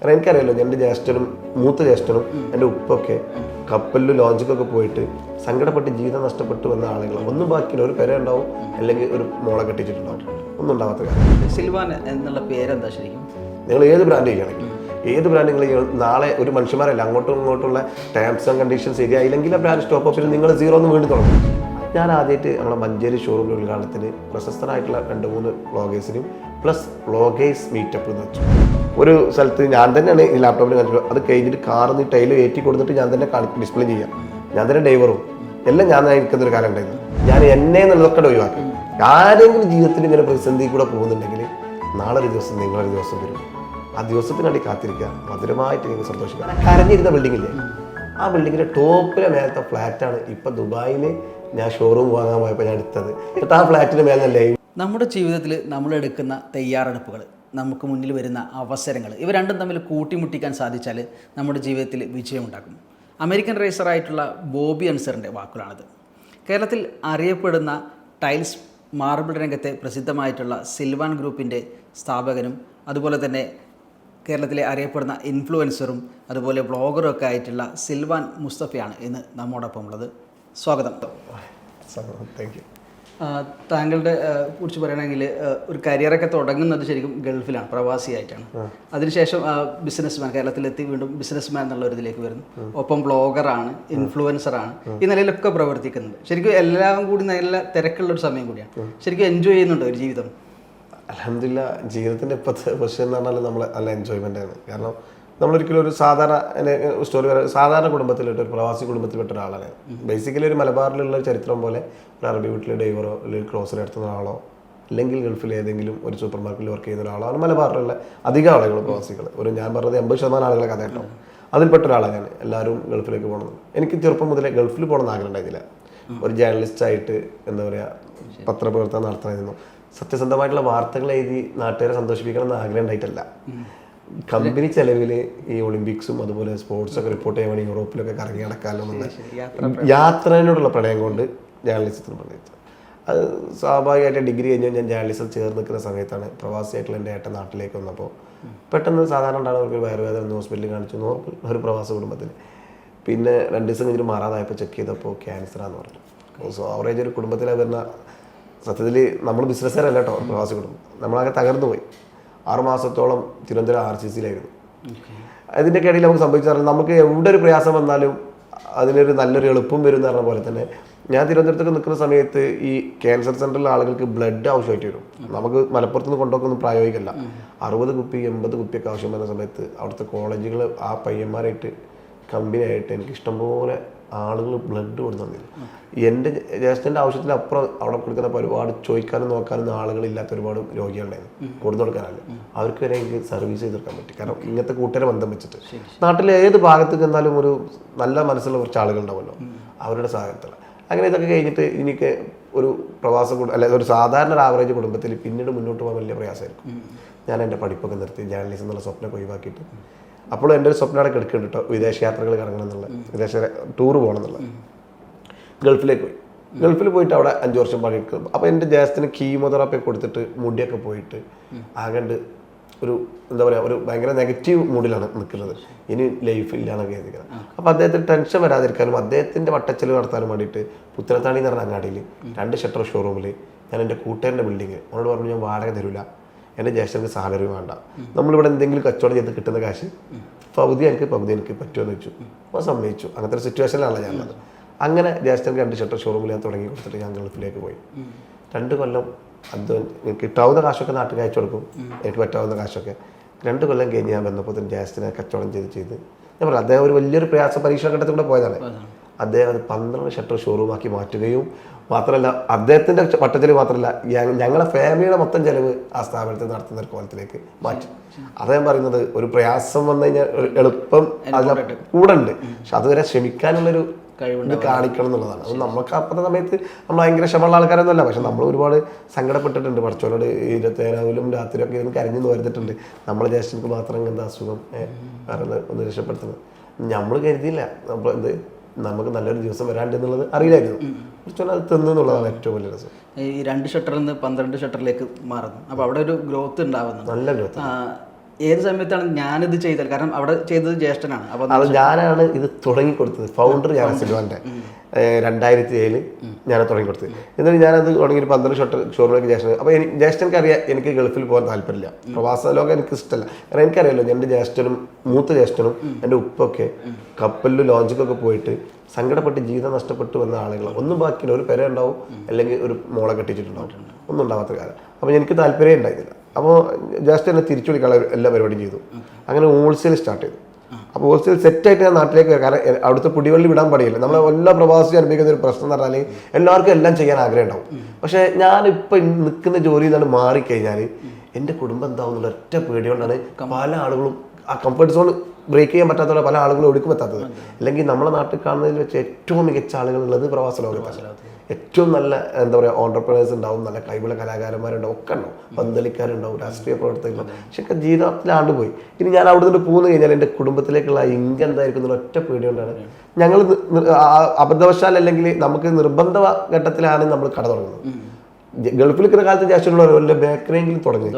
കാരണം എനിക്കറിയാലോ എൻ്റെ ജ്യേഷ്ഠനും മൂത്ത ജ്യേഷ്ഠനും എൻ്റെ ഉപ്പൊക്കെ കപ്പലിൽ ലോഞ്ചിക്കൊക്കെ പോയിട്ട് സങ്കടപ്പെട്ട് ജീവിതം നഷ്ടപ്പെട്ടു വന്ന ആളുകളാണ്. ഒന്നും ബാക്കിയില്ല, ഒരു പെര ഉണ്ടാവും അല്ലെങ്കിൽ ഒരു മോളെ കെട്ടിച്ചിട്ടുണ്ടാവും, ഒന്നും ഉണ്ടാവാത്ത കാര്യം. സിൽവാൻ എന്നുള്ള പേരെന്താ ശരിക്കും? നിങ്ങൾ ഏത് ബ്രാൻഡ് ചെയ്യുകയാണെങ്കിൽ ഏത് ബ്രാൻഡ് നിങ്ങൾ നാളെ ഒരു മനുഷ്യന്മാരല്ല അങ്ങോട്ടും ഇങ്ങോട്ടുള്ള ടേംസ് ആൻഡ് കണ്ടീഷൻസ് ശരിയായില്ലെങ്കിൽ ആ ബ്രാൻഡ് സ്റ്റോപ്പ് ഓഫിൽ നിങ്ങൾ സീറോ എന്ന് വീണ്ടും തുടങ്ങും. ഞാൻ ആദ്യമായിട്ട് നമ്മളെ മഞ്ചേരി ഷോറൂമിൽ ഉദ്ഘാടനത്തിന് പ്രശസ്തരായിട്ടുള്ള 2-3 വ്ളോഗേഴ്സിനും പ്ലസ് വ്ളോഗേഴ്സ് മീറ്റപ്പ് എന്ന് വെച്ചു. ഒരു സ്ഥലത്ത് ഞാൻ തന്നെയാണ് ഈ ലാപ്ടോപ്പിൽ കാണിച്ചത്. അത് കഴിഞ്ഞിട്ട് കാറിന്ന് ടൈല് ഏറ്റി കൊടുത്തിട്ട് ഞാൻ തന്നെ ഡിസ്പ്ലേ ചെയ്യാം, ഞാൻ തന്നെ ഡ്രൈവറും എല്ലാം ഞാൻ ഇരിക്കുന്നൊരു കാലം ഉണ്ടായിരുന്നു. ഞാൻ എന്നെ എന്നുള്ളതൊക്കെ ഒഴിവാക്കി. ആരെങ്കിലും ജീവിതത്തിൽ ഇങ്ങനെ പ്രതിസന്ധി കൂടെ പോകുന്നുണ്ടെങ്കിൽ നാളെ ഒരു ദിവസം നിങ്ങളൊരു ദിവസം വരും. ആ ദിവസത്തിനാണ്ടി കാത്തിരിക്കുക, മധുരമായിട്ട് നിങ്ങൾ സന്തോഷിക്കുക. കരഞ്ഞിരുന്ന ബിൽഡിങ്ങില്ലേ, ആ ബിൽഡിങ്ങിൻ്റെ ടോപ്പിലെ മേലത്തെ ഫ്ലാറ്റാണ് ഇപ്പം ദുബായിൽ ഞാൻ ഷോറൂം വാങ്ങാൻ പോയപ്പോൾ ഞാൻ എടുത്തത്. എന്നിട്ട് ആ ഫ്ലാറ്റിൻ്റെ മേലല്ലേ. നമ്മുടെ ജീവിതത്തിൽ നമ്മളെടുക്കുന്ന തയ്യാറെടുപ്പുകൾ, നമുക്ക് മുന്നിൽ വരുന്ന അവസരങ്ങൾ, ഇവ രണ്ടും തമ്മിൽ കൂട്ടിമുട്ടിക്കാൻ സാധിച്ചാൽ നമ്മുടെ ജീവിതത്തിൽ വിജയമുണ്ടാക്കും. അമേരിക്കൻ റേസറായിട്ടുള്ള ബോബി അൻസറിൻ്റെ വാക്കുകളാണിത്. കേരളത്തിൽ അറിയപ്പെടുന്ന ടൈൽസ് മാർബിൾ രംഗത്തെ പ്രസിദ്ധമായിട്ടുള്ള സിൽവാൻ ഗ്രൂപ്പിൻ്റെ സ്ഥാപകനും അതുപോലെ തന്നെ കേരളത്തിലെ അറിയപ്പെടുന്ന ഇൻഫ്ലുവൻസറും അതുപോലെ ബ്ലോഗറും ഒക്കെ ആയിട്ടുള്ള സിൽവാൻ മുസ്തഫയാണ് ഇന്ന് നമ്മോടൊപ്പം ഉള്ളത്. സ്വാഗതം. Thank you. താങ്കളുടെ കുറിച്ച് പറയുകയാണെങ്കിൽ ഒരു കരിയറൊക്കെ തുടങ്ങുന്നത് ശരിക്കും ഗൾഫിലാണ്, പ്രവാസിയായിട്ടാണ്. അതിനുശേഷം ബിസിനസ്മാൻ, കേരളത്തിലെത്തി വീണ്ടും ബിസിനസ്മാൻ എന്നുള്ള ഒരു ഇതിലേക്ക് വരുന്നു. ഒപ്പം ബ്ലോഗറാണ്, ഇൻഫ്ലുവൻസറാണ്, ഈ നിലയിലൊക്കെ പ്രവർത്തിക്കുന്നുണ്ട്. ശരിക്കും എല്ലാം കൂടി നല്ല തിരക്കുള്ളൊരു സമയം കൂടിയാണ്. ശരിക്കും എൻജോയ് ചെയ്യുന്നുണ്ടോ ഒരു ജീവിതം? അൽഹംദുലില്ലാ, ജീവിതത്തിൻ്റെ ഇപ്പോഴത്തെ പ്രശ്നം എന്ന് പറഞ്ഞാൽ നമ്മൾ നല്ല എൻജോയ്മെൻ്റ് ആണ്. കാരണം നമ്മളൊരിക്കലും ഒരു സാധാരണ കുടുംബത്തിലിട്ട് ഒരു പ്രവാസി കുടുംബത്തിൽപ്പെട്ട ഒരാളാണ്. ബേസിക്കലി ഒരു മലബാറിലുള്ള ചരിത്രം പോലെ ഒരു അറബി വീട്ടിലെ ഡ്രൈവറോ അല്ലെങ്കിൽ ക്ലോസർ നടത്തുന്ന ആളോ അല്ലെങ്കിൽ ഗൾഫിൽ ഏതെങ്കിലും ഒരു സൂപ്പർ മാർക്കറ്റിൽ വർക്ക് ചെയ്യുന്ന ഒരാളാണ് മലബാറിലുള്ള അധികം ആളുകൾ പ്രവാസികൾ. ഞാൻ പറഞ്ഞത് 80% ആളുകളെ കഥ കേട്ടോ, അതിൽപ്പെട്ട ഒരാളാണ് ഞാൻ. എല്ലാവരും ഗൾഫിലേക്ക് പോകണം. എനിക്ക് ചെറുപ്പം മുതലേ ഗൾഫിൽ പോകണമെന്ന് ആഗ്രഹം ഉണ്ടായിരുന്നില്ല. ഒരു ജേർണലിസ്റ്റായിട്ട് എന്താ പറയുക, പത്രപ്രവർത്തനം നടത്തണമെന്നോ സത്യസന്ധമായിട്ടുള്ള വാർത്തകൾ എഴുതി നാട്ടുകാരെ സന്തോഷിപ്പിക്കണം എന്ന് ആഗ്രഹം ഉണ്ടായിട്ടല്ല. കമ്പനി ചെലവിൽ ഈ ഒളിമ്പിക്സും അതുപോലെ സ്പോർട്സൊക്കെ റിപ്പോർട്ട് ചെയ്യാൻ വേണ്ടി യൂറോപ്പിലൊക്കെ കറങ്ങി നടക്കാമല്ലോ എന്നുള്ള യാത്രയോടുള്ള പ്രണയം കൊണ്ട് ജേർണലിസത്തിന് പറഞ്ഞത്. അത് സ്വാഭാവികമായിട്ട് ഡിഗ്രി കഴിഞ്ഞ് ഞാൻ ജേർണലിസം ചേർന്ന് നിൽക്കുന്ന സമയത്താണ് പ്രവാസിയായിട്ടുള്ള എൻ്റെ ഏട്ടൻ നാട്ടിലേക്ക് വന്നപ്പോൾ പെട്ടെന്ന് സാധാരണ ഉണ്ടാകുന്ന വയറുവേദന ഒന്ന് ഹോസ്പിറ്റലിൽ കാണിച്ചു. ഒരു പ്രവാസ കുടുംബത്തിൽ. പിന്നെ 2 ദിവസം കഴിഞ്ഞിട്ട് മാറാതായപ്പോൾ ചെക്ക് ചെയ്തപ്പോൾ ക്യാൻസറാന്ന് പറഞ്ഞു. സോ ആവറേജ് ഒരു കുടുംബത്തിലെ വരുന്ന, സത്യത്തിൽ നമ്മൾ ബിസിനസ്സുകാരല്ല കേട്ടോ, പ്രവാസി കുടുംബം. നമ്മളാകെ തകർന്നു പോയി. 6 മാസത്തോളം തിരുവനന്തപുരം RCCയിലായിരുന്നു. അതിൻ്റെയൊക്കെ ഇടയിൽ നമുക്ക് സംഭവിച്ചാൽ നമുക്ക് എവിടെ ഒരു പ്രയാസം വന്നാലും അതിനൊരു നല്ലൊരു എളുപ്പം വരും എന്ന് പറഞ്ഞ പോലെ തന്നെ ഞാൻ തിരുവനന്തപുരത്തൊക്കെ നിൽക്കുന്ന സമയത്ത് ഈ ക്യാൻസർ സെൻ്ററിലെ ആളുകൾക്ക് ബ്ലഡ് ആവശ്യമായിട്ട് വരും. നമുക്ക് മലപ്പുറത്തുനിന്ന് കൊണ്ടുപോക്കൊന്നും പ്രായോഗികമല്ല. 60 കുപ്പി 80 കുപ്പിയൊക്കെ ആവശ്യം വരുന്ന സമയത്ത് അവിടുത്തെ കോളേജുകൾ ആ പയ്യന്മാരായിട്ട് കമ്പനിയായിട്ട് എനിക്ക് ഇഷ്ടംപോലെ ആളുകൾ ബ്ലഡ് കൊടുത്തു തന്നില്ല. എൻ്റെ ജ്യേഷ്ഠൻ്റെ ആവശ്യത്തിനപ്പുറം അവിടെ കൊടുക്കുന്ന ഒരുപാട് ചോദിക്കാനും നോക്കാനും ആളുകളില്ലാത്ത ഒരുപാട് രോഗികളുണ്ടായിരുന്നു. കൊടുത്തു കൊടുക്കാനല്ല, അവർക്ക് വരെ എനിക്ക് സർവീസ് ചെയ്തെടുക്കാൻ പറ്റി. കാരണം ഇങ്ങനത്തെ കൂട്ടുകാരെ ബന്ധം വെച്ചിട്ട് നാട്ടിലെ ഏത് ഭാഗത്ത് ചെന്നാലും ഒരു നല്ല മനസ്സുള്ള കുറച്ച് ആളുകളുണ്ടാവുമല്ലോ, അവരുടെ സഹായത്തിൽ. അങ്ങനെ ഇതൊക്കെ കഴിഞ്ഞിട്ട് എനിക്ക് ഒരു ഒരു സാധാരണ ഒരു ആവറേജ് കുടുംബത്തിൽ പിന്നീട് മുന്നോട്ട് പോകാൻ വലിയ പ്രയാസമായിരിക്കും. ഞാൻ എൻ്റെ പഠിപ്പൊക്കെ നിർത്തി ജേർണലിസം എന്നുള്ള സ്വപ്നമൊക്കെ ഒഴിവാക്കിയിട്ട് അപ്പോൾ എൻ്റെ ഒരു സ്വപ്നമൊക്കെ എടുക്കുന്നുണ്ട് കേട്ടോ, വിദേശ യാത്രകൾ കറങ്ങണം എന്നുള്ള, വിദേശ ടൂർ പോകണം എന്നുള്ള. ഗൾഫിലേക്ക് പോയി. ഗൾഫിൽ പോയിട്ട് അവിടെ 5 വർഷം പണിയെടുക്കും. അപ്പോൾ എൻ്റെ ജ്യേഷ്ഠന് കീമോതെറാപ്പി കൊടുത്തിട്ട് മുടിയൊക്കെ പോയിട്ട് ആകണ്ട് ഒരു എന്താ പറയുക, ഒരു ഭയങ്കര നെഗറ്റീവ് മൂഡിലാണ് നിൽക്കുന്നത്. ഇനി ലൈഫ് ഇല്ലാന്നൊക്കെ എഴുതിക്കുന്നത്. അപ്പോൾ അദ്ദേഹത്തിന് ടെൻഷൻ വരാതിരിക്കാനും അദ്ദേഹത്തിൻ്റെ വട്ടച്ചെലവ് നടത്താനും വേണ്ടിയിട്ട് പുത്തനത്താണി എന്ന് പറഞ്ഞ അങ്ങാടിയിൽ 2 ഷട്ടർ ഷോറൂമിൽ ഞാൻ എൻ്റെ കൂട്ടുകാരൻ്റെ ബിൽഡിങ് അവനോട് പറഞ്ഞു, ഞാൻ വാടക തരില്ല, എൻ്റെ ജ്യേഷ്ഠർക്ക് സാലറി വേണ്ട, നമ്മളിവിടെ എന്തെങ്കിലും കച്ചവടം ചെയ്ത് കിട്ടുന്ന കാശ് പകുതി എനിക്ക് പറ്റുമെന്ന് വെച്ചു. അപ്പോൾ സമ്മതിച്ചു. അങ്ങനത്തെ ഒരു സിറ്റുവേഷനിലാണ് ഞാനുള്ളത്. അങ്ങനെ ജ്യേഷ്ഠർക്ക് 2 ഷട്ടർ ഷോറൂമിൽ ഞാൻ തുടങ്ങി കൊടുത്തിട്ട് ഞാൻ ഗൾഫിലേക്ക് പോയി. 2 കൊല്ലം എനിക്ക് കിട്ടാവുന്ന കാശൊക്കെ നാട്ടിൽ അയച്ചു കൊടുക്കും, എനിക്ക് പറ്റാവുന്ന കാശൊക്കെ. 2 കൊല്ലം കഴിഞ്ഞ് ഞാൻ വന്നപ്പോൾ തന്നെ ജ്യേഷ്ഠനെ കച്ചവടം ചെയ്ത് ഞാൻ പറഞ്ഞു, അദ്ദേഹം ഒരു വലിയൊരു പ്രയാസ പരീക്ഷണ ഘട്ടത്തിൽ കൂടെ പോയതാണ്. അദ്ദേഹം അത് 12 ഷട്ടർ ഷോറൂമാക്കി മാറ്റുകയും മാത്രമല്ല അദ്ദേഹത്തിൻ്റെ വട്ടത്തിൽ മാത്രമല്ല ഞങ്ങളെ ഫാമിലിയുടെ മൊത്തം ചെലവ് ആ സ്ഥാപനത്തിൽ നടത്തുന്ന ഒരു കോലത്തിലേക്ക് മാറ്റി. അദ്ദേഹം പറയുന്നത് ഒരു പ്രയാസം വന്നു കഴിഞ്ഞാൽ എളുപ്പം അതിൽ കൂടെ ഉണ്ട്, പക്ഷെ അതുവരെ ശ്രമിക്കാനുള്ളൊരു കഴിവ് കാണിക്കണം എന്നുള്ളതാണ്. അത് നമുക്ക് അപ്പോഴത്തെ സമയത്ത് നമ്മൾ ഭയങ്കര ക്ഷമയുള്ള ആൾക്കാരൊന്നുമല്ല, പക്ഷെ നമ്മൾ ഒരുപാട് സങ്കടപ്പെട്ടിട്ടുണ്ട്. പഠിച്ചവരോട് 27 രാത്രിയൊക്കെ ഇതിന് കരഞ്ഞു വരുത്തിട്ടുണ്ട്. നമ്മളെ ജ്യേഷ്ഠർക്ക് മാത്രം എന്താ അസുഖം കാരണം ഒന്ന് രക്ഷപ്പെടുത്തുന്നത് നമ്മൾ കരുതിയില്ല. നമ്മൾ നമുക്ക് നല്ലൊരു ദിവസം വരാണ്ട് എന്നുള്ളത് അറിയില്ലായിരുന്നു. കുറച്ചുകൂടെ അത് തിന്നുള്ളതാണ് ഏറ്റവും വലിയ രസം. ഈ 2 ഷട്ടറിൽ നിന്ന് 12 ഷട്ടറിലേക്ക് മാറുന്നു. അപ്പോൾ അവിടെ ഒരു ഗ്രോത്ത് ഉണ്ടാവുന്നു, നല്ല ഗ്രോത്ത്. ഏത് സമയത്താണ് ഞാനിത് ചെയ്തത്? കാരണം അവിടെ ചെയ്തത് ജ്യേഷ്ഠനാണ്. അപ്പോൾ അത് ഞാനാണ് ഇത് തുടങ്ങി കൊടുത്തത്. ഫൗണ്ടർ ഞാൻ സിൽവാൻ്റെ 2007 ഞാൻ തുടങ്ങി കൊടുത്തത്. എന്നിട്ട് ഞാനത് തുടങ്ങി ഒരു 12 ഷോറൂമിലേക്ക് ജ്യേഷ്ഠൻ. അപ്പോൾ ജ്യേഷ്ഠനക്ക് അറിയാം എനിക്ക് ഗൾഫിൽ പോകാൻ താല്പര്യമില്ല, പ്രവാസ ലോകം എനിക്ക് ഇഷ്ടമല്ല. കാരണം എനിക്കറിയാമല്ലോ എൻ്റെ ജ്യേഷ്ഠനും മൂത്ത ജ്യേഷ്ഠനും എൻ്റെ ഉപ്പൊക്കെ കപ്പലിൽ ലോഞ്ചിക്കൊക്കെ പോയിട്ട് സങ്കടപ്പെട്ട് ജീവിതം നഷ്ടപ്പെട്ടു വന്ന ആളുകൾ. ഒന്നും ബാക്കിയില്ല, ഒരു പെര ഉണ്ടാവും അല്ലെങ്കിൽ ഒരു മോളെ കെട്ടിച്ചിട്ടുണ്ടാവും, ഒന്നും ഉണ്ടാവാത്ത കാലം. അപ്പോൾ എനിക്ക് താല്പര്യം ഉണ്ടായിരുന്നില്ല. അപ്പോൾ ജസ്റ്റ് എന്നെ തിരിച്ചു വിളിക്കാനുള്ള എല്ലാ പരിപാടിയും ചെയ്തു. അങ്ങനെ ഹോൾസെയിൽ സ്റ്റാർട്ട് ചെയ്തു. അപ്പോൾ ഹോൾസെയിൽ സെറ്റായിട്ട് ഞാൻ നാട്ടിലേക്ക് വരാം. കാരണം അവിടുത്തെ കുടിവെള്ളി വിടാൻ പാടില്ല. നമ്മൾ എല്ലാ പ്രവാസിയും അനുഭവിക്കുന്ന ഒരു പ്രശ്നം എന്ന് പറഞ്ഞാൽ എല്ലാവർക്കും എല്ലാം ചെയ്യാൻ ആഗ്രഹം ഉണ്ടാവും. പക്ഷേ ഞാനിപ്പോൾ നിൽക്കുന്ന ജോലി നിന്നാണ് മാറിക്കഴിഞ്ഞാൽ എൻ്റെ കുടുംബം എന്താവും എന്നുള്ള ഒറ്റ പേടികൊണ്ടാണ് പല ആളുകളും ആ കംഫർട്ട് സോൺ ബ്രേക്ക് ചെയ്യാൻ പറ്റാത്ത പല ആളുകളും ഒടുക്കും എത്താത്തത്. അല്ലെങ്കിൽ നമ്മളെ നാട്ടിൽ കാണുന്നതിൽ വെച്ച് ഏറ്റവും മികച്ച ആളുകളുള്ളത് പ്രവാസ ലോകത്താണ്. ഏറ്റവും നല്ല എന്താ പറയുക ഓൺടർപ്രണേഴ്സ് ഉണ്ടാവും, നല്ല കഴിവുള്ള കലാകാരന്മാരുണ്ടാവും, ഒക്കെ ഉണ്ടാവും, പന്തലിക്കാരുണ്ടാവും, രാഷ്ട്രീയ പ്രവർത്തകരുണ്ടാവും. പക്ഷെ ഒക്കെ ജീവിതത്തിൽ ആണ്ടുപോയി. ഇനി ഞാൻ അവിടെ നിന്ന് പോന്നു കഴിഞ്ഞാൽ എൻ്റെ കുടുംബത്തിലേക്കുള്ള ഇൻകം എന്തായിരിക്കും എന്നുള്ള ഒറ്റ പേടി കൊണ്ടാണ് ഞങ്ങൾ അബദ്ധവശാൽ അല്ലെങ്കിൽ നമുക്ക് നിർബന്ധ ഘട്ടത്തിലാണ് നമ്മൾ കട തുടങ്ങുന്നത്. ഗൾഫിൽ നിൽക്കുന്ന കാലത്ത് ജാസ്റ്റുള്ള വല്ല ബേക്കറിയെങ്കിലും തുടങ്ങി,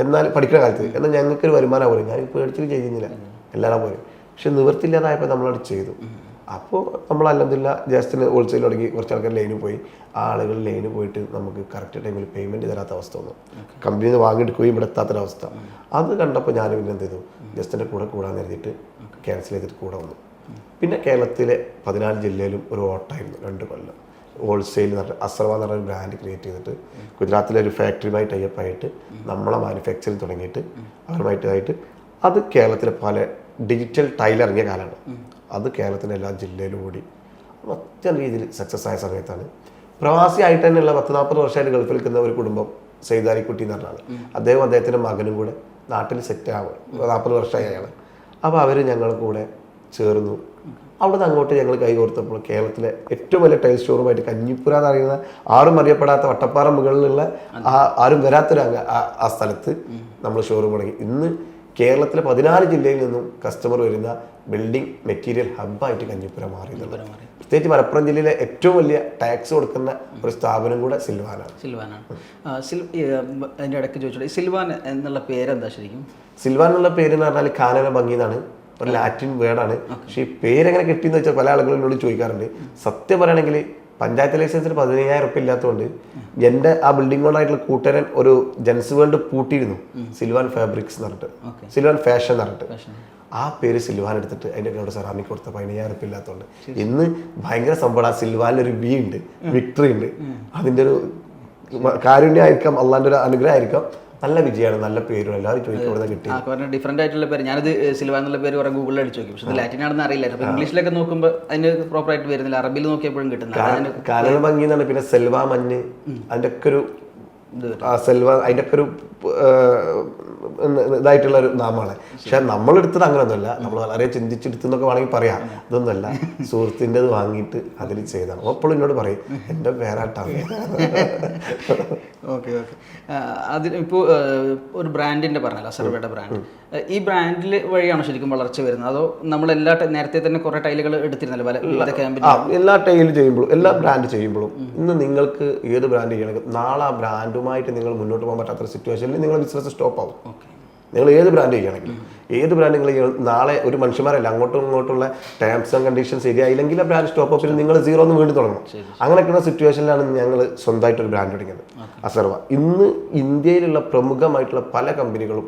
എന്നാൽ പഠിക്കുന്ന കാലത്ത് എന്നാൽ ഞങ്ങൾക്കൊരു വരുമാനം പോലും ഞാൻ പേടിച്ചിട്ട് ചെയ്യുന്നില്ല, എല്ലാവരും പോലും. പക്ഷെ നിവൃത്തിയില്ലാതായപ്പോൾ നമ്മളത് ചെയ്തു. അപ്പോൾ നമ്മൾ അല്ലെന്നില്ല ജസ്റ്റിന് ഹോൾസെയിൽ തുടങ്ങി. കുറച്ച് ആൾക്കാർ ലൈനിൽ പോയി, ആളുകൾ ലൈനിൽ പോയിട്ട് നമുക്ക് കറക്റ്റ് ടൈമിൽ പേയ്മെൻറ്റ് തരാത്ത അവസ്ഥ വന്നു. കമ്പനിയിൽ നിന്ന് വാങ്ങിയെടുക്കുകയും ഇവിടെ എത്താത്തൊരവസ്ഥ. അത് കണ്ടപ്പോൾ ഞാൻ പിന്നെ എന്ത് ചെയ്തു, ജസ്റ്റിൻ്റെ കൂടെ കൂടാൻ കരുതിയിട്ട് ക്യാൻസൽ ചെയ്തിട്ട് കൂടെ വന്നു. പിന്നെ കേരളത്തിലെ 14 ജില്ലയിലും ഒരു ഓട്ടമായിരുന്നു 2 കൊല്ലം. ഹോൾസെയിൽ എന്ന് പറഞ്ഞാൽ അസർവ എന്ന് പറഞ്ഞ ഒരു ബ്രാൻഡ് ക്രിയേറ്റ് ചെയ്തിട്ട് ഗുജറാത്തിലെ ഒരു ഫാക്ടറിയുമായി ടൈപ്പ് ആയിട്ട് നമ്മളെ മാനുഫാക്ചറിങ് തുടങ്ങിയിട്ട് അവരുമായിട്ടായിട്ട് അത് കേരളത്തിലെ പല ഡിജിറ്റൽ ടൈൽ ഇറങ്ങിയ കാലമാണ്. അത് കേരളത്തിൻ്റെ എല്ലാ ജില്ലയിലും കൂടി ഒറ്റ രീതിയിൽ സക്സസ് ആയ സമയത്താണ് പ്രവാസി ആയിട്ട് തന്നെയുള്ള 10-40 വർഷമായിട്ട് ഗൾഫിൽ നിൽക്കുന്ന ഒരു കുടുംബം സെയ്താലിക്കുട്ടി എന്ന് പറഞ്ഞാൽ അദ്ദേഹത്തിൻ്റെ മകനും കൂടെ നാട്ടിൽ സെറ്റ് ആവുക. 40 വർഷമായി അയാൾ. അപ്പോൾ അവർ ഞങ്ങൾ കൂടെ ചേർന്നു. അവിടെ നിന്ന് അങ്ങോട്ട് ഞങ്ങൾ കൈകോർത്തപ്പോൾ കേരളത്തിലെ ഏറ്റവും വലിയ ടൈൽ ഷോറൂമായിട്ട് കഞ്ഞിപ്പുര എന്ന് പറയുന്ന ആരും അറിയപ്പെടാത്ത വട്ടപ്പാറ മുകളിലുള്ള ആരും വരാത്തൊരു ആ സ്ഥലത്ത് നമ്മൾ ഷോറൂം തുടങ്ങി. ഇന്ന് കേരളത്തിലെ 14 ജില്ലയിൽ നിന്നും കസ്റ്റമർ വരുന്ന ബിൽഡിംഗ് മെറ്റീരിയൽ ഹബ്ബായിട്ട് കഞ്ഞിപ്പുര മാറിയിട്ടുള്ളത്. പ്രത്യേകിച്ച് മലപ്പുറം ജില്ലയിലെ ഏറ്റവും വലിയ ടാക്സ് കൊടുക്കുന്ന ഒരു സ്ഥാപനം കൂടെ സിൽവാനാണ്. അതിൻ്റെ ഇടയ്ക്ക് ചോദിച്ചോളൂ, സിൽവാൻ എന്നുള്ള പേരെന്താ ശരിക്കും? സിൽവാൻ എന്നുള്ള പേര് എന്ന് പറഞ്ഞാൽ കാനന ഭംഗി എന്നാണ്, ഒരു ലാറ്റിൻ വേർഡാണ്. പക്ഷേ ഈ പേരെങ്ങനെ കിട്ടിയെന്ന് വെച്ചാൽ പല ആളുകളും എന്നോട് ചോദിക്കാറുണ്ട്. സത്യം പറയുകയാണെങ്കിൽ പഞ്ചായത്ത് ലൈസൻസിന് 15,000 ഉറുപ്പിക ഇല്ലാത്തതുകൊണ്ട് എൻ്റെ ആ ബിൽഡിംഗ് കൊണ്ടായിട്ടുള്ള കൂട്ടുകാരൻ ഒരു ജെൻസ് വേൾഡ് പൂട്ടിയിരുന്നു, സിൽവാൻ ഫാബ്രിക്സ് എന്ന് പറഞ്ഞിട്ട്, സിൽവാൻ ഫാഷൻ എന്ന് പറഞ്ഞിട്ട്. ആ പേര് സിൽവാൻ എടുത്തിട്ട് അതിൻ്റെ അവിടെ സെറാമിക് കൊടുത്ത 15,000 ഉറുപ്പിക ഇല്ലാത്തതുകൊണ്ട് ഇന്ന് ഭയങ്കര സംഭവം. ആ സിൽവാനിലൊരു വി ഉണ്ട്, വിക്ടറി ഉണ്ട്. അതിൻ്റെ ഒരു കാരുണ്യമായിരിക്കാം, അള്ളാൻ്റെ ഒരു അനുഗ്രഹമായിരിക്കാം. നല്ല വിജയമാണ്, നല്ല പേരും. എല്ലാവരും ചോദിക്കും ഇവിടെ കിട്ടി. ഡിഫറെന്റ് ആയിട്ടുള്ള പേര്. ഞാനത് സിൽവാൻ എന്നുള്ള പേര് കുറെ ഗൂഗിളിൽ അടിച്ചു നോക്കി, പക്ഷെ ലാറ്റിൻ ആണെന്ന് അറിയില്ല. അപ്പോൾ ഇംഗ്ലീഷിലൊക്കെ നോക്കുമ്പോൾ അതിന് പ്രോപ്പർ ആയിട്ട് വരുന്നില്ല. അറബിയിൽ നോക്കിയപ്പോഴും കിട്ടുന്നില്ല. കാനന ഭംഗി എന്നാണ്. പിന്നെ സെൽവ മഞ്ഞ്, അതിൻ്റെ ഒക്കെ ഒരു സെൽവ അതിൻ്റെ ഒക്കെ ഒരു ഇതായിട്ടുള്ള ഒരു നാമമാണ്. പക്ഷെ നമ്മളെടുത്തത് അങ്ങനെയൊന്നുമല്ല, നമ്മൾ വളരെ ചിന്തിച്ചെടുത്തെന്നൊക്കെ വേണമെങ്കിൽ പറയാം. ഇതൊന്നുമല്ല, സുഹൃത്തിൻ്റെത് വാങ്ങിയിട്ട് അതിൽ ചെയ്താണ്. അപ്പോഴും എന്നോട് പറയും എൻ്റെ പേരാട്ടാണ്. Okay okay. അതിന് ഇപ്പോൾ ഒരു ബ്രാൻഡിൻ്റെ പറഞ്ഞല്ലോ, അസർവയുടെ ബ്രാൻഡ്. ഈ ബ്രാൻഡിൽ വഴിയാണോ ശരിക്കും വളർച്ച വരുന്നത്, അതോ നമ്മളെല്ലാ നേരത്തെ തന്നെ കുറേ ടൈലുകൾ എടുത്തിരുന്നല്ലോ പല ക്യാമ്പിൽ? എല്ലാ ടൈൽ ചെയ്യുമ്പോഴും എല്ലാ ബ്രാൻഡ് ചെയ്യുമ്പോഴും ഇന്ന് നിങ്ങൾക്ക് ഏത് ബ്രാൻഡ് ചെയ്യണമെങ്കിൽ നാളെ ആ ബ്രാൻഡുമായിട്ട് നിങ്ങൾ മുന്നോട്ട് പോകാൻ പറ്റാത്തൊരു സിറ്റുവേഷനിൽ നിങ്ങളുടെ ബിസിനസ് സ്റ്റോപ്പ് ആവും. നിങ്ങൾ ഏത് ബ്രാൻഡ് ചെയ്യണമെങ്കിലും ഏത് ബ്രാൻഡ് നിങ്ങൾ നാളെ ഒരു മനുഷ്യന്മാരല്ല, അങ്ങോട്ടും ഇങ്ങോട്ടുള്ള ടേംസ് ആൻഡ് കണ്ടീഷൻസ് ശരിയായില്ലെങ്കിൽ ആ ബ്രാൻഡ് സ്റ്റോപ്പ് ഓപ്പിൽ നിങ്ങൾ 0 വീണ്ടും തുടങ്ങണം. അങ്ങനെയൊക്കെയുള്ള സിറ്റുവേഷനിലാണ് ഞങ്ങൾ സ്വന്തമായിട്ടൊരു ബ്രാൻഡ് തുടങ്ങിയത് അസർവ. ഇന്ന് ഇന്ത്യയിലുള്ള പ്രമുഖമായിട്ടുള്ള പല കമ്പനികളും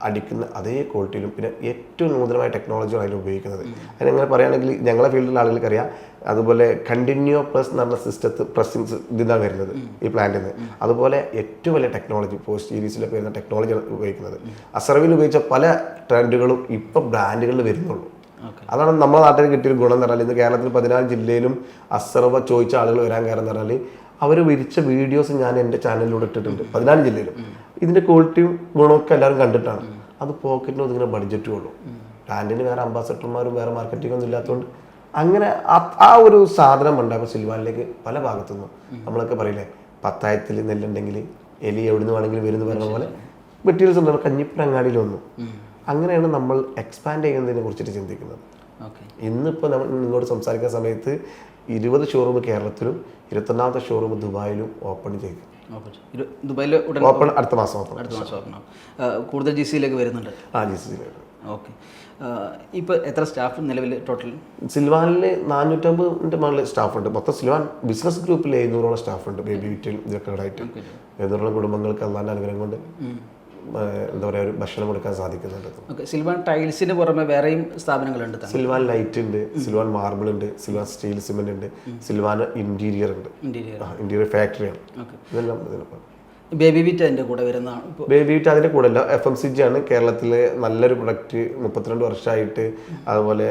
അടിക്കുന്ന അതേ ക്വാളിറ്റിയിലും പിന്നെ ഏറ്റവും നൂതനമായ ടെക്നോളജിയാണ് അതിൽ ഉപയോഗിക്കുന്നത്. അതിനെങ്ങനെ പറയുകയാണെങ്കിൽ ഞങ്ങളെ ഫീൽഡിലുള്ള ആളുകൾക്ക് അറിയാം. അതുപോലെ കണ്ടിന്യൂ പ്ലസ് എന്ന് പറഞ്ഞ സിസ്റ്റത്ത് പ്രസ്സിങ് ഇതിനാണ് വരുന്നത് ഈ പ്ലാന്റിൽ നിന്ന്. അതുപോലെ ഏറ്റവും വലിയ ടെക്നോളജി പോസ്റ്റ് സീരീസിലൊക്കെ വരുന്ന ടെക്നോളജിയാണ് ഉപയോഗിക്കുന്നത്. അസർവയിൽ ഉപയോഗിച്ച പല ട്രെൻഡുകളും ഇപ്പോൾ ബ്രാൻഡുകളിൽ വരുന്നുള്ളൂ. അതാണ് നമ്മുടെ നാട്ടിൽ കിട്ടിയൊരു ഗുണം എന്ന് പറഞ്ഞാൽ ഇന്ന് കേരളത്തിൽ 14 ജില്ലയിലും അസർവ ചോദിച്ച ആളുകൾ വരാൻ കാരണം എന്ന് പറഞ്ഞാൽ അവർ വിരിച്ച വീഡിയോസ് ഞാൻ എൻ്റെ ചാനലിലൂടെ ഇട്ടിട്ടുണ്ട് 14 ജില്ലയിലും. ഇതിൻ്റെ ക്വാളിറ്റിയും ഗുണമൊക്കെ എല്ലാവരും കണ്ടിട്ടാണ്. അത് പോക്കറ്റിന് ഒതുങ്ങുന്ന ബഡ്ജറ്റും ഉള്ളൂ. ബ്രാൻഡിന് വേറെ അംബാസഡർമാരും വേറെ മാർക്കറ്റിംഗ് ഒന്നും ഇല്ലാത്തതുകൊണ്ട് അങ്ങനെ ആ ഒരു സാധനം ഉണ്ടാകും സിൽവാനിലേക്ക് പല ഭാഗത്തുനിന്നും. നമ്മളൊക്കെ പറയില്ലേ, പത്തായത്തിൽ നെല്ലുണ്ടെങ്കിൽ എലി എവിടെ നിന്ന് വേണമെങ്കിലും വരുന്ന പറയുന്ന പോലെ മെറ്റീരിയൽസ് ഉണ്ടല്ലോ കഞ്ഞിപ്പുര അങ്ങാടിയിലൊന്നും. അങ്ങനെയാണ് നമ്മൾ എക്സ്പാൻഡ് ചെയ്യുന്നതിനെ കുറിച്ചിട്ട് ചിന്തിക്കുന്നത്. ഓക്കെ. ഇന്നിപ്പോൾ നമ്മൾ നിങ്ങളോട് സംസാരിക്കുന്ന സമയത്ത് 20 ഷോറൂം കേരളത്തിലും 21ാമത്തെ ഷോറൂം ദുബായിലും ഓപ്പൺ ചെയ്തു. ദുബായിൽ ഉടൻ ഓപ്പൺ അടുത്ത മാസം ഓപ്പൺ. അടുത്ത മാസം ഓപ്പൺ. കൂടുതൽ GC-യിലേക്ക് വരുന്നുണ്ട്. GC-യിലേക്ക്. ഓക്കെ. ഇപ്പോൾ എത്ര സ്റ്റാഫ് നിലവിൽ ടോട്ടൽ? സിൽവാനിൽ 450ൻ്റെ മുകളിൽ സ്റ്റാഫുണ്ട്. മൊത്തം സിൽവാൻ ബിസിനസ് ഗ്രൂപ്പിൽ 700ഓളം സ്റ്റാഫുണ്ട്. ബേബി വിറ്റിൽ ഇതൊക്കെ ആയിട്ട് 700ഓളം കുടുംബങ്ങൾക്ക് അല്ലാണ്ട് അനുഗ്രഹം കൊണ്ട് എന്താ പറയുക ഒരു ഭക്ഷണം കൊടുക്കാൻ സാധിക്കുന്നുണ്ട്. ഓക്കെ. സിൽവാൻ ടൈൽസിന് പുറമെ വേറെയും സ്ഥാപനങ്ങളുണ്ട്. സിൽവാൻ ലൈറ്റ് ഉണ്ട്, സിൽവാൻ മാർബിൾ ഉണ്ട്, സിൽവാൻ സ്റ്റീൽ സിമെന്റ് ഉണ്ട്, സിൽവാൻ ഇന്റീരിയർ ഉണ്ട്, ഇന്റീരിയർ ഫാക്ടറിയാണ്. ഇതെല്ലാം ബേബി വിറ്റ് അതിൻ്റെ കൂടെ വരുന്നതാണ്. ബേബി വിറ്റ് അതിൻ്റെ കൂടെ അല്ല, FMCG ആണ് കേരളത്തിലെ നല്ലൊരു പ്രൊഡക്റ്റ്. 32 വർഷമായിട്ട് അതുപോലെ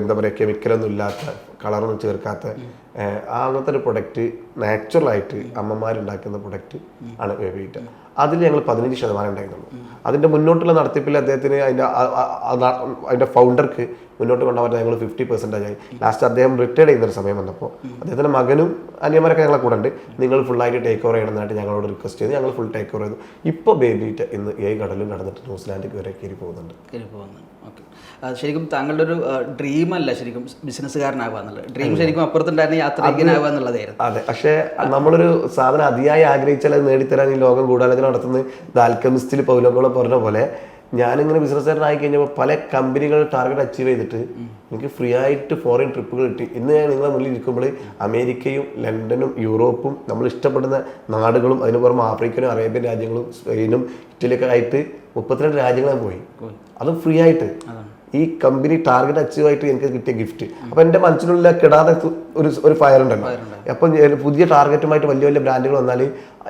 എന്താ പറയുക കെമിക്കലൊന്നും ഇല്ലാത്ത കളറൊന്നും ചേർക്കാത്ത അങ്ങനത്തെ ഒരു പ്രൊഡക്റ്റ് നാച്ചുറലായിട്ട് അമ്മമാരുണ്ടാക്കുന്ന പ്രൊഡക്റ്റ് ആണ് ബേബി വിറ്റ്. അതിൽ ഞങ്ങൾ 15% ഉണ്ടായിരുന്നുള്ളൂ. അതിൻ്റെ മുന്നോട്ടുള്ള നടത്തിപ്പിൽ അദ്ദേഹത്തിന് അതിൻ്റെ ഫൗണ്ടർക്ക് മുന്നോട്ട് കൊണ്ടുപോകാൻ ഞങ്ങൾ 50% ആയി. ലാസ്റ്റ് അദ്ദേഹം റിട്ടയർഡ് ചെയ്യുന്നൊരു സമയം വന്നപ്പോൾ അദ്ദേഹത്തിൻ്റെ മകനും അനിയന്മാരൊക്കെ ഞങ്ങളെ കൂടെ ഉണ്ട്. നിങ്ങൾ ഫുള്ളായിട്ട് ടേക്ക് ഓവർ ചെയ്യണമെന്നായിട്ട് ഞങ്ങളോട് റിക്വസ്റ്റ് ചെയ്ത് ഞങ്ങൾ ഫുൾ ടേക്ക് ഓവർ ചെയ്തു. ഇപ്പോൾ ബേബി വിറ്റ് ഇന്ന് 7 കടലും കടന്നിട്ട് ന്യൂസിലാൻഡിൽ വരെ കയറി പോകുന്നുണ്ട്. ഓക്കെ. ശരിക്കും താങ്കളുടെ ഒരു ഡ്രീമല്ല ശരിക്കും ബിസിനസ്സുകാരനാകുക എന്നുള്ളത്. ഡ്രീം ശരിക്കും അപ്പുറത്തുണ്ടായിരുന്ന യാത്രികനാകുക എന്നുള്ളതായിരുന്നു. അതെ, പക്ഷേ നമ്മളൊരു സാധനം അതിയായി ആഗ്രഹിച്ചാൽ അത് നേടിത്തരാൻ ഈ ലോകം ഗൂഢാലോചന നടത്തുന്നത് ദാൽക്കമിസ്റ്റിൽ പൗലോകോളം പറഞ്ഞ പോലെ ഞാനിങ്ങനെ ബിസിനസ്സുകാരനായി കഴിഞ്ഞപ്പോൾ പല കമ്പനികൾ ടാർഗറ്റ് അച്ചീവ് ചെയ്തിട്ട് എനിക്ക് ഫ്രീ ആയിട്ട് ഫോറിൻ ട്രിപ്പുകൾ കിട്ടി. ഇന്ന് ഞാൻ നിങ്ങളെ മുന്നിൽ ഇരിക്കുമ്പോൾ അമേരിക്കയും ലണ്ടനും യൂറോപ്പും നമ്മൾ ഇഷ്ടപ്പെടുന്ന നാടുകളും അതിന് പുറമെ ആഫ്രിക്കനും അറേബ്യൻ രാജ്യങ്ങളും സ്പെയിനും ഇറ്റലിയൊക്കെ ആയിട്ട് 32 രാജ്യങ്ങൾ പോയി. അതും ഫ്രീ ആയിട്ട്. ഈ കമ്പനി ടാർഗറ്റ് അച്ചീവ് ആയിട്ട് എനിക്ക് കിട്ടിയ ഗിഫ്റ്റ്. അപ്പം എൻ്റെ മനസ്സിലുള്ള കിടാതെ ഒരു ഫയർ ഉണ്ടല്ലോ. അപ്പം പുതിയ ടാർഗറ്റുമായിട്ട് വലിയ വലിയ ബ്രാൻഡുകൾ വന്നാൽ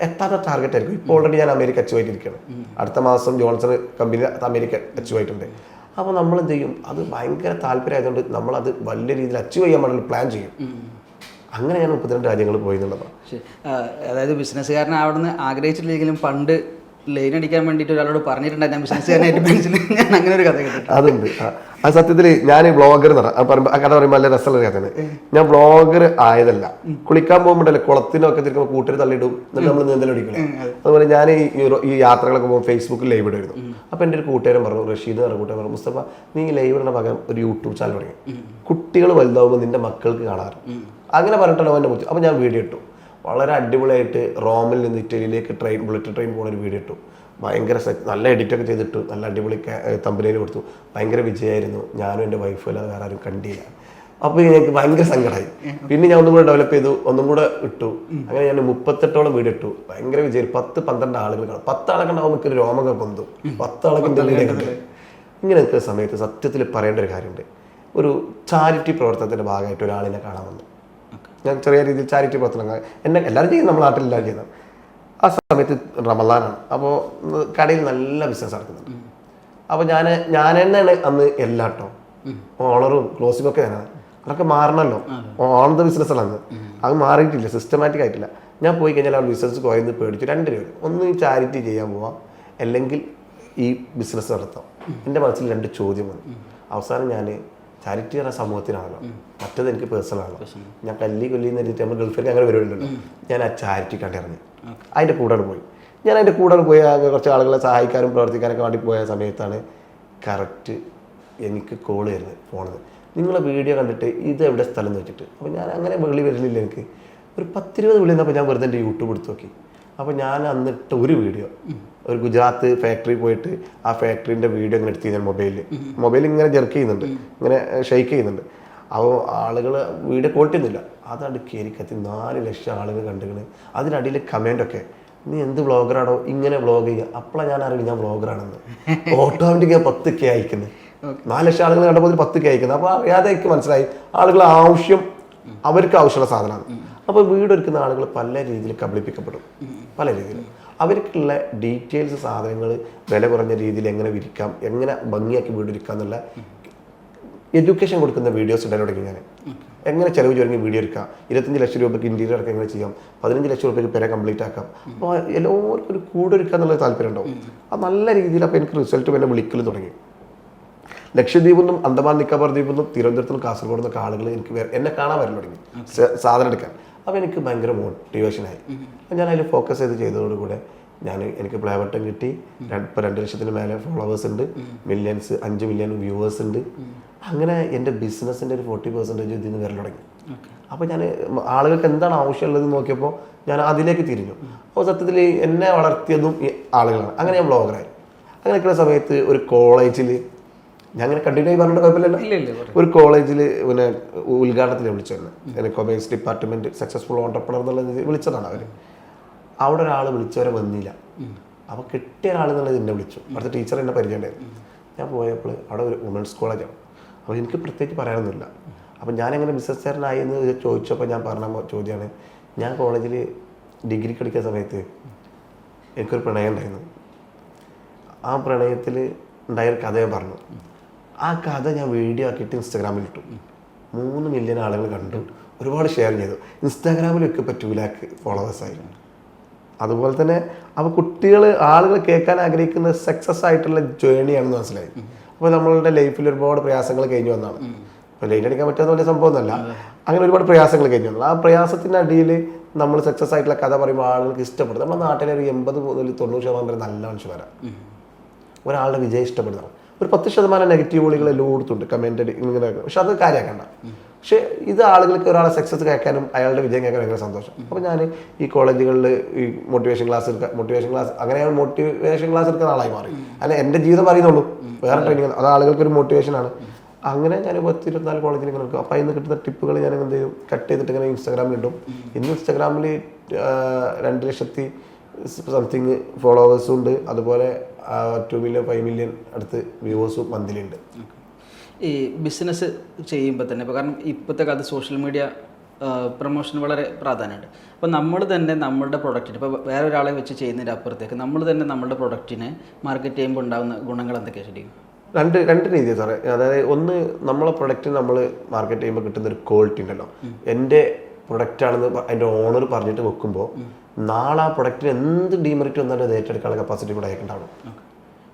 എത്താത്ത ടാർഗറ്റ് ആയിരിക്കും. ഇപ്പോൾ ഓൾറെഡി ഞാൻ അമേരിക്ക അച്ചീവ് ആയിട്ടിരിക്കുകയാണ്. അടുത്ത മാസം ജോൺസൺ കമ്പനി അമേരിക്ക അച്ചീവ് ആയിട്ടുണ്ട്. അപ്പോൾ നമ്മൾ എന്ത് ചെയ്യും, അത് ഭയങ്കര താല്പര്യമായതുകൊണ്ട് നമ്മളത് വലിയ രീതിയിൽ അച്ചീവ് ചെയ്യാൻ വേണ്ടി പ്ലാൻ ചെയ്യും. അങ്ങനെ ഞാൻ 32 രാജ്യങ്ങൾ പോയി എന്നുള്ളതാണ്. അതായത് ബിസിനസ്സുകാരനാവണമെന്ന് ആഗ്രഹിച്ചിട്ടില്ലെങ്കിലും പണ്ട് ലൈൻ അടിക്കാൻ വേണ്ടിയിട്ട് ഒരാളോട് പറഞ്ഞിട്ടുണ്ടായിരുന്നു ഞാൻ ബിസിനസ്സുകാരനായിട്ട് മനസ്സിലായി. ഞാൻ അങ്ങനെ ഒരു കഥ കേട്ടിട്ടുണ്ട്. അതുണ്ട്. അത് സത്യത്തിൽ ഞാൻ ബ്ലോഗർ എന്ന് പറഞ്ഞ ആ കഥ പറയുമ്പോൾ നല്ല രസമുള്ള കഥയാണ്. ഞാൻ ബ്ലോഗർ ആയതല്ല. കുളിക്കാൻ പോകുമ്പോഴല്ലേ കുളത്തിനൊക്കെ തിരിക്കുമ്പോൾ കൂട്ടർ തള്ളിയിടും, എന്നിട്ട് നമ്മൾ നീന്തലടിക്കില്ല. അതുപോലെ ഞാൻ ഈ യാത്രകളൊക്കെ പോകുമ്പോൾ ഫേസ്ബുക്കിൽ ലൈവ് ഇടുമായിരുന്നു. അപ്പോൾ എൻ്റെ ഒരു കൂട്ടുകാരൻ പറഞ്ഞു, റഷീദ് പറഞ്ഞ കൂട്ടുകാരൻ പറഞ്ഞു, മുസ്തഫ നീ ലൈവ് ഇടുന്ന പകരം ഒരു യൂട്യൂബ് ചാനൽ തുടങ്ങി, കുട്ടികൾ വലുതാവുമ്പോൾ നിന്റെ മക്കൾക്ക് കാണാറ്. അങ്ങനെ പറഞ്ഞിട്ടാണ് അവൻ്റെ മുച്ച്. അപ്പോൾ ഞാൻ വീഡിയോ ഇട്ടു. വളരെ അടിപൊളിയായിട്ട് റോമിൽ നിന്ന് ഇറ്റലിയിലേക്ക് ബുള്ളറ്റ് ട്രെയിൻ പോകുന്ന ഒരു വീഡിയോ ഇട്ടു. ഭയങ്കര നല്ല എഡിറ്റൊക്കെ ചെയ്തിട്ടു, നല്ല അടിപൊളി തമ്പനയിൽ കൊടുത്തു. ഭയങ്കര വിജയമായിരുന്നു. ഞാനും എൻ്റെ വൈഫും അല്ലാതെ വേറെ ആരും കണ്ടില്ല. അപ്പോൾ എനിക്ക് ഭയങ്കര സങ്കടമായി. പിന്നെ ഞാൻ ഒന്നും കൂടെ ഡെവലപ്പ് ചെയ്തു, ഒന്നും കൂടെ ഇട്ടു. അങ്ങനെ ഞാൻ 38ഓളം വീഡിയോ ഇട്ടു. ഭയങ്കര വിജയം. 10-12 ആളുകൾ കാണും. 10 ആളൊക്കെ ഉണ്ടാവും, എനിക്കൊരു രോമൊക്കെ പൊന്തും. 10 ആളൊക്കെ ഇങ്ങനെ നിൽക്കുന്ന സമയത്ത് സത്യത്തിൽ പറയേണ്ട ഒരു കാര്യമുണ്ട്. ഒരു ചാരിറ്റി പ്രവർത്തനത്തിൻ്റെ ഭാഗമായിട്ട് ഒരാളിനെ കാണാൻ വന്നു. ഞാൻ ചെറിയ രീതിയിൽ ചാരിറ്റി പ്രവർത്തനങ്ങൾ എല്ലാവരും ചെയ്യും, നമ്മുടെ നാട്ടിലെല്ലാവരും ചെയ്യുന്നത്. ആ സമയത്ത് റമദാനാണ്. അപ്പോൾ കടയിൽ നല്ല ബിസിനസ് നടക്കുന്നുണ്ട്. അപ്പോൾ ഞാൻ തന്നെയാണ് അന്ന് എല്ലാട്ടോ ഓണറും ക്ലോസിംഗ് ഒക്കെ ഞാനാണ്. അതൊക്കെ മാറണമല്ലോ. ഓൺ ദ ബിസിനസ്സല്ല അന്ന്. അത് മാറിയിട്ടില്ല, സിസ്റ്റമാറ്റിക് ആയിട്ടില്ല. ഞാൻ പോയി കഴിഞ്ഞാൽ ആ ബിസിനസ് കുറയുന്നത് പേടിച്ചു 2 രൂപ. ഒന്ന് ഈ ചാരിറ്റി ചെയ്യാൻ പോവാം, അല്ലെങ്കിൽ ഈ ബിസിനസ് നടത്താം. എൻ്റെ മനസ്സിൽ 2 ചോദ്യം വന്നു. അവസാനം ഞാൻ ചാരിറ്റി പറഞ്ഞ സമൂഹത്തിനാണല്ലോ, മറ്റത് എനിക്ക് പേഴ്സണലാണല്ലോ. ഞാൻ കൊല്ലി നേരിട്ട് നമ്മൾ ഗൾഫിലേക്ക് അങ്ങനെ വരുന്നുണ്ടല്ലോ. ഞാൻ ആ ചാരിറ്റി കണ്ടിറങ്ങി അതിൻ്റെ കൂടെ പോയി. ഞാൻ അതിൻ്റെ കൂടെ പോയി കുറച്ച് ആളുകളെ സഹായിക്കാനും പ്രവർത്തിക്കാനൊക്കെ വേണ്ടി പോയ സമയത്താണ് കറക്റ്റ് എനിക്ക് കോൾ വരുന്നത് ഫോണിൽ. നിങ്ങളെ വീഡിയോ കണ്ടിട്ട് ഇത് എവിടെ സ്ഥലം എന്ന് വെച്ചിട്ട്. അപ്പോൾ ഞാൻ അങ്ങനെ വിളി വരുന്നില്ല. എനിക്ക് ഒരു 10-20 വിളി വന്നപ്പോൾ ഞാൻ വെറുതെ എൻ്റെ യൂട്യൂബ് എടുത്ത് നോക്കി. അപ്പോൾ ഞാൻ അന്നിട്ട് ഒരു വീഡിയോ, ഒരു ഗുജറാത്ത് ഫാക്ടറി പോയിട്ട് ആ ഫാക്ടറിൻ്റെ വീഡിയോ ഇങ്ങനെ എടുത്ത് ഞാൻ മൊബൈൽ ഇങ്ങനെ ജെർക്ക് ചെയ്യുന്നുണ്ട്, ഇങ്ങനെ ഷെയ്ക്ക് ചെയ്യുന്നുണ്ട്. അപ്പോൾ ആളുകൾ വീഡിയോ ക്വാളിറ്റി ഒന്നുമില്ല. അതണ്ട് കയറിക്കത്തി 4 ലക്ഷം ആളുകൾ കണ്ടുകണ്. അതിനടിയിൽ കമൻ്റൊക്കെ, നീ എന്ത് വ്ളോഗറാണോ ഇങ്ങനെ വ്ളോഗ് ചെയ്യുക. അപ്പോഴാണ് ഞാൻ അറിയില്ല ഞാൻ വ്ളോഗറാണെന്ന്. ഓട്ടോമാറ്റിക് 10K അയക്കുന്നത്. 4 ലക്ഷം ആളുകൾ കണ്ടപ്പോൾ 10K അയക്കുന്നത്. അപ്പോൾ അറിയാതെ എനിക്ക് മനസ്സിലായി ആളുകൾ അവർക്ക് ആവശ്യമുള്ള സാധനമാണ്. അപ്പോൾ വീടൊരുക്കുന്ന ആളുകൾ പല രീതിയിൽ കബളിപ്പിക്കപ്പെടും. പല രീതിയിൽ അവർക്കുള്ള ഡീറ്റെയിൽസ്, സാധനങ്ങൾ വില കുറഞ്ഞ രീതിയിൽ എങ്ങനെ വിരിക്കാം, എങ്ങനെ ഭംഗിയാക്കി വീടൊരുക്കാം എന്നുള്ള എഡ്യൂക്കേഷൻ കൊടുക്കുന്ന വീഡിയോസ് ഉണ്ടായി തുടങ്ങി. ഞാൻ എങ്ങനെ ചിലവ് ചുരുങ്ങി വീഡിയോ എടുക്കാം, 25 ലക്ഷം രൂപയ്ക്ക് ഇൻറ്റീരിയർ ഒക്കെ എങ്ങനെ ചെയ്യാം, 15 ലക്ഷം രൂപയ്ക്ക് പെര കംപ്ലീറ്റ് ആക്കാം. അപ്പോൾ എല്ലാവർക്കും ഒരു കൂടെ ഒരുക്കുക എന്നുള്ള താല്പര്യം ഉണ്ടാവും. അത് നല്ല രീതിയിൽ അപ്പോൾ എനിക്ക് റിസൾട്ട് എന്നെ വിളിക്കൽ തുടങ്ങി. ലക്ഷദ്വീപിൽ നിന്നും അന്തമാൻ നിക്കോബാർ ദ്വീപിൽ നിന്നും തിരുവനന്തപുരത്തും കാസർഗോഡ് നിന്നൊക്കെ ആളുകൾ എന്നെ കാണാൻ വരൽ തുടങ്ങി സാധനം എടുക്കാൻ. അപ്പോൾ എനിക്ക് ഭയങ്കര മോട്ടിവേഷനായി. ഞാൻ അതിൽ ഫോക്കസ് ചെയ്തതോടുകൂടെ എനിക്ക് പ്ലേ ബട്ടൺ കിട്ടി. ഇപ്പോൾ 2 ലക്ഷത്തിന് മേലെ ഫോളോവേഴ്സ് ഉണ്ട്, 5 മില്യൺ വ്യൂവേഴ്സ് ഉണ്ട്. അങ്ങനെ എൻ്റെ ബിസിനസ്സിൻ്റെ ഒരു 40% ഇതിൽ നിന്ന് വരൽ തുടങ്ങി. അപ്പോൾ ഞാൻ ആളുകൾക്ക് എന്താണ് ആവശ്യമുള്ളത് നോക്കിയപ്പോൾ ഞാൻ അതിലേക്ക് തിരിഞ്ഞു. അപ്പോൾ സത്യത്തിൽ എന്നെ വളർത്തിയതും ഈ ആളുകളാണ്. അങ്ങനെ ഞാൻ വ്ളോഗറായി. അങ്ങനെ നിൽക്കുന്ന സമയത്ത് ഒരു കോളേജിൽ ഞാൻ അങ്ങനെ കണ്ടിന്യൂ ആയി പറഞ്ഞിട്ട് കുഴപ്പമില്ലല്ലോ. ഒരു കോളേജിൽ പിന്നെ ഉദ്ഘാടനത്തിൽ വിളിച്ചിരുന്നത്, അങ്ങനെ കൊമേഴ്സ് ഡിപ്പാർട്ട്മെൻറ്റ് സക്സസ്ഫുൾ ഓണ്ടർപ്രണർ എന്നുള്ളത് വിളിച്ചതാണ് അവർ. അവിടെ ഒരാൾ വിളിച്ചവരെ വന്നില്ല. അപ്പോൾ കിട്ടിയ ഒരാൾ എന്നുള്ളത് എന്നെ വിളിച്ചു. അവിടുത്തെ ടീച്ചർ എന്നെ പരിചയമുണ്ടായിരുന്നു. ഞാൻ പോയപ്പോൾ അവിടെ ഒരു വുമൻസ് കോളേജാണ്. അപ്പോൾ എനിക്ക് പ്രത്യേകിച്ച് പറയാനൊന്നുമില്ല. അപ്പോൾ ഞാനെങ്ങനെ ബിസിനസ്സുകാരനായി എന്ന് ചോദിച്ചപ്പോൾ ഞാൻ പറഞ്ഞ ചോദ്യമാണ്, ഞാൻ കോളേജിൽ ഡിഗ്രി പഠിക്കുന്ന സമയത്ത് എനിക്കൊരു പ്രണയം ഉണ്ടായിരുന്നു. ആ പ്രണയത്തിൽ ഉണ്ടായൊരു കഥ ഞാൻ പറഞ്ഞു. ആ കഥ ഞാൻ വീഡിയോ ആക്കിയിട്ട് ഇൻസ്റ്റാഗ്രാമിൽ ഇട്ടു. 3 മില്യൺ ആളുകൾ കണ്ടു, ഒരുപാട് ഷെയർ ചെയ്തു. ഇൻസ്റ്റാഗ്രാമിലൊക്കെ 2 ലാക്ക് ഫോളോവേഴ്സായി. അതുപോലെ തന്നെ അപ്പോൾ ആളുകൾ കേൾക്കാൻ ആഗ്രഹിക്കുന്ന സക്സസ് ആയിട്ടുള്ള ജേണിയാണെന്ന് മനസ്സിലായി. അപ്പോൾ നമ്മളുടെ ലൈഫിൽ ഒരുപാട് പ്രയാസങ്ങൾ കഴിഞ്ഞു വന്നതാണ്. അപ്പോൾ ലൈറ്റ് അടിക്കാൻ പറ്റാത്ത വലിയ സംഭവമൊന്നുമല്ല. അങ്ങനെ ഒരുപാട് പ്രയാസങ്ങൾ കഴിഞ്ഞു വന്നത്. ആ പ്രയാസത്തിൻ്റെ അടിയിൽ നമ്മൾ സക്സസ് ആയിട്ടുള്ള കഥ പറയുമ്പോൾ ആളുകൾക്ക് ഇഷ്ടപ്പെടും. നമ്മുടെ നാട്ടിലെ ഒരു 80 മുതൽ 90% വരെ നല്ല മനുഷ്യന്മാരാണ്. ഒരാളുടെ വിജയം ഇഷ്ടപ്പെടുന്നതാണ്. ഒരു 10% നെഗറ്റീവ് വിളികൾ എല്ലായിടത്തുണ്ട്, കമൻറ്റ് ഇങ്ങനെ. പക്ഷെ അത് കാര്യമാക്കണ്ട. പക്ഷേ ഇത് ആളുകൾക്ക് ഒരാളെ സക്സസ് കേൾക്കാനും അയാളുടെ വിജയം കേൾക്കാനും ഭയങ്കര സന്തോഷം. അപ്പോൾ ഞാൻ ഈ കോളേജുകളിൽ ഈ മോട്ടിവേഷൻ ക്ലാസ് അങ്ങനെ ഞാൻ മോട്ടിവേഷൻ ക്ലാസ് എടുക്കുന്ന ആളായി മാറി. അല്ല, എൻ്റെ ജീവിതം പറയുന്നുള്ളൂ, വേറെ ട്രെയിനിങ്. അത് ആളുകൾക്കൊരു മോട്ടിവേഷനാണ്. അങ്ങനെ ഞാൻ 10-24 കോളേജിൽ ഇങ്ങനെ എടുക്കും. അപ്പോൾ അതിന് കിട്ടുന്ന ടിപ്പുകൾ ഞാൻ എന്ത് ചെയ്യും, കട്ട് ചെയ്തിട്ട് ഇങ്ങനെ ഇൻസ്റ്റാഗ്രാമിൽ ഇടും. ഇന്ന് ഇൻസ്റ്റാഗ്രാമിൽ 2 ലക്ഷത്തി സംതിങ് ഫോളോവേഴ്സും ഉണ്ട്. അതുപോലെ 2 മില്യൺ 5 മില്യൺ അടുത്ത് വ്യൂവേഴ്സും മന്ത്ലിയുണ്ട്. ഈ ബിസിനസ് ചെയ്യുമ്പോൾ തന്നെ ഇപ്പോൾ കാരണം ഇപ്പോഴത്തെ കാലത്ത് സോഷ്യൽ മീഡിയ പ്രൊമോഷൻ വളരെ പ്രാധാന്യമുണ്ട്. അപ്പോൾ നമ്മൾ തന്നെ നമ്മളുടെ പ്രൊഡക്റ്റിന് ഇപ്പോൾ വേറെ ഒരാളെ വെച്ച് ചെയ്യുന്നതിൻ്റെ അപ്പുറത്തേക്ക് നമ്മൾ തന്നെ നമ്മളുടെ പ്രൊഡക്റ്റിനെ മാർക്കറ്റ് ചെയ്യുമ്പോൾ ഉണ്ടാകുന്ന ഗുണങ്ങൾ എന്തൊക്കെയാണ് ശരിക്കും? രണ്ട് രീതിയാണ് സാറേ. അതായത് ഒന്ന്, നമ്മളെ പ്രൊഡക്റ്റ് നമ്മൾ മാർക്കറ്റ് ചെയ്യുമ്പോൾ കിട്ടുന്ന ഒരു ക്വാളിറ്റി ഉണ്ടല്ലോ. എൻ്റെ പ്രൊഡക്റ്റാണെന്ന് അതിൻ്റെ ഓണർ പറഞ്ഞിട്ട് വെക്കുമ്പോൾ നാളെ ആ പ്രൊഡക്റ്റിന് എന്ത് ഡീമെറിറ്റ് വന്നാലും അത് ഏറ്റെടുക്കാനുള്ള കപ്പാസിറ്റി കൂടെ അയക്കുണ്ടാവും.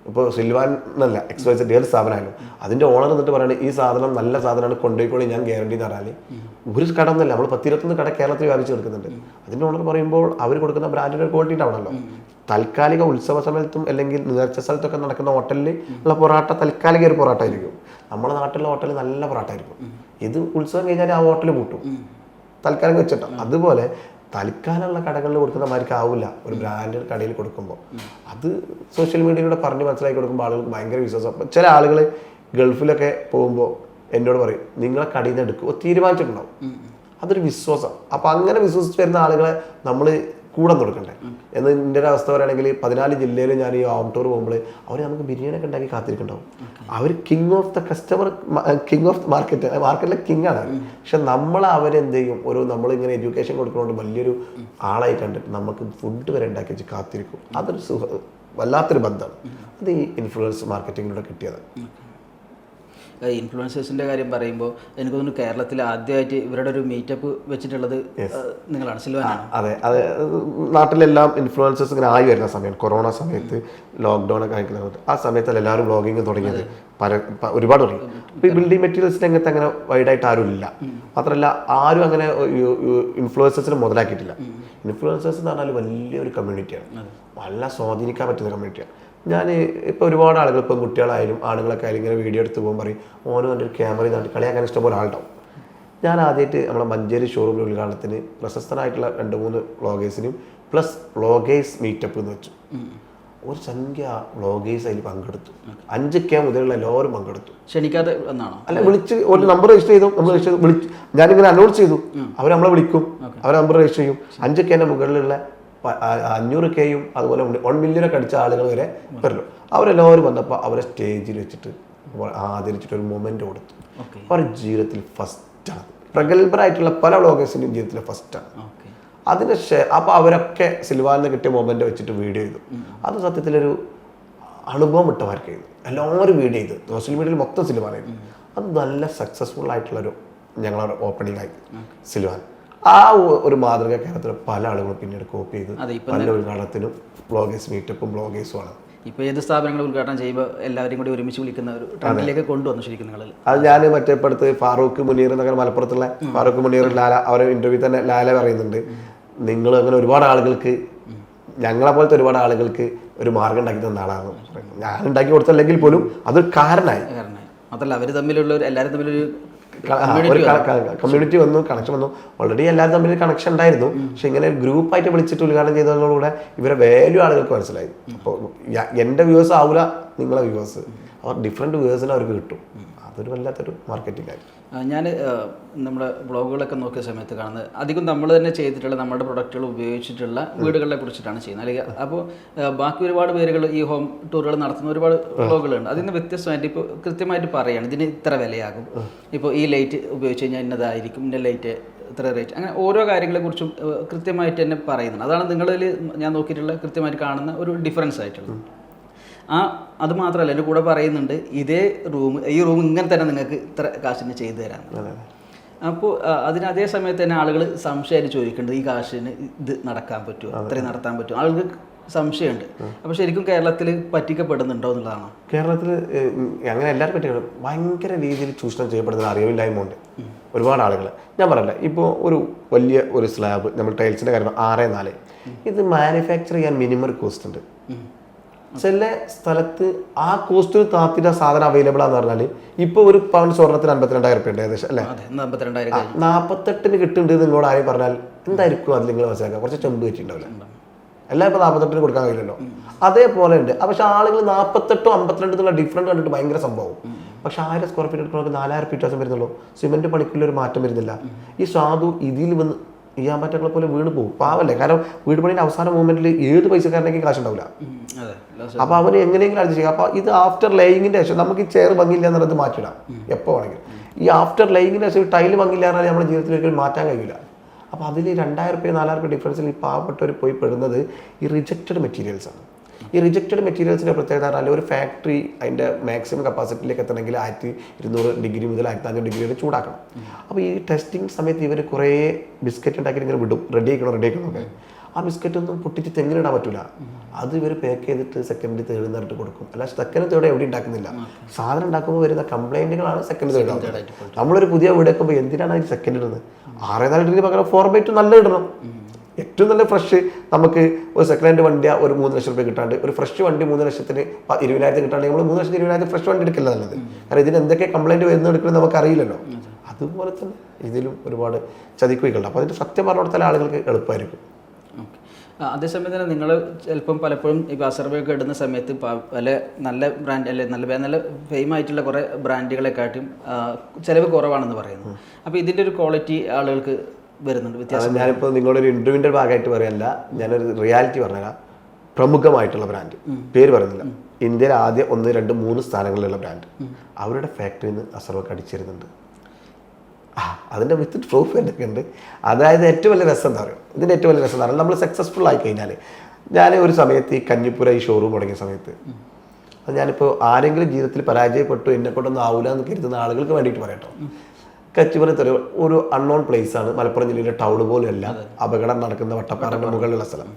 ഇപ്പോൾ സിൽവാൻ എന്നല്ല, XYZ ഏത് സ്ഥാപനമായാലും അതിൻ്റെ ഓണർ എന്നിട്ട് പറയുന്നത് ഈ സാധനം നല്ല സാധനമാണ്, കൊണ്ടുപോയിക്കോളി, ഞാൻ ഗ്യാരണ്ടി എന്ന് പറഞ്ഞാൽ ഒരു കട എന്നല്ല, നമ്മൾ 10-21 കട കേരളത്തിൽ വ്യാപിച്ച് കൊടുക്കുന്നുണ്ട്. അതിൻ്റെ ഓണർ പറയുമ്പോൾ അവർ കൊടുക്കുന്ന ബ്രാൻഡിൻ്റെ ഒരു ക്വാളിറ്റി ഉണ്ടാവണമല്ലോ. താൽക്കാലിക ഉത്സവ സമയത്തും അല്ലെങ്കിൽ നേർച്ച സ്ഥലത്തൊക്കെ നടക്കുന്ന ഹോട്ടലിൽ ഉള്ള പൊറാട്ട താൽക്കാലിക ഒരു പൊറാട്ട ആയിരിക്കും. നമ്മുടെ നാട്ടിലെ ഹോട്ടലിൽ നല്ല പൊറാട്ട ആയിരിക്കും. ഇത് ഉത്സവം കഴിഞ്ഞാൽ ആ ഹോട്ടൽ പൂട്ടും, തൽക്കാലം വെച്ചിട്ടാണ്. അതുപോലെ തൽക്കാലമുള്ള കടകളിൽ കൊടുക്കുന്ന മാതിരിക്ക് ആവില്ല ഒരു ബ്രാൻഡഡ് കടയിൽ കൊടുക്കുമ്പോൾ. അത് സോഷ്യൽ മീഡിയയിലൂടെ പറഞ്ഞ് മനസ്സിലാക്കി കൊടുക്കുമ്പോൾ ആളുകൾക്ക് ഭയങ്കര വിശ്വാസം. ചില ആളുകൾ ഗൾഫിലൊക്കെ പോകുമ്പോൾ എന്നോട് പറയും, നിങ്ങളെ കടയിൽ നിന്ന് എടുക്കും, തീരുമാനിച്ചിട്ടുണ്ടാവും. അതൊരു വിശ്വാസം. അപ്പോൾ അങ്ങനെ വിശ്വസിച്ച് വരുന്ന ആളുകളെ നമ്മൾ കൂടെ കൊടുക്കണ്ടേ എന്ന് എൻ്റെ ഒരു അവസ്ഥ പറയുകയാണെങ്കിൽ 14 ജില്ലയിൽ ഞാൻ ഈ ഹോം ടൂർ പോകുമ്പോൾ അവർ നമുക്ക് ബിരിയാണി ഒക്കെ ഉണ്ടാക്കി കാത്തിരിക്കുന്നുണ്ടാവും. അവർ king of the customer, king of മാർക്കറ്റിലെ കിങ് ആണ്. പക്ഷെ നമ്മൾ അവരെന്ത് ചെയ്യും, നമ്മളിങ്ങനെ എഡ്യൂക്കേഷൻ കൊടുക്കുന്നതുകൊണ്ട് വലിയൊരു ആളായി കണ്ടിട്ട് നമുക്ക് ഫുഡ് വരെ ഉണ്ടാക്കി വെച്ച് കാത്തിരിക്കും. അതൊരു വല്ലാത്തൊരു ബന്ധമാണ്. അത് ഈ ഇൻഫ്ലുവൻസ് മാർക്കറ്റിങ്ങിലൂടെ കിട്ടിയത്. ഇൻഫ്ലുവൻസേഴ്സിൻ്റെ കാര്യം പറയുമ്പോൾ എനിക്ക് തോന്നുന്നു കേരളത്തിൽ ആദ്യമായിട്ട് ഇവരുടെ ഒരു മീറ്റപ്പ് വെച്ചിട്ടുള്ളത് നിങ്ങളാണ്, സിൽവാനാണ്. അതെ, നാട്ടിലെല്ലാം ഇൻഫ്ലുവൻസേഴ്സ് ഇങ്ങനെ ആയി വരുന്ന സമയം, കൊറോണ സമയത്ത് ലോക്ക്ഡൗൺ ഒക്കെ ആയിരിക്കുന്നത്. ആ സമയത്തല്ല എല്ലാവരും വ്ളോഗിങ് തുടങ്ങിയത്, ഒരുപാട് തുടങ്ങി. അപ്പോൾ ഈ ബിൽഡിംഗ് മെറ്റീരിയൽസിന് അങ്ങനത്തെ അങ്ങനെ വൈഡായിട്ട് ആരും ഇല്ല. മാത്രമല്ല ആരും അങ്ങനെ ഇൻഫ്ലുവൻസേഴ്സിനെ മുതലാക്കിയിട്ടില്ല. ഇൻഫ്ലുവൻസേഴ്സ് എന്ന് പറഞ്ഞാൽ വലിയൊരു കമ്മ്യൂണിറ്റിയാണ്, നല്ല സ്വാധീനിക്കാൻ പറ്റുന്ന കമ്മ്യൂണിറ്റിയാണ്. ഞാൻ ഇപ്പോൾ ഒരുപാട് ആളുകൾ, ഇപ്പം കുട്ടികളായാലും ആണുങ്ങളൊക്കെ ആയാലും ഇങ്ങനെ വീഡിയോ എടുത്ത് പോകുമ്പോൾ പറയും, ഓനും എൻ്റെ ഒരു ക്യാമറയിൽ നാട്ടി കളിയാക്കാൻ ഇഷ്ടംപോലെ ആളുണ്ടാവും. ഞാൻ ആദ്യമായിട്ട് നമ്മളെ മഞ്ചേരി ഷോറൂമിൽ ഉദ്ഘാടനത്തിന് പ്രശസ്തനായിട്ടുള്ള 2-3 വ്ളോഗേഴ്സിനും പ്ലസ് വ്ളോഗേഴ്സ് മീറ്റപ്പ് എന്ന് വെച്ചു. ഒരു സംഖ്യ വ്ളോഗേഴ്സ് അതിൽ പങ്കെടുത്തു. 5K മുതലുള്ള എല്ലാവരും പങ്കെടുത്തു. ക്ഷണിക്കാതെ എന്നാണോ? അല്ല, വിളിച്ച് ഒരു നമ്പർ രജിസ്റ്റർ ചെയ്തു. നമ്മൾ രജിസ്റ്റർ വിളിച്ച് ഞാനിങ്ങനെ അനൗൺസ് ചെയ്തു, അവർ നമ്മളെ വിളിക്കും, അവർ നമ്പർ രജിസ്റ്റർ ചെയ്യും. 5K മുകളിലുള്ള 500Kയും അതുപോലെ 1 മില്യനൊക്കെ അടിച്ച ആളുകൾ വരെ വരല്ലോ. അവരെല്ലാവരും വന്നപ്പോൾ അവരെ സ്റ്റേജിൽ വെച്ചിട്ട് ആദരിച്ചിട്ട് ഒരു മൊമെന്റ് കൊടുത്തു. അവരുടെ ജീവിതത്തിൽ ഫസ്റ്റാണ്. പ്രഗത്ഭരായിട്ടുള്ള പല വ്ളോഗേഴ്സിൻ്റെയും ജീവിതത്തിൽ ഫസ്റ്റാണ്. അതിന് അപ്പോൾ അവരൊക്കെ സിൽവാനിൽ കിട്ടിയ മൊമെന്റ് വെച്ചിട്ട് വീഡിയോ ചെയ്തു. അത് സത്യത്തിലൊരു അനുഭവം വിട്ടവർക്കായിരുന്നു. എല്ലാവരും വീഡിയോ ചെയ്തു. സോഷ്യൽ മീഡിയയിൽ മൊത്തം സിൽവാനായിരുന്നു. അത് നല്ല സക്സസ്ഫുൾ ആയിട്ടുള്ളൊരു ഞങ്ങളുടെ ഓപ്പണിംഗ് ആയി സിൽവാൻ. ആ ഒരു മാതൃക കേരളത്തിലെ പല ആളുകളും പിന്നീട് കോപ്പി ചെയ്ത് പല ഉദ്ഘാടനത്തിനും വ്ളോഗേഴ്സ് മീറ്റപ്പും വ്ളോഗേഴ്സുമാണ്. ഇപ്പോൾ ഏത് സ്ഥാപനങ്ങൾ ഉദ്ഘാടനം ചെയ്യുമ്പോൾ എല്ലാവരും കൂടി ഒരുമിച്ച് വിളിക്കുന്ന ഒരു ട്രെൻഡിലേക്ക് കൊണ്ടുവന്നു ശരിക്കും നിങ്ങൾ. അത് ഞാൻ മറ്റേ അടുത്ത് ഫാറൂഖ് മുനീർ എന്നൊക്കെ മലപ്പുറത്തുള്ള ഫാറൂഖ് മുനീർ ലാല, അവരെ ഇന്റർവ്യൂ തന്നെ ലാല പറയുന്നുണ്ട്, നിങ്ങൾ അങ്ങനെ ഒരുപാട് ആളുകൾക്ക്, ഞങ്ങളെ പോലത്തെ ഒരുപാട് ആളുകൾക്ക് ഒരു മാർഗം ഉണ്ടാക്കി തന്ന ആളാണ്. ഞാൻ ഉണ്ടാക്കി കൊടുത്തല്ലെങ്കിൽ പോലും അതൊരു കാരണമായി. അതല്ല അവർ തമ്മിലുള്ള എല്ലാവരും തമ്മിലൊരു ഒരു കമ്മ്യൂണിറ്റി വന്നു, കണക്ഷൻ വന്നു. ഓൾറെഡി എല്ലാവരും തമ്മിൽ കണക്ഷൻ ഉണ്ടായിരുന്നു. പക്ഷെ ഇങ്ങനെ ഗ്രൂപ്പായിട്ട് വിളിച്ചിട്ട് ഉദ്ഘാടനം ചെയ്തതോടുകൂടെ ഇവരെ വാല്യൂ ആളുകൾക്ക് മനസ്സിലായി. അപ്പോൾ എൻ്റെ വ്യൂവേഴ്സ് ആവില്ല നിങ്ങളെ വ്യൂവേഴ്സ്, അവർ ഡിഫറെൻറ്റ് വ്യൂവേഴ്സിന് അവർക്ക് കിട്ടും. അതൊരു വല്ലാത്തൊരു മാർക്കറ്റിംഗ് ആയിരുന്നു. ഞാൻ നമ്മുടെ ബ്ലോഗുകളൊക്കെ നോക്കിയ സമയത്ത് കാണുന്നത് അധികം നമ്മൾ തന്നെ ചെയ്തിട്ടുള്ള നമ്മുടെ പ്രൊഡക്റ്റുകൾ ഉപയോഗിച്ചിട്ടുള്ള വീടുകളെ കുറിച്ചിട്ടാണ് ചെയ്യുന്നത്. അല്ലെങ്കിൽ അപ്പോൾ ബാക്കി ഒരുപാട് പേരുകൾ ഈ ഹോം ടൂറുകൾ നടത്തുന്ന ഒരുപാട് ബ്ലോഗുകളുണ്ട്. അതിന് വ്യത്യസ്തമായിട്ട് ഇപ്പോൾ കൃത്യമായിട്ട് പറയുകയാണ് ഇതിന് ഇത്ര വിലയാകും, ഇപ്പോൾ ഈ ലൈറ്റ് ഉപയോഗിച്ച് കഴിഞ്ഞാൽ ഇന്നതായിരിക്കും, ഇന്ന ലൈറ്റ് ഇത്ര റേറ്റ്, അങ്ങനെ ഓരോ കാര്യങ്ങളെക്കുറിച്ചും കൃത്യമായിട്ട് തന്നെ പറയുന്നുണ്ട്. അതാണ് നിങ്ങളിൽ ഞാൻ നോക്കിയിട്ടുള്ള കൃത്യമായിട്ട് കാണുന്ന ഒരു ഡിഫറൻസ് ആയിട്ടുള്ളത്. അത് മാത്രമല്ല എൻ്റെ കൂടെ പറയുന്നുണ്ട് ഈ റൂം ഇങ്ങനെ തന്നെ നിങ്ങൾക്ക് ഇത്ര കാശിന് ചെയ്തു തരാം. അപ്പോൾ അതിന് അതേ സമയത്ത് തന്നെ ആളുകൾ സംശയമായിട്ട് ചോദിക്കേണ്ടത് ഈ കാശിന് ഇത് നടക്കാൻ പറ്റുമോ, ഇത്രയും നടത്താൻ പറ്റുമോ, ആളുകൾക്ക് സംശയമുണ്ട്. അപ്പോൾ ശരിക്കും കേരളത്തിൽ പറ്റിക്കപ്പെടുന്നുണ്ടോ എന്നുള്ളതാണോ? കേരളത്തിൽ അങ്ങനെ എല്ലാവരും പറ്റിക്കണം. ഭയങ്കര രീതിയിൽ ചൂഷണം ചെയ്യപ്പെടുന്ന അറിവില്ലായ്മ ഉണ്ട് ഒരുപാട് ആളുകൾ. ഞാൻ പറയല്ല, ഇപ്പോൾ വലിയ ഒരു സ്ലാബ് നമ്മൾ ടൈൽസിൻ്റെ കാര്യം 6.4 ഇത് മാനുഫാക്ചർ ചെയ്യാൻ മിനിമം കോസ്റ്റ് ഉണ്ട്. ചില സ്ഥലത്ത് ആ കോസ്റ്റിന് താത്തിൻ്റെ സാധനം അവൈലബിൾ ആണെന്ന് പറഞ്ഞാൽ ഇപ്പോൾ ഒരു പവൻ സ്വർണ്ണത്തിന് 52,000 രൂപ ഉണ്ട് ഏകദേശം അല്ലേ? 48 കിട്ടുന്നുണ്ട് നിങ്ങളോട് ആരും പറഞ്ഞാൽ എന്തായിരിക്കും അത് നിങ്ങൾ മനസ്സിലാക്കുക? കുറച്ച് ചെമ്പ് വെച്ചിട്ടുണ്ടാവില്ല. എല്ലാം ഇപ്പോൾ 48 കൊടുക്കാൻ കഴിയില്ലല്ലോ. അതേപോലെ ഉണ്ട്. പക്ഷെ ആളുകൾ 48 52 എന്നുള്ള ഡിഫറൻറ്റ് കണ്ടിട്ട് ഭയങ്കര സംഭവം. പക്ഷെ 1000 സ്ക്വയർ ഫീറ്റ് എടുക്കുന്നവർക്ക് 4000 വ്യത്യാസം വരുന്നുള്ളൂ. സിമെന്റ് പണിക്കുള്ള ഒരു മാറ്റം വരുന്നില്ല. ഈ സാധു ഇതിൽ വന്ന് ഈയാമ്പാറ്റകളെ പോലെ വീണ് പോകും. പാവല്ലേ, കാരണം വീട് പണിയുടെ അവസാന മൂവ്മെന്റിൽ ഏത് പൈസക്കാരനെങ്കിൽ കാശുണ്ടാവില്ല. അപ്പൊ അവന് എങ്ങനെയെങ്കിലും അഡ്ജസ്റ്റ് ചെയ്യാം. അപ്പൊ ഇത് ആഫ്റ്റർ ലേയിങ്ങിന്റെ ശേഷം നമുക്ക് ഈ ചെയർ ഭംഗിയില്ല എന്നുള്ളത് മാറ്റിടാം എപ്പോൾ വേണമെങ്കിലും. ഈ ആഫ്റ്റർ ലേയിങ്ങിന്റെ ശേഷം ടൈല് ഭംഗിയില്ല എന്നാൽ നമ്മുടെ ജീവിതത്തിൽ ഒരിക്കലും മാറ്റാൻ കഴിയില്ല. അപ്പോൾ അതിൽ 2000 രൂപ 4000 രൂപ ഡിഫറൻസിൽ ഈ പാവപ്പെട്ടവർ പോയി പെടുന്നത് ഈ റിജക്റ്റഡ് മെറ്റീരിയൽസ് ആണ്. ഈ റിജക്റ്റഡ് മെറ്റീരിയൽസിൻ്റെ പ്രത്യേകത പറഞ്ഞാൽ ഒരു ഫാക്ടറി അതിൻ്റെ മാക്സിമം കപ്പാസിറ്റിയിലേക്ക് എത്തണമെങ്കിൽ 1200 ഡിഗ്രി മുതൽ 1500 ഡിഗ്രി വരെ ചൂടാക്കണം. അപ്പോൾ ഈ ടെസ്റ്റിംഗ് സമയത്ത് ഇവർ കുറേ ബിസ്ക്കറ്റ് ഉണ്ടാക്കി ഇങ്ങനെ വിടും, റെഡി ആക്കണം ഒക്കെ. ആ ബിസ്ക്കറ്റ് ഒന്നും പൊട്ടിച്ച് തെങ്ങിനിടാൻ പറ്റില്ല. അത് ഇവർ പാക്ക് ചെയ്തിട്ട് സെക്കൻഡ് തേർഡ് നേരിട്ട് കൊടുക്കും. അല്ല സെക്കൻഡ് തേർഡ് എവിടെ ഉണ്ടാക്കുന്നില്ല. സാധനം ഉണ്ടാക്കുമ്പോൾ വരുന്ന കംപ്ലൈൻറ്റുകളാണ് സെക്കൻഡ് തേർഡ് ആവുന്നത്. നമ്മളൊരു പുതിയ വീട് വെക്കുമ്പോൾ എന്തിനാണ് അതിന് സെക്കൻഡ് ഇടുന്നത്? 6.4 ഡിഗ്രി പകരം 4/2 നല്ല ഇടണം. ഏറ്റവും നല്ല ഫ്രഷ് നമുക്ക് ഒരു സെക്കൻഡ് ഹാൻഡ് വണ്ടി ഒരു 3 ലക്ഷം രൂപ കിട്ടാണ്ട് ഒരു ഫ്രഷ് വണ്ടി 3 ലക്ഷത്തിന് 20,000 കിട്ടാണ്ട് നമ്മൾ 3,20,000 ഫ്രഷ് വണ്ടി എടുക്കില്ല നല്ലത്. കാരണം ഇതിന് എന്തൊക്കെ കംപ്ലൈൻറ്റ് വരുന്ന എടുക്കുന്നത് നമുക്ക് അറിയില്ലല്ലോ. അതുപോലെ തന്നെ ഇതിലും ഒരുപാട് ചതിക്കുകളുണ്ട്. അപ്പോൾ അതിൻ്റെ സത്യം പറഞ്ഞു കൊടുത്താൽ ആളുകൾക്ക് എളുപ്പമായിരിക്കും. അതേസമയം തന്നെ നിങ്ങൾ ചിലപ്പം പലപ്പോഴും ഈ അസർബൈജൊക്കെ ഇടുന്ന സമയത്ത് പല നല്ല ബ്രാൻഡ് അല്ലെ നല്ല ഫെയിം ആയിട്ടുള്ള കുറേ ബ്രാൻഡുകളെക്കാട്ടും ചിലവ് കുറവാണെന്ന് പറയുന്നു. അപ്പോൾ ഇതിൻ്റെ ഒരു ക്വാളിറ്റി ആളുകൾക്ക് വരുന്നുണ്ട് വ്യത്യാസം. ഞാനിപ്പോൾ നിങ്ങളൊരു ഇൻ്റർവ്യൂവിൻ്റെ ഭാഗമായിട്ട് പറയല്ല, ഞാനൊരു റിയാലിറ്റി പറഞ്ഞുതരാം. പ്രമുഖമായിട്ടുള്ള ബ്രാൻഡ് പേര് പറയുന്നില്ല, ഇന്ത്യയിൽ ആദ്യം 1, 2, 3 സ്ഥാനങ്ങളിലുള്ള ബ്രാൻഡ് അവരുടെ ഫാക്ടറിയിൽ നിന്ന് അസർബൈജ് അടിച്ചിരുന്നുണ്ട്. അതിൻ്റെ വിത്ത് പ്രൂഫ് എന്തൊക്കെ ഉണ്ട്. അതായത് ഏറ്റവും വലിയ രസം എന്താ പറയുക, ഇതിൻ്റെ ഏറ്റവും വലിയ രസം എന്താ പറയുക, നമ്മൾ സക്സസ്ഫുൾ ആയി കഴിഞ്ഞാൽ ഞാൻ ഒരു സമയത്ത് ഈ കഞ്ഞിപ്പുര ഈ ഷോറൂം തുടങ്ങിയ സമയത്ത് അത് ഞാനിപ്പോൾ ആരെങ്കിലും ജീവിതത്തിൽ പരാജയപ്പെട്ടു എന്നെക്കൊണ്ടൊന്നും ആവില്ല എന്ന് കരുതുന്ന ആളുകൾക്ക് വേണ്ടിയിട്ട് പറയട്ടോ. കച്ചിപ്പുറത്ത് ഒരു അൺനോൺ പ്ലേസ് ആണ്, മലപ്പുറം ജില്ലയിലെ ടൗൺ പോലെയല്ല, അപകടം നടക്കുന്ന വട്ടപ്പാറയുടെ മുകളിലുള്ള സ്ഥലം.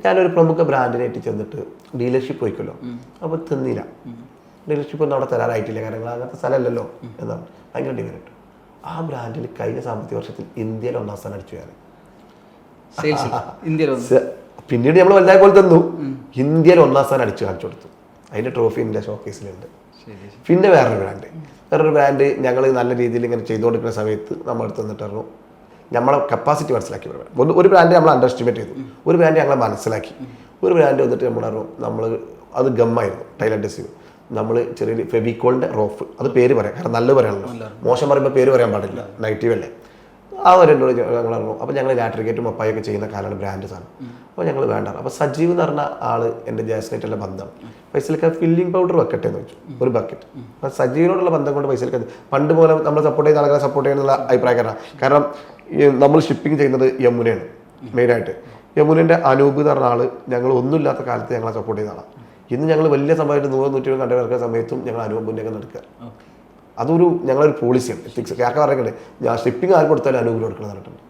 ഞാനൊരു പ്രമുഖ ബ്രാൻഡിനായിട്ട് ചെന്നിട്ട് ഡീലർഷിപ്പ് പോയിക്കല്ലോ. അപ്പോൾ തന്നില്ല, ഡീലർഷിപ്പ് ഒന്നും അവിടെ തരാറായിട്ടില്ല, കാരണം അങ്ങനത്തെ സ്ഥലമല്ലല്ലോ എന്നാണ് ഭയങ്കര ഡിമാൻഡ്. ആ ബ്രാൻഡിൽ കഴിഞ്ഞ സാമ്പത്തിക വർഷത്തിൽ ഇന്ത്യയിൽ 1ാം സ്ഥാനം അടിച്ചു. പിന്നീട് നമ്മൾ വലുതായ പോലെ തന്നു, ഇന്ത്യയിൽ 1ാം സ്ഥാനം അടിച്ചു കാണിച്ചു കൊടുത്തു. അതിൻ്റെ ട്രോഫി എൻ്റെ ഷോക്കേസിലുണ്ട്. പിന്നെ വേറൊരു ബ്രാൻഡ് ഞങ്ങൾ നല്ല രീതിയിൽ ഇങ്ങനെ ചെയ്തുകൊണ്ടിരിക്കുന്ന സമയത്ത് നമ്മൾ അടുത്ത് വന്നിട്ട് പറഞ്ഞു നമ്മളെ കപ്പാസിറ്റി മനസ്സിലാക്കി. ഒരു ബ്രാൻഡ് നമ്മൾ അണ്ടർ എസ്റ്റിമേറ്റ് ചെയ്തു, ഒരു ബ്രാൻഡ് ഞങ്ങളെ മനസ്സിലാക്കി. ഒരു ബ്രാൻഡ് വന്നിട്ട് നമ്മൾ പറഞ്ഞു, നമ്മൾ അത് ഗമ്മായിരുന്നു ടൈൽ അഡ്ഹസീവ്. നമ്മൾ ചെറിയ ഫെവിക്കോളിൻ്റെ റോഫ്, അത് പേര് പറയാം, കാരണം നല്ലത് പറയാനല്ലോ, മോശം പറയുമ്പോൾ പേര് പറയാൻ പാടില്ല, നെഗറ്റീവ് അല്ലേ. ആ ഒരു എന്നോട് ഞങ്ങൾ പറഞ്ഞു. അപ്പോൾ ഞങ്ങൾ ലാട്രിക്കേറ്റും മപ്പായൊക്കെ ചെയ്യുന്ന കാലമാണ് ബ്രാൻഡ് സാധനം. അപ്പോൾ ഞങ്ങൾ വേണ്ട. അപ്പോൾ സജീവ് എന്ന് പറഞ്ഞ ആൾ എൻ്റെ ജാസ്നായിട്ടുള്ള ബന്ധം, പൈസയിലേക്ക് ഫില്ലിംഗ് പൗഡർ വെക്കട്ടെ എന്ന് വെച്ചു, ഒരു ബക്കറ്റ്. അപ്പോൾ സജീവിനോടുള്ള ബന്ധം കൊണ്ട് പൈസയിലേക്ക് പണ്ട് പോലെ നമ്മൾ സപ്പോർട്ട് ചെയ്യുന്ന ആളുകളെ സപ്പോർട്ട് ചെയ്യുന്നുള്ള അഭിപ്രായക്കാരാണ്. കാരണം നമ്മൾ ഷിപ്പിംഗ് ചെയ്യുന്നത് യമുനയാണ് മെയിനായിട്ട്. യമുനൻ്റെ അനൂപ് എന്ന് പറഞ്ഞ ആൾ ഞങ്ങൾ ഒന്നുമില്ലാത്ത കാലത്ത് ഞങ്ങളെ സപ്പോർട്ട് ചെയ്ത ആളാണ്. ഇന്ന് ഞങ്ങൾ വലിയ സംഭവമായിട്ട് 100-120 കണ്ടു നടക്കുന്ന സമയത്തും ഞങ്ങൾ അനൂപിൻ്റെയൊക്കെ നടക്കുക. അതൊരു ഞങ്ങളൊരു പോളിസിയാണ്, എത്തിക്സ്. കേൾക്കാൻ പറയുന്നത് ഞാൻ ഷിപ്പിംഗ് ആർക്ക് കൊടുത്താലും അനൂപിന് കൊടുക്കണം പറഞ്ഞിട്ടുണ്ട്.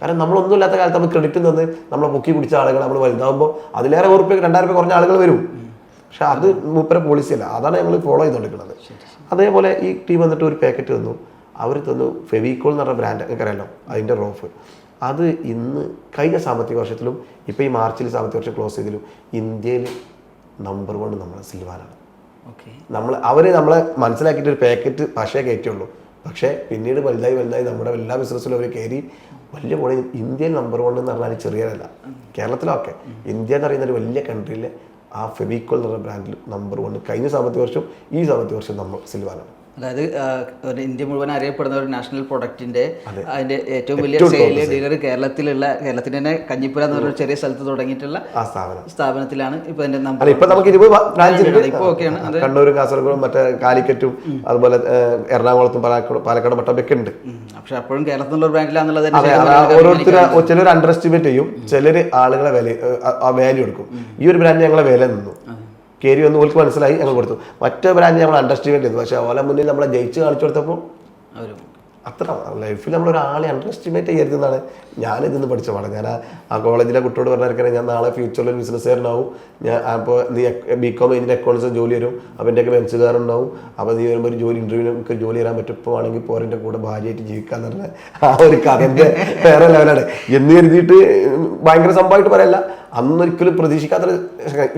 കാരണം നമ്മളൊന്നും ഇല്ലാത്ത കാലത്ത് നമ്മൾ ക്രെഡിറ്റ് തന്ന് നമ്മളെ പൊക്കി പിടിച്ച ആളുകൾ നമ്മൾ വലുതാകുമ്പോൾ അതിലേറെ ₹100 2,000 കുറഞ്ഞ ആളുകൾ വരും. പക്ഷെ അത് മൂപ്പര പോളിസിയല്ല, അതാണ് ഞങ്ങൾ ഫോളോ ചെയ്തുകൊണ്ടിരിക്കുന്നത്. അതേപോലെ ഈ ടീം വന്നിട്ട് ഒരു പാക്കറ്റ് തന്നു, അവർ തന്നു ഫെവിക്കോൾ എന്ന് പറഞ്ഞ ബ്രാൻഡ് എനിക്കറിയാലോ, അതിൻ്റെ റോഫ്. അത് ഇന്ന് കഴിഞ്ഞ സാമ്പത്തിക വർഷത്തിലും ഇപ്പോൾ ഈ മാർച്ചിൽ സാമ്പത്തിക വർഷം ക്ലോസ് ചെയ്തതിലും ഇന്ത്യയിൽ നമ്പർ 1 നമ്മുടെ സിൽവാനാണ്. ഓക്കെ. അവര് നമ്മളെ മനസ്സിലാക്കിയിട്ട് ഒരു പാക്കറ്റ് പക്ഷേ കയറ്റുള്ളൂ. പക്ഷേ പിന്നീട് വലുതായി നമ്മുടെ എല്ലാ ബിസിനസ്സിലും അവർ കയറി വലിയ പോലെ. ഇന്ത്യയിൽ നമ്പർ 1 എന്ന് പറഞ്ഞാൽ ചെറിയതല്ല, കേരളത്തിലൊക്കെ. ഇന്ത്യ എന്ന് പറയുന്ന ഒരു വലിയ കൺട്രിയിൽ ആ ഫെവിക്കോൾ എന്ന് പറഞ്ഞ ബ്രാൻഡിൽ നമ്പർ 1 കഴിഞ്ഞ സാമ്പത്തിക വർഷം ഈ സാമ്പത്തിക വർഷം നമ്മൾ സിൽവാനാണ്. അതായത് ഒരു ഇന്ത്യ മുഴുവൻ അറിയപ്പെടുന്ന ഒരു നാഷണൽ പ്രൊഡക്റ്റിന്റെ അതിന്റെ ഏറ്റവും വലിയ സെയിൽ ഡീലർ കേരളത്തിന്റെ തന്നെ കഞ്ഞിപ്പുര എന്ന് പറഞ്ഞ ചെറിയ സ്ഥലത്ത് തുടങ്ങിയിട്ടുള്ള ആ സ്ഥാപനത്തിലാണ് ഇപ്പൊ അതിന്റെ ഇപ്പൊ നമുക്ക് 20 ബ്രാഞ്ച് ഇപ്പൊ ഓക്കെയാണ്. അത് കണ്ണൂരും കാസർഗോഡും മറ്റേ കാലിക്കറ്റും അതുപോലെ എറണാകുളത്തും പാലക്കാട് മട്ടമ്പൊക്കെ ഉണ്ട്. പക്ഷെ അപ്പോഴും കേരളത്തിലുള്ള ബ്രാൻഡിലാന്നുള്ളത് ചിലർ അണ്ടർ എസ്റ്റിമേറ്റ് ചെയ്യും, ചിലർ ആളുകളെ വാല്യൂ എടുക്കും. ഈ ഒരു ബ്രാൻഡ് ഞങ്ങളെ വില നിന്നു കയറി വന്ന് ഓൾക്ക് മനസ്സിലായി, ഞങ്ങൾ കൊടുത്തു. മറ്റേ ബ്രാൻഡ് നമ്മൾ അണ്ടർ എസ്റ്റിമേറ്റ് ചെയ്തു. പക്ഷെ ഓലെ മുന്നിൽ നമ്മളെ ജയിച്ച് കാണിച്ചു കൊടുത്തപ്പോൾ അത്ര ലൈഫിൽ നമ്മൾ ഒരാളെ അണ്ടർ എസ്റ്റിമേറ്റ് ചെയ്യരുതെന്നാണ് ഞാനിതിന്ന് പഠിച്ച പാഠം. ഞാൻ ആ കോളേജിലെ കുട്ടിയോട് പറഞ്ഞിരിക്കണേ, ഞാൻ നാളെ ഫ്യൂച്ചറിൽ ഒരു ബിസിനസ്സുകാരനാവും. ഞാൻ അപ്പോൾ നീ BCom ഇതിൻ്റെ അക്കൗണ്ട്സ് ജോലി വരും, അപ്പോൾ എൻ്റെ ഒക്കെ ബെഞ്ചുകാരുണ്ടാവും. അപ്പോൾ നീ വരുമ്പോൾ ഒരു ഇന്റർവ്യൂവിന് നമുക്ക് ജോലി തരാൻ പറ്റും, ഇപ്പോൾ ആണെങ്കിൽ പോരൻ്റെ കൂടെ ഭാര്യയായിട്ട് ജീവിക്കാന്ന് പറഞ്ഞാൽ ആ ഒരു കഥൻ്റെ വേറെ ലെവലാണ് എന്ന് കരുതിയിട്ട് ഭയങ്കര സംഭവമായിട്ട് പറയല്ല. അന്നൊരിക്കലും പ്രതീക്ഷിക്കാത്ത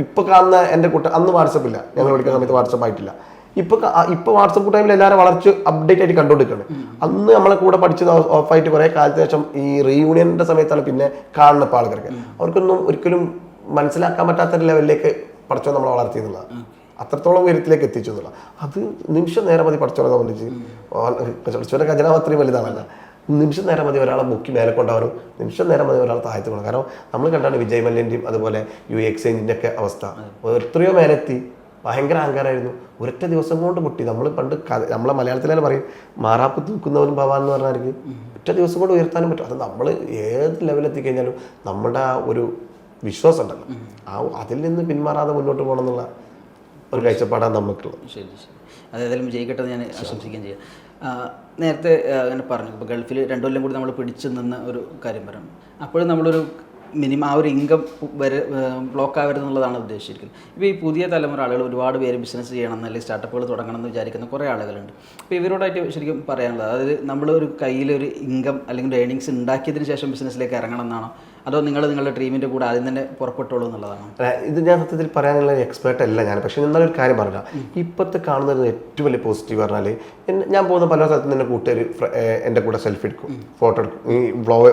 ഇപ്പോൾ കാണുന്ന എൻ്റെ അന്ന് വാട്സപ്പില്ല, ഞങ്ങൾ പഠിക്കുന്ന സമയത്ത് വാട്സപ്പ് ആയിട്ടില്ല. ഇപ്പൊ വാട്സപ്പ് ടൈമിൽ എല്ലാവരും വളർച്ച അപ്ഡേറ്റ് ആയിട്ട് കണ്ടുകൊണ്ടിരിക്കുകയാണ്. അന്ന് നമ്മളെ കൂടെ പഠിച്ചത് ഓഫായിട്ട് കുറെ കാലത്തിന് ശേഷം ഈ റീയൂണിയന്റെ സമയത്താണ് പിന്നെ കാണുന്ന ഇപ്പോൾ ആൾക്കാർക്ക് അവർക്കൊന്നും ഒരിക്കലും മനസ്സിലാക്കാൻ പറ്റാത്ത ലെവലിലേക്ക് പഠിച്ചോ നമ്മളെ വളർത്തിയെന്നുള്ളതാണ്. അത്രത്തോളം ഉയരത്തിലേക്ക് എത്തിച്ചു എന്നുള്ള അത് നിമിഷം നേരം മതി പഠിച്ചോളെ സംബന്ധിച്ച്. പഠിച്ചോന്റെ ഖജനാവ് അത്രയും വലുതാണല്ല. നിമിഷം നേരം മതി ഒരാളെ മുക്കി മേലെ കൊണ്ടുപോകാനും, നിമിഷം നേരം മതി ഒരാളെ താഴ്ത്തു പോകണം. കാരണം നമ്മൾ കണ്ടാണ് വിജയ് മല്യൻ്റെയും അതുപോലെ UXന്റെ ഒക്കെ അവസ്ഥ. എത്രയോ മേലെത്തി, ഭയങ്കര അഹങ്കാരമായിരുന്നു. ഒരൊറ്റ ദിവസം കൊണ്ട് പൊട്ടി. നമ്മൾ പണ്ട് നമ്മളെ മലയാളത്തിലാണ് പറയും മാറാപ്പ് തൂക്കുന്നവനും ഭവാൻ എന്ന് പറഞ്ഞാൽ ഒറ്റ ദിവസം കൊണ്ട് ഉയർത്താനും പറ്റും. അത് നമ്മൾ ഏത് ലെവലെത്തി കഴിഞ്ഞാലും നമ്മുടെ ആ ഒരു വിശ്വാസം ഉണ്ടല്ലോ, അതിൽ നിന്ന് പിന്മാറാതെ മുന്നോട്ട് പോകണം എന്നുള്ള ഒരു കാഴ്ചപ്പാടാണ് നമുക്കുള്ളത്. ശരി ശരി. അതേതായാലും വിജയിക്കട്ടെ ഞാൻ ആശംസിക്കുകയും ചെയ്യാം. നേരത്തെ അങ്ങനെ പറഞ്ഞു, ഇപ്പോൾ ഗൾഫിൽ 2 കൊല്ലം കൂടി നമ്മൾ പിടിച്ചു നിന്ന ഒരു കാര്യം പറയാം. അപ്പോഴും നമ്മളൊരു മിനിമം ആ ഒരു ഇൻകം വരെ ബ്ലോക്ക് ആവരുതെന്നുള്ളതാണ് ഉദ്ദേശിച്ചിരിക്കുന്നത്. ഇപ്പോൾ ഈ പുതിയ തലമുറ ആളുകൾ ഒരുപാട് പേര് ബിസിനസ് ചെയ്യണം അല്ലെങ്കിൽ സ്റ്റാർട്ടപ്പുകൾ തുടങ്ങണം എന്ന് വിചാരിക്കുന്ന കുറേ ആളുകളുണ്ട്. അപ്പോൾ ഇവരോടായിട്ട് ശരിക്കും പറയാനുള്ളത്, അതായത് നമ്മളൊരു കയ്യിലൊരു ഇൻകം അല്ലെങ്കിൽ ഏണിങ്സ് ഉണ്ടാക്കിയതിന് ശേഷം ബിസിനസ്സിലേക്ക് ഇറങ്ങണം എന്നാണോ, അതോ നിങ്ങളുടെ ഡ്രീമിൻ്റെ കൂടെ ആദ്യം തന്നെ പുറപ്പെട്ടോളൂ എന്നുള്ളതാണോ? ഇത് ഞാൻ സത്യത്തിൽ പറയാനുള്ള എക്സ്പേർട്ട് അല്ല ഞാൻ. പക്ഷേ എന്നാലൊരു കാര്യം പറഞ്ഞാൽ ഇപ്പോഴത്തെ കാണുന്നത് ഏറ്റവും വലിയ പോസിറ്റീവ് പറഞ്ഞാൽ ഞാൻ പോകുന്ന പല സ്ഥലത്തും എൻ്റെ കൂട്ടുകാർ എൻ്റെ കൂടെ സെൽഫി എടുക്കും, ഫോട്ടോ എടുക്കും, ഈ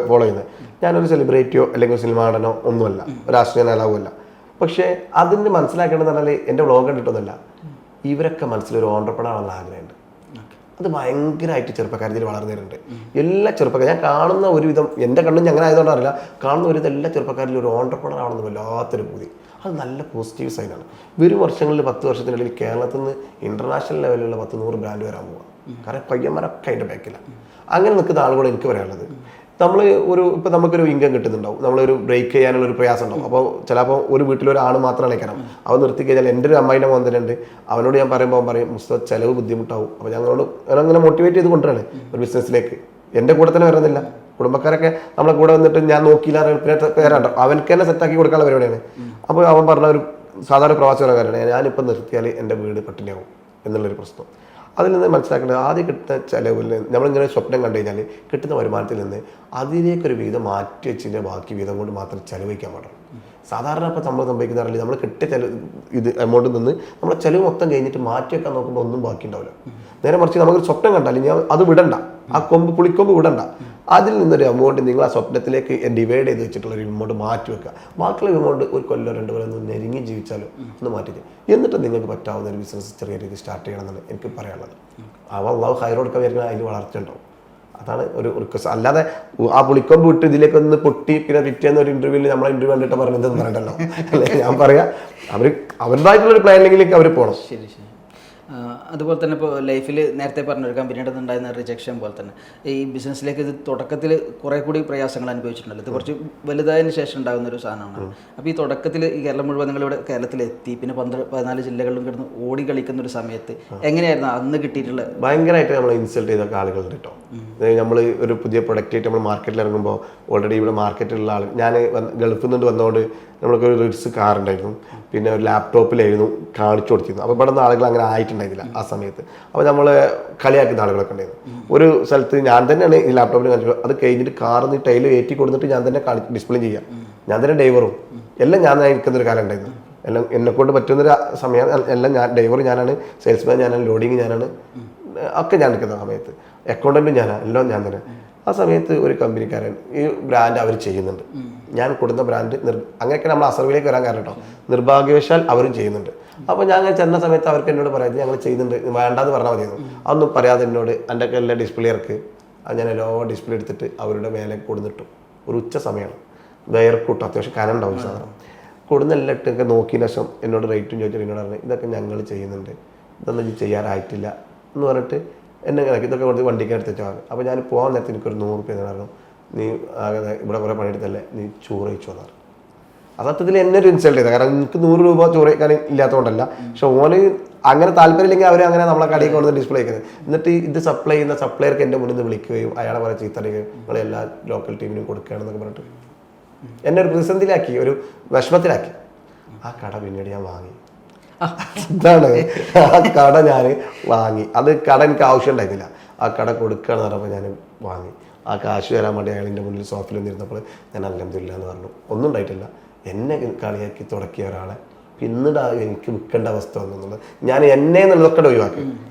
ഫോളോ ചെയ്യുന്നത്. ഞാനൊരു സെലിബ്രിറ്റിയോ അല്ലെങ്കിൽ സിനിമ നടനോ ഒന്നുമല്ല, രാഷ്ട്രീയ നേതാവുമല്ല. പക്ഷേ അതിന് മനസ്സിലാക്കേണ്ടതെന്ന് പറഞ്ഞാൽ എൻ്റെ വ്ളോഗ് കണ്ടിട്ടൊന്നുമല്ല, ഇവരൊക്കെ മനസ്സിലൊരു ഓണ്ടർപ്രണർ ആണെന്ന് ആഗ്രഹമുണ്ട്. അത് ഭയങ്കരമായിട്ട് ചെറുപ്പക്കാരിൽ വളർന്നിട്ടുണ്ട്. എല്ലാ ചെറുപ്പക്കാരും ഞാൻ കാണുന്ന ഒരുവിധം, എൻ്റെ കണ്ണും അങ്ങനെ ആയതുകൊണ്ട് അറിയില്ല, കാണുന്ന ഒരുവിധം എല്ലാ ചെറുപ്പക്കാരിലും ഒരു ഓണ്ടർപ്രണർ ആണെന്ന് വല്ലാത്തൊരു പൂതി. അത് നല്ല പോസിറ്റീവ് സൈനാണ്. വരും വർഷങ്ങളിൽ 10 വർഷത്തിനുള്ളിൽ കേരളത്തിൽ നിന്ന് ഇൻ്റർനാഷണൽ ലെവലിലുള്ള 10-100 ബ്രാൻഡ് വരാൻ പോവാം. കാരണം പയ്യന്മാരൊക്കെ അതിൻ്റെ ബാക്കില്ല. അങ്ങനെ നിൽക്കുന്ന ആളുകളോട് എനിക്ക് പറയാനുള്ളത്, നമ്മൾ ഇപ്പം നമുക്കൊരു ഇൻകം കിട്ടുന്നുണ്ടാവും, നമ്മളൊരു ബ്രേക്ക് ചെയ്യാനുള്ള ഒരു പ്രയാസം ഉണ്ടാവും. അപ്പോൾ ചിലപ്പോൾ ഒരു വീട്ടിലൊരാൾ മാത്രമാണ് കാരണം അവൻ നിർത്തി കഴിഞ്ഞാൽ എൻ്റെ ഒരു അമ്മായിൻ്റെ മോൻ തന്നെ ഉണ്ട്, അവനോട് ഞാൻ പറയുമ്പോൾ അവൻ പറയും മുസ്തഫ ചിലവ് ബുദ്ധിമുട്ടാവും. അപ്പോൾ ഞാനങ്ങനെ മോട്ടിവേറ്റ് ചെയ്ത് കൊണ്ടുവരാണ് ഒരു ബിസിനസ്സിലേക്ക്. എൻ്റെ കൂടെ തന്നെ വരുന്നില്ല, കുടുംബക്കാരൊക്കെ നമ്മളെ കൂടെ വന്നിട്ട് ഞാൻ നോക്കിയില്ല പേരാണ്ടോ അവനക്ക് തന്നെ സെറ്റാക്കി കൊടുക്കാനുള്ള പരിപാടിയാണ്. അപ്പോൾ അവൻ പറഞ്ഞ ഒരു സാധാരണ പ്രവാസികളുടെ കാര്യമാണ്, ഞാനിപ്പോൾ നിർത്തിയാൽ എൻ്റെ വീട് പട്ടിണിയാവും എന്നുള്ളൊരു പ്രശ്നം. അതിൽ നിന്ന് മനസ്സിലാക്കേണ്ടത് ആദ്യം കിട്ടുന്ന ചിലവിൽ നമ്മളിങ്ങനെ സ്വപ്നം കണ്ടു കഴിഞ്ഞാൽ കിട്ടുന്ന വരുമാനത്തിൽ നിന്ന് അതിലേക്കൊരു വീതം മാറ്റി വെച്ചതിൻ്റെ ബാക്കി വീതം കൊണ്ട് മാത്രം ചിലവഴിക്കാൻ പാടുള്ളൂ. സാധാരണ ഇപ്പോൾ നമ്മൾ സംഭവിക്കുന്ന അറിയില്ല, നമ്മൾ കിട്ടിയ ഇത് എമൗണ്ടിൽ നിന്ന് നമ്മളെ ചിലവ് മൊത്തം കഴിഞ്ഞിട്ട് മാറ്റി വെക്കാൻ നോക്കുമ്പോൾ ഒന്നും ബാക്കി ഉണ്ടാവില്ല. നേരെ മറിച്ച് നമുക്കൊരു സ്വപ്നം കണ്ടാൽ ഞാൻ അത് വിടണ്ട, ആ പുളിക്കൊമ്പ് വിടണ്ട, അതിൽ നിന്നൊരു എമൗണ്ട് നിങ്ങൾ ആ സ്വപ്നത്തിലേക്ക് ഡിവൈഡ് ചെയ്ത് വെച്ചിട്ടുള്ളൊരു എമൗണ്ട് മാറ്റി വെക്കുക. ബാക്കിയുള്ള എമൗണ്ട് ഒരു കൊല്ലം 2 കൊല്ലം ഒന്ന് നെരുങ്ങി ജീവിച്ചാലും ഒന്ന് മാറ്റിക്കുക. എന്നിട്ട് നിങ്ങൾക്ക് പറ്റാവുന്ന ഒരു ബിസിനസ് ചെറിയ രീതിയിൽ സ്റ്റാർട്ട് ചെയ്യണമെന്നാണ് എനിക്ക് പറയാനുള്ളത്. അള്ളാഹു ഹൈർ കൊടുക്കാൻ വരുന്ന അതിൽ വളർച്ച ഉണ്ടാവും. അതാണ് ഒരു റിക്വസ്റ്റ്. അല്ലാതെ ആ പുളിക്കൊമ്പ് വിട്ട് ഇതിലേക്ക് ഒന്ന് പൊട്ടി പിന്നെ പിറ്റേന്ന് ഒരു ഇന്റർവ്യൂവിൽ നമ്മളെ ഇന്റർവ്യൂ കണ്ടിട്ട് പറഞ്ഞതെന്ന് പറയണ്ടല്ലോ. അല്ലെ ഞാൻ പറയാം, അവരുടേതായിട്ടുള്ളൊരു പ്ലാനിങ്ങിലേക്ക് അവർ പോകണം. ശരി ശരി. അതുപോലെ തന്നെ ഇപ്പോൾ ലൈഫിൽ നേരത്തെ പറഞ്ഞൊരു കമ്പനിയുടെ ഉണ്ടായിരുന്ന റിജക്ഷൻ പോലെ തന്നെ ഈ ബിസിനസ്സിലേക്ക് ഇത് തുടക്കത്തിൽ കുറേ കൂടി പ്രയാസങ്ങൾ അനുഭവിച്ചിട്ടുണ്ടല്ലോ. ഇത് കുറച്ച് വലുതായതിനു ശേഷം ഉണ്ടാകുന്ന ഒരു സാധനമാണ്. അപ്പോൾ ഈ തുടക്കത്തിൽ ഈ കേരളം മുഴുവൻ നിങ്ങളിവിടെ കേരളത്തിലെത്തി പിന്നെ 14 ജില്ലകളിലും കിടന്ന് ഓടി കളിക്കുന്ന ഒരു സമയത്ത് എങ്ങനെയായിരുന്നു അന്ന് കിട്ടിയിട്ടുള്ള? ഭയങ്കരമായിട്ട് നമ്മൾ ഇൻസൾട്ട് ചെയ്തൊക്കെ ആളുകളുണ്ട് കേട്ടോ. നമ്മൾ ഒരു പുതിയ പ്രൊഡക്റ്റായിട്ട് നമ്മൾ മാർക്കറ്റിൽ ഇറങ്ങുമ്പോൾ ഓൾറെഡി ഇവിടെ മാർക്കറ്റിലുള്ള ആൾ, ഞാൻ ഗൾഫിൽ നിന്ന് വന്നതുകൊണ്ട് നമ്മൾക്കൊരു റിഡ്സ് കാർ ഉണ്ടായിരുന്നു, പിന്നെ ഒരു ലാപ്ടോപ്പിലായിരുന്നു കാണിച്ചു കൊടുത്തിരുന്നു. അപ്പോൾ ഇവിടെ നിന്ന് ആളുകൾ അങ്ങനെ ആയിട്ടുണ്ടായിരുന്നില്ല ആ സമയത്ത്. അപ്പോൾ നമ്മൾ കളിയാക്കുന്ന ആളുകളൊക്കെ ഉണ്ടായിരുന്നു. ഒരു സ്ഥലത്ത് ഞാൻ തന്നെയാണ് ഈ ലാപ്ടോപ്പിൽ കാണിച്ചു, അത് കഴിഞ്ഞിട്ട് കാറിന്ന് ടൈല് കയറ്റി കൊടുത്തിട്ട് ഞാൻ തന്നെ ഡിസ്പ്ലേ ചെയ്യാം, ഞാൻ തന്നെ ഡ്രൈവറും എല്ലാം ഞാൻ നിൽക്കുന്നൊരു കാലം ഉണ്ടായിരുന്നു. എല്ലാം എന്നെക്കൊണ്ട് പറ്റുന്നൊരു സമയം എല്ലാം ഞാൻ ഡ്രൈവർ ഞാനാണ്, സെയിൽസ്മാൻ ഞാനാണ്, ലോഡിങ് ഞാനാണ്, ഒക്കെ ഞാൻ എടുക്കുന്ന സമയത്ത് അക്കൗണ്ടൻറ്റും ഞാനാണ്, എല്ലാം ഞാൻ തന്നെ. ആ സമയത്ത് ഒരു കമ്പനിക്കാരൻ ഈ ബ്രാൻഡ് അവർ ചെയ്യുന്നുണ്ട്, ഞാൻ കൊടുത്ത ബ്രാൻഡ് അങ്ങനെയൊക്കെ നമ്മൾ അസർവിലേക്ക് വരാൻ കാരണം കേട്ടോ, നിർഭാഗ്യവശാൽ അവരും ചെയ്യുന്നുണ്ട്. അപ്പോൾ ഞാൻ അങ്ങനെ ചെന്ന സമയത്ത് അവർക്ക് എന്നോട് പറയാം ഞങ്ങൾ ചെയ്യുന്നുണ്ട്, വേണ്ടാന്ന് പറഞ്ഞാൽ മതിയായിരുന്നു. അതൊന്നും പറയാതെ എന്നോട് എൻ്റെ ഒക്കെ എല്ലാ ഡിസ്പ്ലേ ഇറക്ക്, അത് ഞാൻ എല്ലാ ഡിസ്പ്ലേ എടുത്തിട്ട് അവരുടെ മേലെ കൊടുത്തിട്ടു. ഒരു ഉച്ച സമയമാണ്, വേർക്കൂട്ടും, അത്യാവശ്യം കനം ഉണ്ടാവും സാധനം. കൊടുന്നെല്ലാം ഇട്ടൊക്കെ നോക്കിയതിന് ശേഷം എന്നോട് റേറ്റും ചോദിച്ചിട്ട് എന്നോട് പറഞ്ഞു ഇതൊക്കെ ഞങ്ങൾ ചെയ്യുന്നുണ്ട്, ഇതൊന്നും നീ ചെയ്യാറായിട്ടില്ല എന്ന് പറഞ്ഞിട്ട് എന്നെ ഇതൊക്കെ കൊടുത്ത് വണ്ടിക്ക് എടുത്ത് വെച്ചാൽ. അപ്പോൾ ഞാൻ പോകാൻ നേരത്തെ എനിക്കൊരു 100 രൂപ എന്ന് പറഞ്ഞു, നീ ആകെ ഇവിടെ കുറേ പണിയെടുത്തല്ലേ, നീ ചോറ് കഴിച്ചു വന്നാറ്. ആ സത്യത്തിൽ എന്നെ ഒരു ഇൻസൾട്ട് ചെയ്തത്, കാരണം എനിക്ക് 100 രൂപ ചോറ് കഴിക്കാൻ ഇല്ലാത്തതുകൊണ്ടല്ല, പക്ഷെ ഓന് അങ്ങനെ താല്പര്യമില്ലെങ്കിൽ അവർ അങ്ങനെ നമ്മളെ കടയിൽ കൊണ്ടുവന്ന് ഡിസ്പ്ലേ ചെയ്യുന്നത്. എന്നിട്ട് ഇത് സപ്ലൈ ചെയ്യുന്ന സപ്ലയർക്ക് എൻ്റെ മുന്നിൽ നിന്ന് വിളിക്കുകയും അയാളെ പറയാൻ ചീത്തറിയുകയും നിങ്ങൾ എല്ലാ ലോക്കൽ ടീമിനും കൊടുക്കുകയാണെന്നൊക്കെ പറഞ്ഞിട്ട് എന്നെ ഒരു പ്രതിസന്ധിയിലാക്കി, ഒരു വിഷമത്തിലാക്കി. ആ കട പിന്നീട് ഞാൻ വാങ്ങി. ഇതാണ് ആ കട ഞാൻ വാങ്ങി. അത് കട എനിക്ക് ആവശ്യം ഉണ്ടായിരുന്നില്ല, ആ കട കൊടുക്കുകയെന്ന് പറഞ്ഞപ്പോൾ ഞാൻ വാങ്ങി. ആ കാശ് തരാൻ വേണ്ടി അയാളിൻ്റെ മുന്നിൽ സോഫയിൽ നിന്നിരുന്നപ്പോൾ ഞാൻ അൽഹംദുലില്ലാ എന്ന് പറഞ്ഞു. ഒന്നും ഉണ്ടായിട്ടില്ല. എന്നെ കളിയാക്കി തുടക്കിയ ഒരാളെ പിന്നീട് എനിക്ക് വിൽക്കേണ്ട അവസ്ഥ വന്നുള്ളത് ഞാൻ എന്നെ എന്നുള്ളതൊക്കെ ഒഴിവാക്കി.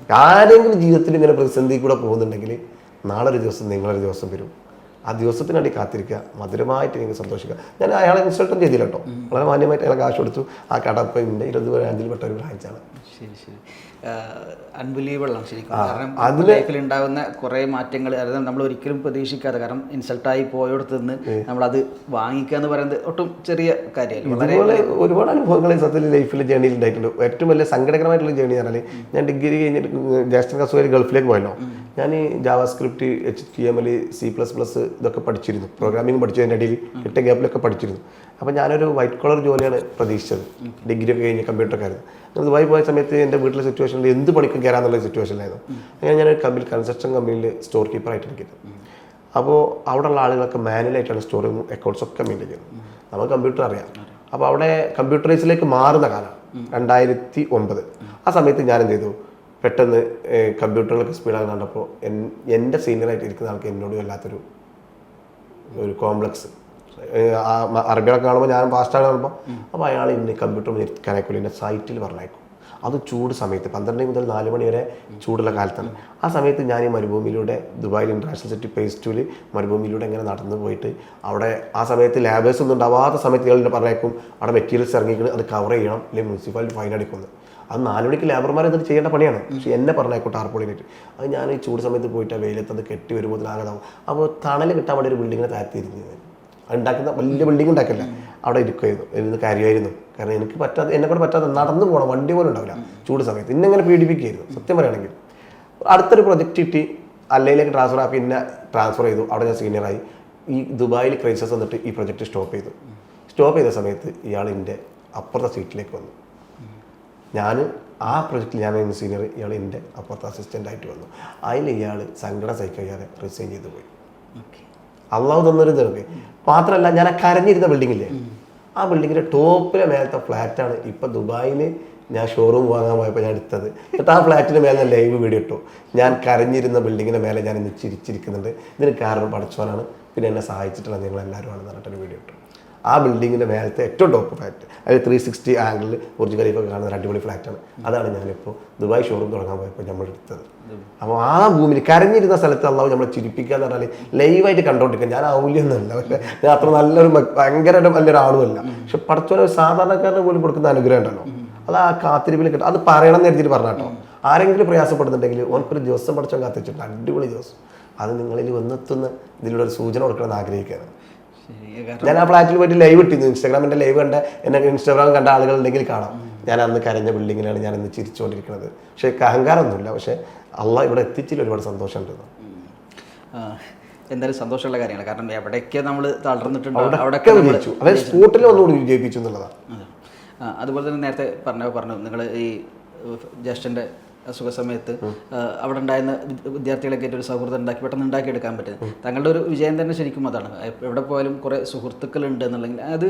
ആരെങ്കിലും ജീവിതത്തിൽ ഇങ്ങനെ പ്രതിസന്ധി കൂടെ പോകുന്നുണ്ടെങ്കിൽ നാളെ ഒരു ദിവസം നിങ്ങളൊരു ദിവസം വരും, ആ ദിവസത്തിനടി കാത്തിരിക്കുക, മധുരമായിട്ട് എനിക്ക് സന്തോഷിക്കുക. ഞാൻ അയാളെ ഇൻസൾട്ടും ചെയ്തില്ല കേട്ടോ, വളരെ മാന്യമായിട്ട് അയാളെ കാശ് കൊടുത്തു. ആ കട ഇപ്പം എൻ്റെ 20 ബ്രാഞ്ചിൽ പെട്ട ഒരു ബ്രാഞ്ചാണ്. ശരി ശരി, അൺബിലീവബിൾ ആണ് ശരിക്കും. കാരണം ലൈഫിൽ ഉണ്ടാകുന്ന കുറേ മാറ്റങ്ങൾ, അതായത് നമ്മൾ ഒരിക്കലും പ്രതീക്ഷിക്കാതെ, കാരണം ഇൻസൾട്ടായി പോയോടത്ത് നിന്ന് നമ്മളത് വാങ്ങിക്കുക എന്ന് പറയുന്നത് ഒട്ടും ചെറിയ കാര്യമല്ല. അതുപോലെ ഒരുപാട് അനുഭവങ്ങൾ സത്യത്തിൽ ലൈഫിൽ ജേണിയിൽ ഉണ്ടായിട്ടുണ്ട്. ഏറ്റവും വലിയ സങ്കടകരമായിട്ടുള്ള ജേണി പറഞ്ഞാൽ ഞാൻ ഡിഗ്രി കഴിഞ്ഞിട്ട് ജ്യേഷ്ഠൻ കസുകാരി ഗൾഫിലേക്ക് പോയല്ലോ. ഞാൻ ഈ ജാവാസ്ക്രിപ്റ്റ്, HTML, C++ ഇതൊക്കെ പഠിച്ചിരുന്നു, പ്രോഗ്രാമിംഗ് പഠിച്ചതിൻ്റെ ഇടയിൽ കിട്ടിയ ഗ്യാപ്പിലൊക്കെ പഠിച്ചിരുന്നു. അപ്പോൾ ഞാനൊരു വൈറ്റ് കോളർ ജോലിയാണ് പ്രതീക്ഷിച്ചത്, ഡിഗ്രി ഒക്കെ കഴിഞ്ഞ് കമ്പ്യൂട്ടർക്കായിരുന്നു. ഞാൻ ദുബായി പോയ സമയത്ത് എൻ്റെ വീട്ടിലെ സിറ്റുവേഷനിൽ എന്ത് പണിക്കും കയറാന്നുള്ള സിറ്റുവേഷനിലായിരുന്നു. അങ്ങനെ ഞാനൊരു കൺസ്ട്രക്ഷൻ കമ്പനിയിൽ സ്റ്റോർ കീപ്പറായിട്ട് ഇരിക്കുന്നത്. അപ്പോൾ അവിടെയുള്ള ആളുകളൊക്കെ മാനുവലായിട്ടാണ് സ്റ്റോറും അക്കൗണ്ട്സ് ഒക്കെ മെയിൻറ്റെയിൻ ചെയ്യുന്നത്. നമുക്ക് കമ്പ്യൂട്ടർ അറിയാം. അപ്പോൾ അവിടെ കമ്പ്യൂട്ടറൈസിലേക്ക് മാറുന്ന കാലമാണ് 2009. ആ സമയത്ത് ഞാൻ എന്ത് ചെയ്തു, പെട്ടെന്ന് കമ്പ്യൂട്ടറുകളൊക്കെ സ്പീഡാಗಿ കണ്ടപ്പോൾ എൻ്റെ സീനിയറായിട്ട് ഇരിക്കുന്ന ആൾക്ക് എന്നോട് വല്ലാത്തൊരു കോംപ്ലക്സ്. അറബികളൊക്കെ കാണുമ്പോൾ ഞാൻ ഫാസ്റ്റാണ് കാണുമ്പോൾ, അപ്പോൾ അയാൾ ഇന്ന് കമ്പ്യൂട്ടർ ഇരിക്കാനായിക്കോളൂ, എന്നെ സൈറ്റിൽ പറഞ്ഞേക്കും. അത് ചൂട് സമയത്ത് 12 മുതൽ 4 മണി വരെ ചൂടുള്ള കാലത്താണ്. ആ സമയത്ത് ഞാൻ ഈ മരുഭൂമിയിലൂടെ ദുബായിൽ ഇൻ്റർനാഷണൽ സിറ്റി ഫേസ് 2 മരുഭൂമിയിലൂടെ ഇങ്ങനെ നടന്നു പോയിട്ട്, അവിടെ ആ സമയത്ത് ലാബേഴ്സ് ഒന്നും ഉണ്ടാവാത്ത സമയത്ത് ഇയാൾ പറഞ്ഞേക്കും അവിടെ മെറ്റീരിയൽസ് ഇറങ്ങിയിട്ട് അത് കവർ ചെയ്യണം, അല്ലെങ്കിൽ മുനിസിപ്പാലിറ്റി ഫൈൻ അടിക്കുന്നത്. അത് 4 മണിക്ക് ലേബർമാർ എന്നിട്ട് ചെയ്യേണ്ട പണിയാണ്. പക്ഷേ എന്നെ പറഞ്ഞേക്കും ടാർപോളിനായിട്ട്. അത് ഞാൻ ഈ ചൂട് സമയത്ത് പോയിട്ട് ആ വെയിലത്ത് അത് കെട്ടി വരുമ്പോൾ ആകതാവും. അപ്പോൾ തണൽ കിട്ടാൻ വേണ്ടി ഒരു ബിൽഡിങ്ങിനെ താഴ്ത്തിയിരുന്നത്, ഉണ്ടാക്കുന്ന വലിയ ബിൽഡിംഗ് ഉണ്ടാക്കില്ല, അവിടെ ഇരിക്കുമായിരുന്നു, ഇരുന്ന് കാര്യമായിരുന്നു. കാരണം എനിക്ക് പറ്റാതെ, എന്നെക്കൂടെ പറ്റാതെ നടന്നു പോകണം, വണ്ടി പോലും ഉണ്ടാവില്ല ചൂട് സമയത്ത്. ഇന്നെങ്ങനെ പീഡിപ്പിക്കുകയായിരുന്നു സത്യം പറയുകയാണെങ്കിൽ. അടുത്തൊരു പ്രൊജക്റ്റ് കിട്ടി, അല്ലയിലേക്ക് ട്രാൻസ്ഫർ ആക്കി, പിന്നെ ട്രാൻസ്ഫർ ചെയ്തു. അവിടെ ഞാൻ സീനിയറായി. ഈ ദുബായിൽ ക്രൈസിസ് വന്നിട്ട് ഈ പ്രൊജക്റ്റ് സ്റ്റോപ്പ് ചെയ്തു. സ്റ്റോപ്പ് ചെയ്ത സമയത്ത് ഇയാൾ എൻ്റെ അപ്പുറത്തെ സീറ്റിലേക്ക് വന്നു. ഞാൻ ആ പ്രൊജക്റ്റിൽ ഞാൻ സീനിയർ, ഇയാൾ എൻ്റെ അപ്പുറത്തെ അസിസ്റ്റൻ്റായിട്ട് വന്നു. അതിൽ ഇയാൾ സങ്കടം സഹിക്കാതെ റിസൈൻ ചെയ്തു പോയി. അള്ളാഹു തന്നൊരു ഇതൊക്കെ മാത്രമല്ല, ഞാൻ ആ കരഞ്ഞിരുന്ന ബിൽഡിങ്ങില്ലേ, ആ ബിൽഡിങ്ങിൻ്റെ ടോപ്പിലെ മേലത്തെ ഫ്ലാറ്റാണ് ഇപ്പം ദുബായിൽ ഞാൻ ഷോറൂം വാങ്ങാൻ പോയപ്പോൾ ഞാൻ എടുത്തത്. എന്നിട്ട് ആ ഫ്ലാറ്റിൻ്റെ മേലെ ഞാൻ ലൈവ് വീഡിയോ ഇട്ടു. ഞാൻ കരഞ്ഞിരുന്ന ബിൽഡിങ്ങിൻ്റെ മേലെ ഞാൻ ഇന്ന് ചിരിച്ചിരിക്കുന്നുണ്ട്, ഇതിന് കാരണം പഠിച്ചവനാണ്, പിന്നെ എന്നെ സഹായിച്ചിട്ടുള്ള നിങ്ങളെല്ലാവരും ആണെന്ന് പറഞ്ഞിട്ടൊരു വീഡിയോ ഇട്ടു. ആ ബിൽഡിങ്ങിൻ്റെ മേലത്തെ ഏറ്റവും ടോപ്പ് ഫ്ലാറ്റ്, അത് 360 ആംഗിളിൽ ബുർജ് ഖലീഫ കാണുന്ന ഒരു അടിപൊളി ഫ്ലാറ്റാണ്. അതാണ് ഞാനിപ്പോൾ ദുബായ് ഷോറൂം തുടങ്ങാൻ പോയപ്പോൾ നമ്മൾ എടുത്തത്. അപ്പോൾ ആ ഭൂമിയിൽ കരഞ്ഞിരുന്ന സ്ഥലത്ത് അള്ളാഹു നമ്മളെ ചിരിപ്പിക്കുക എന്ന് പറഞ്ഞാൽ ലൈവായിട്ട് കണ്ടുകൊണ്ടിരിക്കുക. ഞാൻ ഔല്യൊന്നുമല്ല, പക്ഷേ ഞാൻ അത്ര നല്ലൊരു ഭയങ്കര വലിയൊരാളുമല്ല, പക്ഷെ പഠിച്ചോലെ സാധാരണക്കാരന് പോലും കൊടുക്കുന്ന അനുഗ്രഹം ഉണ്ടല്ലോ, അത് ആ കാത്തിരിപ്പിൽ കിട്ടും. അത് പറയണം എന്ന് എഴുതിയിട്ട് പറഞ്ഞാട്ടോ. ആരെങ്കിലും പ്രയാസപ്പെടുന്നുണ്ടെങ്കിൽ ഓനക്കൊരു ദിവസം പഠിച്ചോ കാത്തിച്ചിട്ടുണ്ട്, അടിപൊളി ദിവസം. അത് നിങ്ങളിൽ വന്നെത്തുന്ന ഇതിലൂടെ ഒരു സൂചന കൊടുക്കണമെന്ന് ആഗ്രഹിക്കുകയാണ്. ഞാൻ ആ ഫ്ലാറ്റിൽ പോയിട്ട് ലൈവ് ഇട്ടിരുന്നു. ഇൻസ്റ്റാഗ്രാമിൻ്റെ ലൈവ് കണ്ട, എന്നെ ഇൻസ്റ്റാഗ്രാം കണ്ട ആളുകൾ ഉണ്ടെങ്കിൽ കാണാം. ഞാൻ അന്ന് കരഞ്ഞ ബിൽഡിങ്ങിലാണ് ഞാൻ ഇന്ന് ചിരിച്ചുകൊണ്ടിരിക്കുന്നത്. പക്ഷേ അഹങ്കാരമൊന്നുമില്ല, പക്ഷേ അള്ളാഹ് ഇവിടെ എത്തിച്ചില്ല, ഒരുപാട് സന്തോഷമുണ്ട്. എന്തായാലും സന്തോഷമുള്ള കാര്യമാണ്. കാരണം എവിടെയൊക്കെ നമ്മൾ തളർന്നിട്ടുണ്ടോ അവിടെയൊക്കെ വിജയിച്ചു, അതായത് സ്പോട്ടിൽ ഒന്നുകൂടി വിജയിപ്പിച്ചു എന്നുള്ളതാണ്. അതുപോലെ തന്നെ നേരത്തെ പറഞ്ഞു നിങ്ങൾ ഈ ജ്യേഷ്ഠൻ്റെ അസുഖ സമയത്ത് അവിടെ ഉണ്ടായിരുന്ന വിദ്യാർത്ഥികളൊക്കെ ആയിട്ട് ഒരു സൗഹൃദം ഉണ്ടാക്കി പെട്ടെന്ന് ഉണ്ടാക്കിയെടുക്കാൻ പറ്റും. താങ്കളുടെ ഒരു വിജയം തന്നെ ശരിക്കും അതാണ്. എവിടെ പോയാലും കുറേ സുഹൃത്തുക്കളുണ്ട് എന്നുണ്ടെങ്കിൽ അത്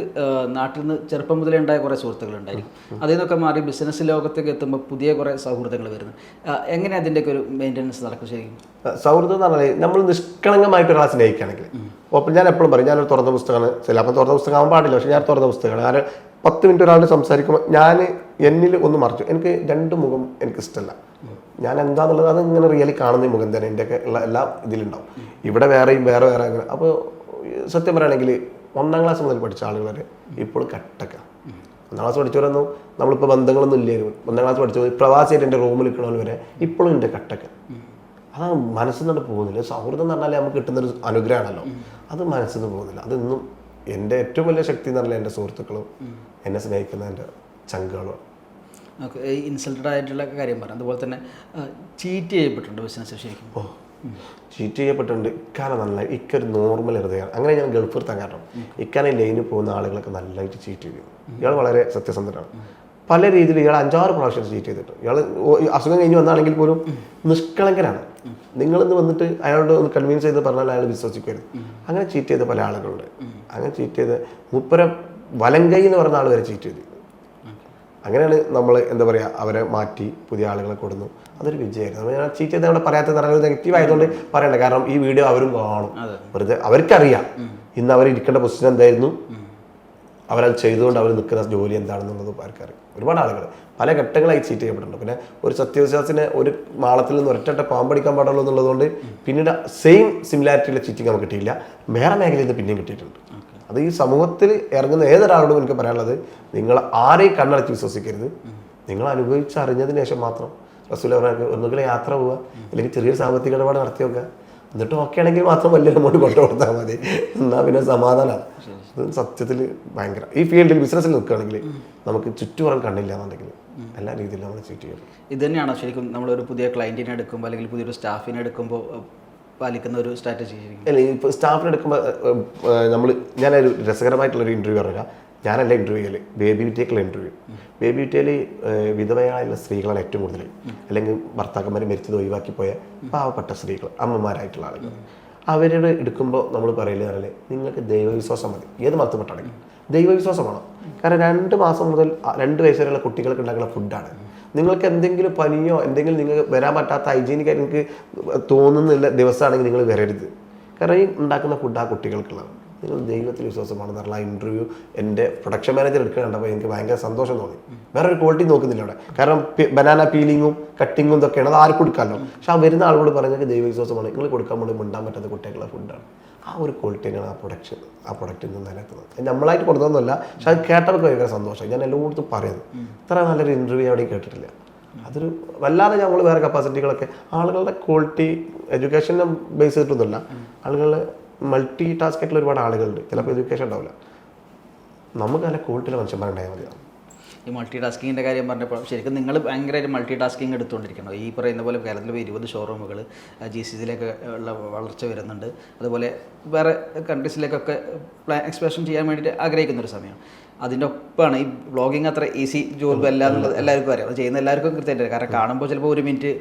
നാട്ടിൽ നിന്ന് ചെറുപ്പം മുതലേ ഉണ്ടായ കുറേ സുഹൃത്തുക്കളുണ്ടായിരിക്കും. അതിൽ നിന്നൊക്കെ മാറി ബിസിനസ് ലോകത്തേക്ക് എത്തുമ്പോൾ പുതിയ കുറേ സൗഹൃദങ്ങൾ വരുന്നു. എങ്ങനെ അതിൻ്റെയൊക്കെ ഒരു മെയിൻ്റനൻസ് നടക്കും ശരിക്കും? സൗഹൃദം എന്ന് പറഞ്ഞാൽ നമ്മൾ നിഷ്കളങ്കമായിട്ട് ഒരാളെ സ്നേഹിക്കുകയാണെങ്കിൽ, അപ്പോൾ ഞാൻ എപ്പോഴും പറയും, ഞാനൊരു തുറന്ന പുസ്തകമാണ്. ചില അപ്പം തുറന്ന പുസ്തകം ആവാൻ പാടില്ല, പക്ഷേ ഞാൻ തുറന്ന പുസ്തകമാണ്. കാരണം 10 മിനിറ്റ് ഒരാൾ സംസാരിക്കുമ്പോൾ ഞാൻ എന്നിൽ ഒന്ന് മറിച്ചു. എനിക്ക് 2 മുഖം എനിക്ക് ഇഷ്ടമല്ല. ഞാൻ എന്താന്നുള്ളത് അത് ഇങ്ങനെ റിയലി കാണുന്ന മുഖം തന്നെ എൻ്റെയൊക്കെ ഉള്ള എല്ലാം ഇതിലുണ്ടാവും. ഇവിടെ വേറെയും വേറെ അങ്ങനെ. അപ്പോൾ സത്യം പറയുകയാണെങ്കിൽ 1ാം ക്ലാസ് മുതൽ പഠിച്ച ആളുകൾ വരെ ഇപ്പോൾ കട്ടക്ക. 1ാം ക്ലാസ് പഠിച്ചവരൊന്നും നമ്മളിപ്പോൾ ബന്ധങ്ങളൊന്നും ഇല്ലായിരുന്നു. 1ാം ക്ലാസ് പഠിച്ചത് പ്രവാസിയായിട്ട് എൻ്റെ റൂമിൽ നിൽക്കണവർ വരെ ഇപ്പോഴും എൻ്റെ കട്ടക്ക. അതാണ് മനസ്സിൽ നിന്ന് പോകുന്നില്ല. സൗഹൃദം എന്ന് പറഞ്ഞാൽ നമുക്ക് കിട്ടുന്നൊരു അനുഗ്രഹമാണല്ലോ, അത് മനസ്സിൽ നിന്ന് പോകുന്നില്ല. അതൊന്നും എൻ്റെ ഏറ്റവും വലിയ ശക്തി എന്ന് പറഞ്ഞാൽ എൻ്റെ സുഹൃത്തുക്കളും എന്നെ സ്നേഹിക്കുന്ന എൻ്റെ ചങ്കുകളും. ഓക്കെ, ഈ ഇൻസൾട്ടഡ് ആയിട്ടുള്ള കാര്യം പറഞ്ഞു. അതുപോലെ തന്നെ ചീറ്റ് ചെയ്യപ്പെട്ടിട്ടുണ്ട് ബിസിനസ് ശരിക്കും? ഓ, ചീറ്റ് ചെയ്യപ്പെട്ടിട്ടുണ്ട്. ഇക്കാനെ നല്ല ഇക്കൊരു നോർമൽ ഹൃദയമാണ്. അങ്ങനെ ഞാൻ ഗൾഫ് നിർത്താൻ കാരണം ഇക്കാനെ ലൈനിൽ പോകുന്ന ആളുകളൊക്കെ നല്ലതായിട്ട് ചീറ്റ് ചെയ്യും. ഇയാൾ വളരെ സത്യസന്ധനാണ്. പല രീതിയിൽ ഇയാൾ 5-6 പ്രാവശ്യം ചീറ്റ് ചെയ്തിട്ട്. ഇയാൾ അസുഖം കഴിഞ്ഞ് വന്നാണെങ്കിൽ പോലും നിഷ്കളങ്കനാണ്. നിങ്ങളിന്ന് വന്നിട്ട് അയാളോട് ഒന്ന് കൺവിൻസ് ചെയ്ത് പറഞ്ഞാൽ അയാൾ വിശ്വസിക്കരുത്. അങ്ങനെ ചീറ്റ് ചെയ്ത പല ആളുകളുണ്ട്. അങ്ങനെ ചീറ്റ് ചെയ്ത് മുപ്പരം വലങ്കൈ എന്ന് പറഞ്ഞ ആൾ വരെ ചീറ്റ് ചെയ്തു. അങ്ങനെയാണ് നമ്മൾ എന്താ പറയുക, അവരെ മാറ്റി പുതിയ ആളുകളെ കൊടുന്നു. അതൊരു വിജയമായിരുന്നു. ഞാൻ ചീറ്റ് ചെയ്ത് അവിടെ പറയാത്തത് ഒരു നെഗറ്റീവ് ആയതുകൊണ്ട് പറയണ്ട. കാരണം ഈ വീഡിയോ അവരും കാണും. വെറുതെ അവർക്കറിയാം ഇന്ന് അവർ ഇരിക്കേണ്ട പൊസിഷൻ എന്തായിരുന്നു, അവരത് ചെയ്തുകൊണ്ട് അവർ നിൽക്കുന്ന ജോലി എന്താണെന്നുള്ളത് അവർക്കറിയാം. ഒരുപാട് ആളുകൾ പല ഘട്ടങ്ങളായി ചീറ്റ് ചെയ്യപ്പെട്ടിട്ടുണ്ട്. പിന്നെ ഒരു സത്യവിശ്വാസത്തിന് ഒരു മാളത്തിൽ നിന്ന് ഒരൊറ്റ പാമ്പടിക്കാൻ പാടുള്ളൂ എന്നുള്ളതുകൊണ്ട് പിന്നീട് സെയിം സിമിലാരിറ്റിയുള്ള ചീറ്റിങ് നമുക്ക് കിട്ടിയില്ല. വേറെ മേഖലയിൽ നിന്ന് പിന്നെയും കിട്ടിയിട്ടുണ്ട്. അത് ഈ സമൂഹത്തിൽ ഇറങ്ങുന്ന ഏതൊരാളോടും എനിക്ക് പറയാനുള്ളത്, നിങ്ങൾ ആരെയും കണ്ണടച്ച് വിശ്വസിക്കരുത്. നിങ്ങൾ അനുഭവിച്ചറിഞ്ഞതിന് ശേഷം മാത്രം റസൂൽ അവർക്ക് ഒന്നുകിൽ യാത്ര പോവുക, അല്ലെങ്കിൽ ചെറിയൊരു സാമ്പത്തിക ഇടപാട് നടത്തി വെക്കുക. എന്നിട്ട് ഓക്കെ ആണെങ്കിൽ മാത്രം വലിയ എമൗണ്ട് കൊണ്ടു കൊടുത്താൽ മതി. എന്നാൽ പിന്നെ സമാധാനമാണ്. അത് സത്യത്തിൽ ഭയങ്കര ഈ ഫീൽഡിൽ ബിസിനസ്സിൽ നിൽക്കുകയാണെങ്കിൽ നമുക്ക് ചുറ്റുപുറം കണ്ണില്ല എന്നുണ്ടെങ്കിൽ എല്ലാ രീതിയിലും നമ്മൾ ചീറ്റ് ചെയ്യും. ഇത് തന്നെയാണോ ശരിക്കും നമ്മളൊരു പുതിയ ക്ലയൻറ്റിനെ എടുക്കുമ്പോൾ അല്ലെങ്കിൽ പുതിയൊരു സ്റ്റാഫിനെ എടുക്കുമ്പോൾ പാലിക്കുന്ന ഒരു സ്ട്രാറ്റജി? അല്ല, ഇപ്പോൾ സ്റ്റാഫിനെ എടുക്കുമ്പോൾ ഞാനൊരു രസകരമായിട്ടുള്ളൊരു ഇൻ്റർവ്യൂ പറഞ്ഞാൽ, ഞാനല്ല ഇൻ്റർവ്യൂ ചെയ്യൽ, ബേബി വിറ്റേക്കുള്ള ഇൻ്റർവ്യൂ. ബേബി വിറ്റയിൽ വിധവയായുള്ള സ്ത്രീകളാണ് ഏറ്റവും കൂടുതൽ, അല്ലെങ്കിൽ ഭർത്താക്കന്മാർ മരിച്ചത് ഒഴിവാക്കി പോയ പാവപ്പെട്ട സ്ത്രീകൾ, അമ്മമാരായിട്ടുള്ള ആളുകൾ. അവരോട് എടുക്കുമ്പോൾ നമ്മൾ പറയില്ല, നിങ്ങൾക്ക് ദൈവവിശ്വാസം മതി. ഏത് മതത്തിൽപ്പെട്ടാണെങ്കിൽ ദൈവവിശ്വാസമാണോ? കാരണം 2 മാസം മുതൽ 2 വയസ്സ് വരെയുള്ള കുട്ടികൾക്ക് ഉണ്ടാക്കുന്ന ഫുഡാണ്. നിങ്ങൾക്ക് എന്തെങ്കിലും പനിയോ എന്തെങ്കിലും നിങ്ങൾക്ക് വരാൻ പറ്റാത്ത ഹൈജീനിക്കായി നിങ്ങൾക്ക് തോന്നുന്നില്ല ദിവസമാണെങ്കിൽ നിങ്ങൾ വരരുത്. കാരണം ഈ ഉണ്ടാക്കുന്ന ഫുഡ് ആ കുട്ടികൾക്കുള്ളതാണ്. നിങ്ങൾ ദൈവത്തിൽ വിശ്വാസമാണെന്ന് പറഞ്ഞാൽ ആ ഇൻ്റർവ്യൂ എൻ്റെ പ്രൊഡക്ഷൻ മാനേജർ എടുക്കാൻ കണ്ടപ്പോൾ എനിക്ക് ഭയങ്കര സന്തോഷം തോന്നി. വേറൊരു ക്വാളിറ്റി നോക്കുന്നില്ല അവിടെ. കാരണം ബനാന പീലിങ്ങും കട്ടിങ്ങും ഇതൊക്കെയാണ്, അത് ആർക്കും കൊടുക്കാമല്ലോ. പക്ഷെ ആ വരുന്ന ആളോട് പറഞ്ഞാൽ ദൈവവിശ്വാസമാണ്, നിങ്ങൾ കൊടുക്കാൻ വേണ്ടി മിണ്ടാൻ പറ്റാത്ത കുട്ടികളുടെ ഫുഡാണ്. ആ ഒരു ക്വാളിറ്റി തന്നെയാണ് ആ പ്രൊഡക്റ്റിൽ നിന്ന് നിലനിർത്തുന്നത്. നമ്മളായിട്ട് കൊടുത്തതൊന്നുമല്ല, പക്ഷെ അത് കേട്ടവർക്ക് ഭയങ്കര സന്തോഷം. ഞാൻ എല്ലായിടത്തും പറയുന്നു, ഇത്ര നല്ലൊരു ഇൻ്റർവ്യൂ അവിടെയും കേട്ടിട്ടില്ല. അതൊരു വല്ലാതെ നമ്മൾ വേറെ കപ്പാസിറ്റികളൊക്കെ ആളുകളുടെ ക്വാളിറ്റി എഡ്യൂക്കേഷനെ ബേസ് ചെയ്തിട്ടൊന്നുമില്ല. ആളുകളുടെ മൾട്ടി ടാസ്ക് ആയിട്ടുള്ള ഒരുപാട് ആളുകളുണ്ട്. ചിലപ്പോൾ എഡ്യൂക്കേഷൻ ഉണ്ടാവില്ല. നമുക്ക് നല്ല ക്വാളിറ്റിയിലെ മനുഷ്യന്മാരുണ്ടായാൽ മതിയാണ്. ഈ മൾട്ടി ടാസ്കിങ്ങിൻ്റെ കാര്യം പറഞ്ഞപ്പോൾ ശരിക്കും നിങ്ങൾ ഭയങ്കരമായിട്ട് മൾട്ടി ടാസ്കിങ് എടുത്തുകൊണ്ടിരിക്കണം. ഈ പറയുന്ന പോലെ കേരളത്തിൽ 20 ഷോറൂമുകൾ GCCയിലേക്ക് ഉള്ള വളർച്ച വരുന്നുണ്ട്. അതുപോലെ വേറെ കൺട്രീസിലേക്കൊക്കെ എക്സ്പാൻഷൻ ചെയ്യാൻ വേണ്ടിയിട്ട് ആഗ്രഹിക്കുന്നൊരു സമയമാണ്. അതിൻ്റെ ഒപ്പമാണ് ഈ വ്ളോഗിങ് അത്ര ഈസി ജോബ് അല്ല എന്നുള്ളത് എല്ലാവർക്കും അറിയാം. അത് ചെയ്യുന്ന എല്ലാവർക്കും കൃത്യമായിട്ട്. കാരണം കാണുമ്പോൾ ചിലപ്പോൾ 1 മിനിറ്റ്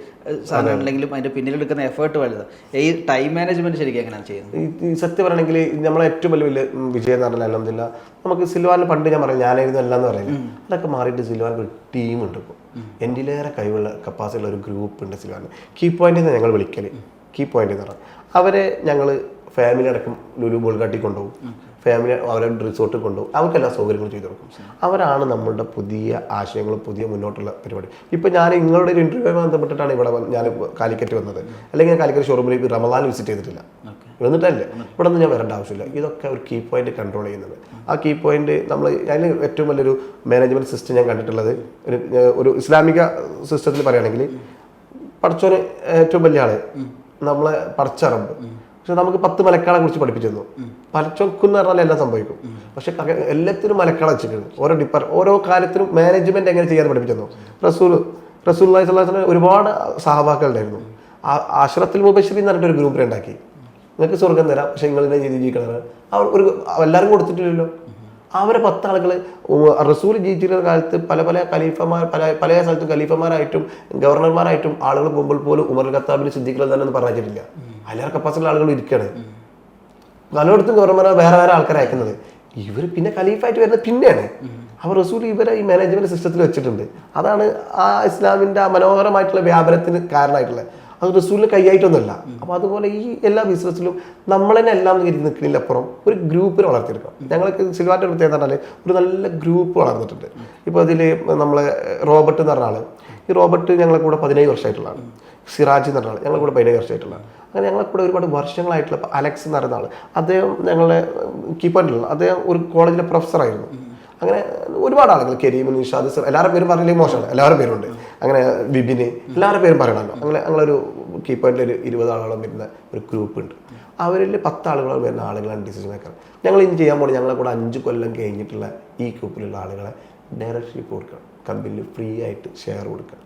സാധനം ഉണ്ടെങ്കിലും അതിൻ്റെ പിന്നിലെടുക്കുന്ന എഫേർട്ട് വലുതാണ്. ഈ ടൈം മാനേജ്മെൻറ്റ് ശരിക്കും എങ്ങനെയാണ് ചെയ്യുന്നത്? ഈ സത്യം പറയണമെങ്കിൽ നമ്മളെ ഏറ്റവും വലിയ വിജയം എന്ന് പറഞ്ഞാൽ അൽഹംദുലില്ലാ നമുക്ക് സിൽവാനിൽ പണ്ട് ഞാൻ പറയും ഞാനായിരുന്നു അല്ല എന്ന് പറയുന്നത്. അതൊക്കെ മാറിയിട്ട് സിൽവാനിൽ ഒരു ടീമുണ്ട്. ഇപ്പോൾ എൻ്റെലേറെ കഴിവുള്ള കപ്പാസിറ്റി ഉള്ള ഒരു ഗ്രൂപ്പ് ഉണ്ട് സിൽവാനിൽ. കീ പോയിന്റിൽ നിന്ന് ഞങ്ങൾ വിളിക്കൽ. കീ പോയിന്റ് എന്ന് പറഞ്ഞാൽ അവരെ ഞങ്ങൾ ഫാമിലി അടക്കം ലുലു ബോൾഗാട്ടി കൊണ്ടുപോകും, ഫാമിലി അവരെ റിസോർട്ടിൽ കൊണ്ടുപോകും, അവർക്കെല്ലാ സൗകര്യങ്ങളും ചെയ്തു കൊടുക്കും. അവരാണ് നമ്മളുടെ പുതിയ ആശയങ്ങളും പുതിയ മുന്നോട്ടുള്ള പരിപാടി. ഇപ്പോൾ ഞാൻ നിങ്ങളുടെ ഒരു ഇൻ്റർവ്യൂ ബന്ധപ്പെട്ടിട്ടാണ് ഇവിടെ ഞാൻ കാലിക്കറ്റ് വന്നത്. അല്ലെങ്കിൽ ഞാൻ കാലിക്കറ്റ് ഷോറൂമിലേക്ക് റമദാൻ വിസിറ്റ് ചെയ്തിട്ടില്ല, എന്നിട്ടല്ലേ ഇവിടെ നിന്ന് ഞാൻ വരേണ്ട ആവശ്യമില്ല. ഇതൊക്കെ ഒരു കീ പോയിന്റ് കൺട്രോൾ ചെയ്യുന്നത്. ആ കീ പോയിന്റ് നമ്മൾ അതിന് ഏറ്റവും വലിയൊരു മാനേജ്മെൻറ്റ് സിസ്റ്റം ഞാൻ കണ്ടിട്ടുള്ളത് ഒരു ഇസ്ലാമിക സിസ്റ്റത്തിൽ പറയുകയാണെങ്കിൽ പഠിച്ചോന് ഏറ്റവും വലിയ ആള് നമ്മളെ പഠിച്ചറമ്പ്. പക്ഷെ നമുക്ക് 10 മലക്കാളെ കുറിച്ച് പഠിപ്പിച്ചു തന്നു. പലച്ചൊക്കെന്ന് പറഞ്ഞാൽ എല്ലാം സംഭവിക്കും. പക്ഷെ എല്ലാത്തിനും മലക്കാളെ വെച്ചിട്ടുണ്ട്. ഓരോ കാര്യത്തിനും മാനേജ്മെന്റ് എങ്ങനെ ചെയ്യാൻ പഠിപ്പിച്ചു തന്നു. റസൂലുള്ളാഹി സ്വല്ലല്ലാഹു അലൈഹി വസല്ലം ഒരുപാട് സഹാബാക്കൾ ഉണ്ടായിരുന്നു. അശ്റത്തുൽ മുബശ്ശിരീൻ എന്ന് പറഞ്ഞിട്ട് ഒരു ഗ്രൂപ്പിനെ ഉണ്ടാക്കി. നിങ്ങൾക്ക് സ്വർഗം തരാം, പക്ഷെ നിങ്ങളിനെ ചെയ്ത് ജീവിക്കണം. അവർ എല്ലാവരും കൊടുത്തിട്ടില്ലല്ലോ. അവരെ 10 ആളുകൾ റസൂൽ ജീവിച്ചിരുന്ന കാലത്ത് പല ഖലീഫമാർ പല സ്ഥലത്തും ഖലീഫമാരായിട്ടും ഗവർണർമാരായിട്ടും ആളുകൾ പോകുമ്പോൾ പോലും ഉമർ ഖത്താബിന് സിദ്ദീഖ് തന്നെ പറഞ്ഞിട്ടില്ല. എല്ലാവരും കപ്പാസിറ്റിയുള്ള ആളുകൾ ഇരിക്കുകയാണ്. പലയിടത്തും ഗവർണർമാർ വേറെ ആൾക്കാരെ അയക്കുന്നത്. ഇവർ പിന്നെ ഖലീഫായിട്ട് വരുന്നത് പിന്നെയാണ്. അവർ റസൂൽ ഇവരെ ഈ മാനേജ്മെന്റ് സിസ്റ്റത്തിൽ വെച്ചിട്ടുണ്ട്. അതാണ് ആ ഇസ്ലാമിന്റെ മനോഹരമായിട്ടുള്ള വ്യാപനത്തിന് കാരണമായിട്ടുള്ളത്. അത് റസൂലിന് കൈയായിട്ടൊന്നുമല്ല. അപ്പോൾ അതുപോലെ ഈ എല്ലാ ബിസിനസ്സിലും നമ്മൾ തന്നെ എല്ലാം നിൽക്കുന്നതിലപ്പുറം ഒരു ഗ്രൂപ്പിനെ വളർത്തിയെടുക്കണം. ഞങ്ങൾക്ക് സിൽവാൻ്റെ പ്രത്യേകത പറഞ്ഞാൽ ഒരു നല്ല ഗ്രൂപ്പ് വളർന്നിട്ടുണ്ട്. ഇപ്പോൾ അതിൽ നമ്മളെ റോബർട്ട് എന്ന് പറഞ്ഞ ആൾ, ഈ റോബർട്ട് ഞങ്ങളെ കൂടെ 17 വർഷമായിട്ടുള്ളതാണ്. സിറാജ് എന്ന് പറഞ്ഞ ആൾ ഞങ്ങളെ കൂടെ 17 വർഷമായിട്ടുള്ളതാണ്. അങ്ങനെ ഞങ്ങളെ കൂടെ ഒരുപാട് വർഷങ്ങളായിട്ടുള്ള അലക്സ് എന്ന് പറയുന്ന ആൾ, അദ്ദേഹം ഞങ്ങളെ കീപ്പറിലുള്ള അദ്ദേഹം ഒരു കോളേജിലെ പ്രൊഫസറായിരുന്നു. അങ്ങനെ ഒരുപാട് ആളുകൾ, കരീം, നിഷാദ്, എല്ലാവരുടെ പേരും പറഞ്ഞില്ലെങ്കിൽ മോശമാണ്, എല്ലാവരുടെ പേരുണ്ട്. അങ്ങനെ ബിബിന്, എല്ലാവരുടെ പേരും പറയണമല്ലോ. അങ്ങനെ ഞങ്ങളൊരു കീപ്പറിൻ്റെ ഒരു 20 ആളോളം വരുന്ന ഒരു ഗ്രൂപ്പ് ഉണ്ട്. അവരിൽ 10 ആളുകളോളം വരുന്ന ആളുകളാണ് ഡിസിഷൻ മേക്കർ. ഞങ്ങൾ ഇനി ചെയ്യാൻ പോകുന്നത് ഞങ്ങളെ കൂടെ 5 കൊല്ലം കഴിഞ്ഞിട്ടുള്ള ഈ ഗ്രൂപ്പിലുള്ള ആളുകളെ ഡയറക്ടർഷിപ്പ് കൊടുക്കണം, കമ്പനിയിൽ ഫ്രീ ആയിട്ട് ഷെയർ കൊടുക്കണം.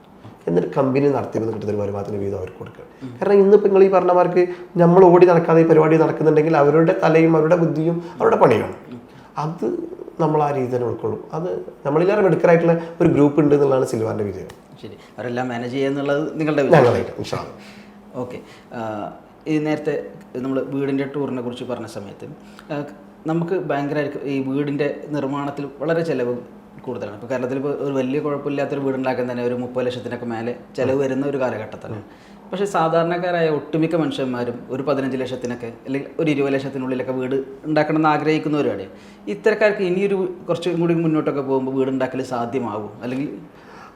എന്നിട്ട് കമ്പനി നടത്തിയെന്ന് കിട്ടുന്ന ഒരു വരുമാനത്തിന് വീതം അവർക്ക് കൊടുക്കുക. കാരണം ഇന്നിപ്പോൾ നിങ്ങൾ ഈ പറഞ്ഞമാർക്ക് നമ്മൾ ഓടി നടക്കാതെ ഈ പരിപാടി നടക്കുന്നുണ്ടെങ്കിൽ അവരുടെ തലയും അവരുടെ ബുദ്ധിയും അവരുടെ പണിയാണ്. അത് നമ്മൾ ആ രീതി തന്നെ ഉൾക്കൊള്ളും. അത് നമ്മളിലേറെ മെഡിക്കലായിട്ടുള്ള ഒരു ഗ്രൂപ്പ് ഉണ്ട് എന്നുള്ളതാണ് സിൽവാൻ്റെ വിജയം. ശരി, അവരെല്ലാം മാനേജ് ചെയ്യുന്നുള്ളത് നിങ്ങളുടെ ഞങ്ങളായിട്ട്. ഓക്കെ. ഈ നേരത്തെ നമ്മൾ വീടിൻ്റെ ടൂറിനെ കുറിച്ച് പറഞ്ഞ സമയത്ത് നമുക്ക് ഭയങ്കരമായിരിക്കും ഈ വീടിൻ്റെ നിർമ്മാണത്തിൽ വളരെ ചിലവ് കൂടുതലാണ്. ഇപ്പോൾ കേരളത്തിൽ ഇപ്പോൾ ഒരു വലിയ കുഴപ്പമില്ലാത്തൊരു വീടുണ്ടാക്കാൻ തന്നെ ഒരു 30 ലക്ഷത്തിനൊക്കെ മേലെ ചിലവ് വരുന്ന ഒരു കാലഘട്ടത്താണ്. പക്ഷേ സാധാരണക്കാരായ ഒട്ടുമിക്ക മനുഷ്യന്മാരും ഒരു 15 ലക്ഷത്തിനൊക്കെ അല്ലെങ്കിൽ ഒരു 20 ലക്ഷത്തിനുള്ളിലൊക്കെ വീട് ഉണ്ടാക്കണം എന്ന് ആഗ്രഹിക്കുന്നവരാണ്. ഇത്തരക്കാർക്ക് ഇനിയൊരു കുറച്ചും കൂടി മുന്നോട്ടൊക്കെ പോകുമ്പോൾ വീട് ഉണ്ടാക്കൽ സാധ്യമാകും? അല്ലെങ്കിൽ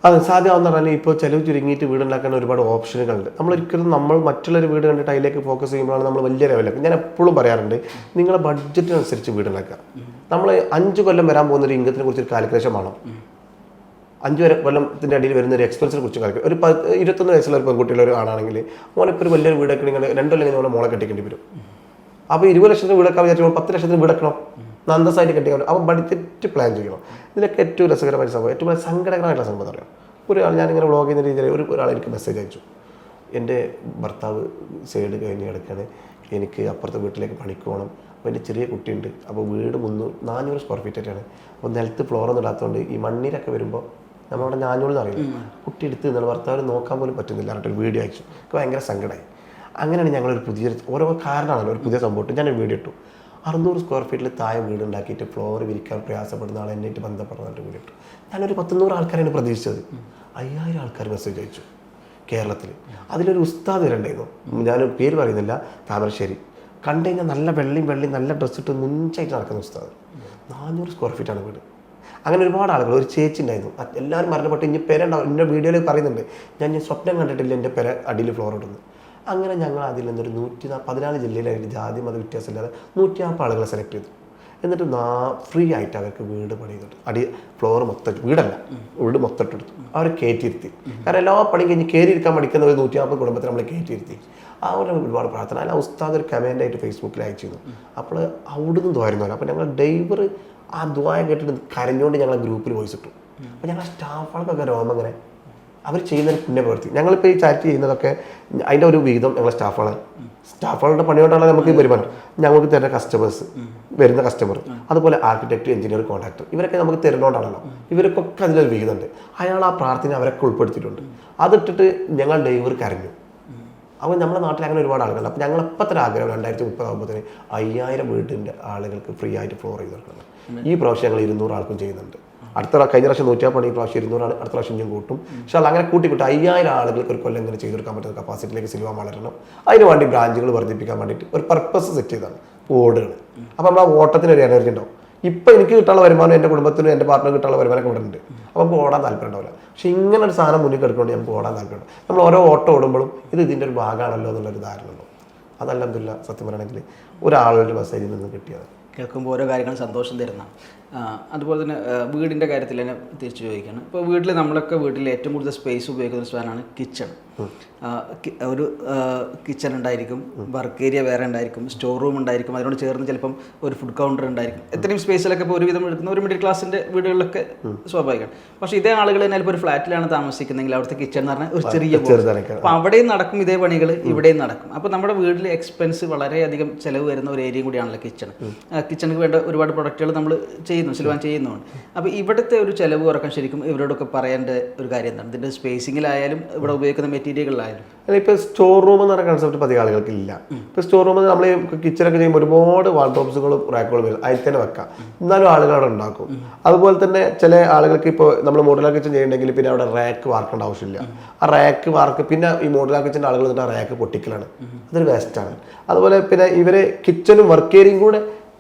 അത് സാധ്യമാവുന്ന പറഞ്ഞാൽ ഇപ്പോൾ ചിലവ് ചുരുങ്ങിയിട്ട് വീടുണ്ടാക്കാൻ ഒരുപാട് ഓപ്ഷനുകളുണ്ട്. നമ്മളൊരിക്കലും നമ്മൾ മറ്റുള്ളൊരു വീട് കണ്ടിട്ട് അതിലേക്ക് ഫോക്കസ് ചെയ്യുമ്പോഴാണ് നമ്മൾ വലിയ ലെവലിലേക്ക്. ഞാൻ എപ്പോഴും പറയാറുണ്ട്, നിങ്ങളുടെ ബഡ്ജറ്റിനനുസരിച്ച് വീടുണ്ടാക്കുക. നമ്മൾ 5 കൊല്ലം വരാൻ പോകുന്ന ഒരു ഇൻകത്തിനെ കുറിച്ചൊരു കാൽക്കുലേഷൻ വേണം. 5 കൊല്ലത്തിൻ്റെ അടിയിൽ വരുന്ന ഒരു എക്സ്പെൻസിനെ കുറിച്ച് കാൽക്കുലേറ്റ്. ഒരു 21 വയസ്സുള്ള ഒരു പെൺകുട്ടിയുള്ള ഒരു ആണാണെങ്കിൽ മോനിപ്പോൾ ഒരു വലിയൊരു വീടൊക്കെ നിങ്ങൾ 2 കൊല്ലം കഴിഞ്ഞാൽ മോളെ കെട്ടിക്കേണ്ടി വരും. അപ്പോൾ 20 ലക്ഷത്തിന് വീടൊക്കെ വിചാരിച്ചു 10 ലക്ഷത്തിന് വീടക്കണം, നന്ദസായിട്ട് കെട്ടിക്കാൻ. അപ്പോൾ ബഡ്ജറ്റ് പ്ലാൻ ചെയ്യണം. ഇതിലൊക്കെ ഏറ്റവും രസകരമായ സംഭവം, ഏറ്റവും സങ്കടകരമായിട്ടുള്ള സംഭവം അറിയാം. ഒരാൾ ഞാനിങ്ങനെ വ്ളോഗ് ചെയ്യുന്ന രീതിയിൽ ഒരാൾ എനിക്ക് മെസ്സേജ് അയച്ചു. എൻ്റെ ഭർത്താവ് സൈഡ് കഴിഞ്ഞ് കിടക്കുകയാണ്, എനിക്ക് അപ്പുറത്തെ വീട്ടിലേക്ക് പണിക്ക് പോകണം, അപ്പോൾ എൻ്റെ ചെറിയ കുട്ടിയുണ്ട്, അപ്പോൾ വീട് 400 സ്ക്വയർ ഫീറ്റ് ആയിട്ടാണ്. അപ്പോൾ നിലത്ത് ഫ്ലോറൊന്നും ഇല്ലാത്തതുകൊണ്ട് ഈ മണ്ണീരൊക്കെ വരുമ്പോൾ നമ്മളവിടെ 400 അറിയില്ല, കുട്ടി എടുത്ത് നിന്നാൽ ഭർത്താവിന് നോക്കാൻ പോലും പറ്റുന്നില്ല പറഞ്ഞിട്ട് വീഡിയോ അയച്ചു. എനിക്ക് ഭയങ്കര സങ്കടമായി. അങ്ങനെയാണ് ഞങ്ങളൊരു ഓരോ കാരണമാണല്ലോ ഒരു പുതിയ സംഭവം. ഞാനൊരു വീഡിയോ ഇട്ടു. 600 സ്ക്വയർ ഫീറ്റിൽ താഴെ വീടുണ്ടാക്കിയിട്ട് ഫ്ലോർ വിരിക്കാൻ പ്രയാസപ്പെടുന്ന ആളെ എന്നിട്ട് ബന്ധപ്പെടുന്നിട്ട് വീഡിയോ ഇട്ടു. ഞാനൊരു 100 ആൾക്കാരാണ് പ്രതീക്ഷിച്ചത്. 5000 ആൾക്കാർ മെസ്സേജ് അയച്ചു കേരളത്തിൽ. അതിലൊരു ഉസ്താദ് വരണ്ടായിരുന്നു, ഞാൻ പേര് പറയുന്നില്ല, താമരശ്ശേരി. കണ്ടു കഴിഞ്ഞാൽ നല്ല വെള്ളിയും നല്ല ഡ്രസ്സ് ഇട്ട് മുൻചായിട്ട് നടക്കുന്ന ഉസ്താദ്. 400 സ്ക്വയർ ഫീറ്റാണ് വീട്. അങ്ങനെ ഒരുപാട് ആളുകൾ. ഒരു ചേച്ചി ഉണ്ടായിരുന്നു, എല്ലാവരും മരണപ്പെട്ട് ഇനി പേര ഉണ്ടാവും. എൻ്റെ വീഡിയോയിൽ പറയുന്നുണ്ട്, ഞാൻ സ്വപ്നം കണ്ടിട്ടില്ല എൻ്റെ പേര അടിയിൽ ഫ്ലോർ ഇടുന്നു. അങ്ങനെ ഞങ്ങൾ അതിൽ നിന്നൊരു 114 ജില്ലയിലായിട്ട് ജാതി മത വ്യത്യാസമില്ലാതെ 140 ആളുകളെ സെലക്ട് ചെയ്തു. എന്നിട്ട് ഫ്രീ ആയിട്ട് അവർക്ക് വീട് പണിതിട്ട് ഫ്ലോർ മൊത്തം വീട് മൊത്തം എടുത്തു. അവർ കയറ്റിയിരുത്തി. കാരണം എല്ലാ പണിയും കഴിഞ്ഞ് കയറിയിരിക്കാൻ പഠിക്കുന്ന ഒരു 140 കുടുംബത്തിൽ നമ്മൾ കയറ്റിയിരുത്തി. അവരുടെ ഒരുപാട് പ്രാർത്ഥന. അല്ല ഉസ്താദ് ഒരു കമൻ്റായിട്ട് ഫേസ്ബുക്കിൽ അയച്ചിരുന്നു. അപ്പോൾ അവിടുന്ന് ദ്വാരുന്നല്ലോ. അപ്പോൾ ഞങ്ങൾ ഡ്രൈവർ ആ ദ്വായ കേട്ടിട്ട് കരഞ്ഞുകൊണ്ട് ഞങ്ങളെ ഗ്രൂപ്പിൽ വോയിസ് ഇട്ടു. അപ്പോൾ ഞങ്ങളെ സ്റ്റാഫുകൾക്കൊക്കെ രോമം അങ്ങനെ അവർ ചെയ്യുന്നൊരു പുണ്യപ്രവൃത്തി. ഞങ്ങളിപ്പോൾ ഈ ചാറ്റ് ചെയ്യുന്നതൊക്കെ അതിൻ്റെ ഒരു വിഹിതം ഞങ്ങളെ സ്റ്റാഫുകളുടെ പണിയോട്ടാണ് നമുക്ക് വരുമാനം. ഞങ്ങൾക്ക് തരുന്ന കസ്റ്റമേഴ്സ്, വരുന്ന കസ്റ്റമർ, അതുപോലെ ആർക്കിടെക്ട്, എഞ്ചിനീയർ, കോൺട്രാക്ടർ, ഇവരൊക്കെ നമുക്ക് തരുന്നതുകൊണ്ടാണല്ലോ. ഇവർക്കൊക്കെ അതിലൊരു വിഹിതമുണ്ട്. അയാൾ ആ പ്രാർത്ഥന അവരൊക്കെ ഉൾപ്പെടുത്തിയിട്ടുണ്ട്. അതിട്ടിട്ട് ഞങ്ങൾ ഡ്രൈവർ കരഞ്ഞു. അപ്പോൾ നമ്മുടെ നാട്ടിൽ അങ്ങനെ ഒരുപാട് ആളുകളുണ്ട്. അപ്പോൾ ഞങ്ങൾ ഇപ്പോഴത്തെ ആഗ്രഹം 2030 ആകുമ്പോഴത്തേന് 5000 വീടിൻ്റെ ആളുകൾക്ക് ഫ്രീ ആയിട്ട് ഫ്ലോർ ചെയ്ത് കൊടുക്കണം. ഈ പ്രാവശ്യം ഞങ്ങൾ 200 ആൾക്കും ചെയ്യുന്നുണ്ട്. കഴിഞ്ഞ പ്രാവശ്യം 150 ഈ പ്രാവശ്യം 200 അടുത്ത പ്രാവശ്യം ഞാൻ കൂട്ടും. പക്ഷേ അത് അങ്ങനെ കൂട്ടി 5000 ആളുകൾക്ക് ഒരു കൊല്ലം ഇങ്ങനെ ചെയ്തെടുക്കാൻ പറ്റുന്ന കപ്പാസിറ്റിയിലേക്ക് സിൽവ വളരണം. അതിന് വേണ്ടി ബ്രാഞ്ചുകൾ വർദ്ധിപ്പിക്കാൻ വേണ്ടിയിട്ട് ഒരു പർപ്പസ് സെറ്റ് ചെയ്താണ് ഓടുകൾ. അപ്പോൾ നമ്മൾ ആ ഓട്ടത്തിന് ഒരു എനർജി ഉണ്ടാവും. ഇപ്പോൾ എനിക്ക് കിട്ടാനുള്ള വരുമാനം എൻ്റെ കുടുംബത്തിനും എൻ്റെ പാർട്ട്ണർ കിട്ടാനുള്ള വരുമാനമൊക്കെ ഇവിടെ ഉണ്ട്. അപ്പോൾ നമുക്ക് ഓടാൻ താല്പര്യം ഉണ്ടാവില്ല. പക്ഷേ ഇങ്ങനെ ഒരു സാധനം മുന്നിൽ കിടക്കൊണ്ട് നമുക്ക് ഓടാൻ താല്പര്യമുണ്ട്. നമ്മൾ ഓരോ ഓട്ടം ഓടുമ്പോഴും ഇതിൻ്റെ ഒരു ഭാഗമാണല്ലോ എന്നുള്ളൊരു ധാരണ ഉണ്ടോ. അതല്ലെന്നില്ല സത്യം പറയണമെങ്കിൽ ഒരാളുടെ മെസ്സേജിൽ നിന്ന് കിട്ടിയത് കേൾക്കുമ്പോൾ ഓരോ കാര്യങ്ങളും സന്തോഷം തരുന്ന. അതുപോലെ തന്നെ വീടിൻ്റെ കാര്യത്തിൽ തന്നെ തിരിച്ചു ചോദിക്കുകയാണ്. ഇപ്പോൾ നമ്മളൊക്കെ വീട്ടിൽ ഏറ്റവും കൂടുതൽ സ്പേസ് ഉപയോഗിക്കുന്ന ഒരു സാധനമാണ് കിച്ചൺ. ഒരു കിച്ചൺ ഉണ്ടായിരിക്കും, വർക്ക് ഏരിയ വേറെ ഉണ്ടായിരിക്കും, സ്റ്റോർ റൂം ഉണ്ടായിരിക്കും, അതിനോട് ചേർന്ന് ചിലപ്പം ഒരു ഫുഡ് കൗണ്ടർ ഉണ്ടായിരിക്കും. ഇത്രയും സ്പേസിലൊക്കെ ഇപ്പോൾ ഒരുവിധം എടുക്കുന്ന ഒരു മിഡിൽ ക്ലാസിൻ്റെ വീടുകളിലൊക്കെ സ്വാഭാവികമാണ്. പക്ഷേ ഇതേ ആളുകൾ തന്നെ ഇപ്പോൾ ഒരു ഫ്ലാറ്റിലാണ് താമസിക്കുന്നതെങ്കിൽ അവിടുത്തെ കിച്ചൺ എന്ന് പറഞ്ഞാൽ ഒരു ചെറിയ, അപ്പോൾ അവിടെയും നടക്കും ഇതേ പണികൾ, ഇവിടെയും നടക്കും. അപ്പോൾ നമ്മുടെ വീട്ടിൽ എക്സ്പെൻസ് വളരെയധികം ചിലവ് വരുന്ന ഒരു ഏരിയ കൂടിയാണല്ലോ കിച്ചൺ. കിച്ചണിക്ക് വേണ്ട ഒരുപാട് പ്രൊഡക്റ്റുകൾ നമ്മൾ ചെയ്യുന്നുണ്ട്. സിൽവാൻ ചെയ്യുന്നുണ്ട്. അപ്പോൾ ഇവിടുത്തെ ഒരു ചിലവ് കുറക്കാൻ ശരിക്കും ഇവരോടൊക്കെ പറയേണ്ട ഒരു കാര്യം എന്താണ്? ഇതിൻ്റെ സ്പേസിങ്ങിലായാലും ഇവിടെ ഉപയോഗിക്കുന്ന മെറ്റീരിയലുകളായാലും. അല്ല, ഇപ്പോൾ സ്റ്റോർ റൂം എന്ന് പറയുന്ന കൺസെപ്റ്റ് പതിയെ ആളുകൾക്ക് ഇല്ല. ഇപ്പോൾ സ്റ്റോർ റൂം നമ്മൾ കിച്ചണൊക്കെ ചെയ്യുമ്പോൾ ഒരുപാട് വാൾഡ്രോബ്സുകളും റാക്കുകളും വരും, അതിൽ തന്നെ വെക്കാം. എന്നാലും ആളുകൾ അവിടെ ഉണ്ടാക്കും. അതുപോലെ തന്നെ ചില ആളുകൾക്ക് ഇപ്പോൾ നമ്മൾ മോഡുലാർ കിച്ചൺ ചെയ്യുന്നുണ്ടെങ്കിൽ പിന്നെ അവിടെ റാക്ക് വാർക്കേണ്ട ആവശ്യമില്ല. ആ റാക്ക് വാർക്ക് പിന്നെ ഈ മോഡുലാർ കിച്ചൻ്റെ ആളുകൾ എന്നിട്ട് ആ റാക്ക് പൊട്ടിക്കലാണ്, അതൊരു വേസ്റ്റാണ്. അതുപോലെ പിന്നെ ഇവർ കിച്ചണും വർക്ക് ഏരിയയും കൂടെ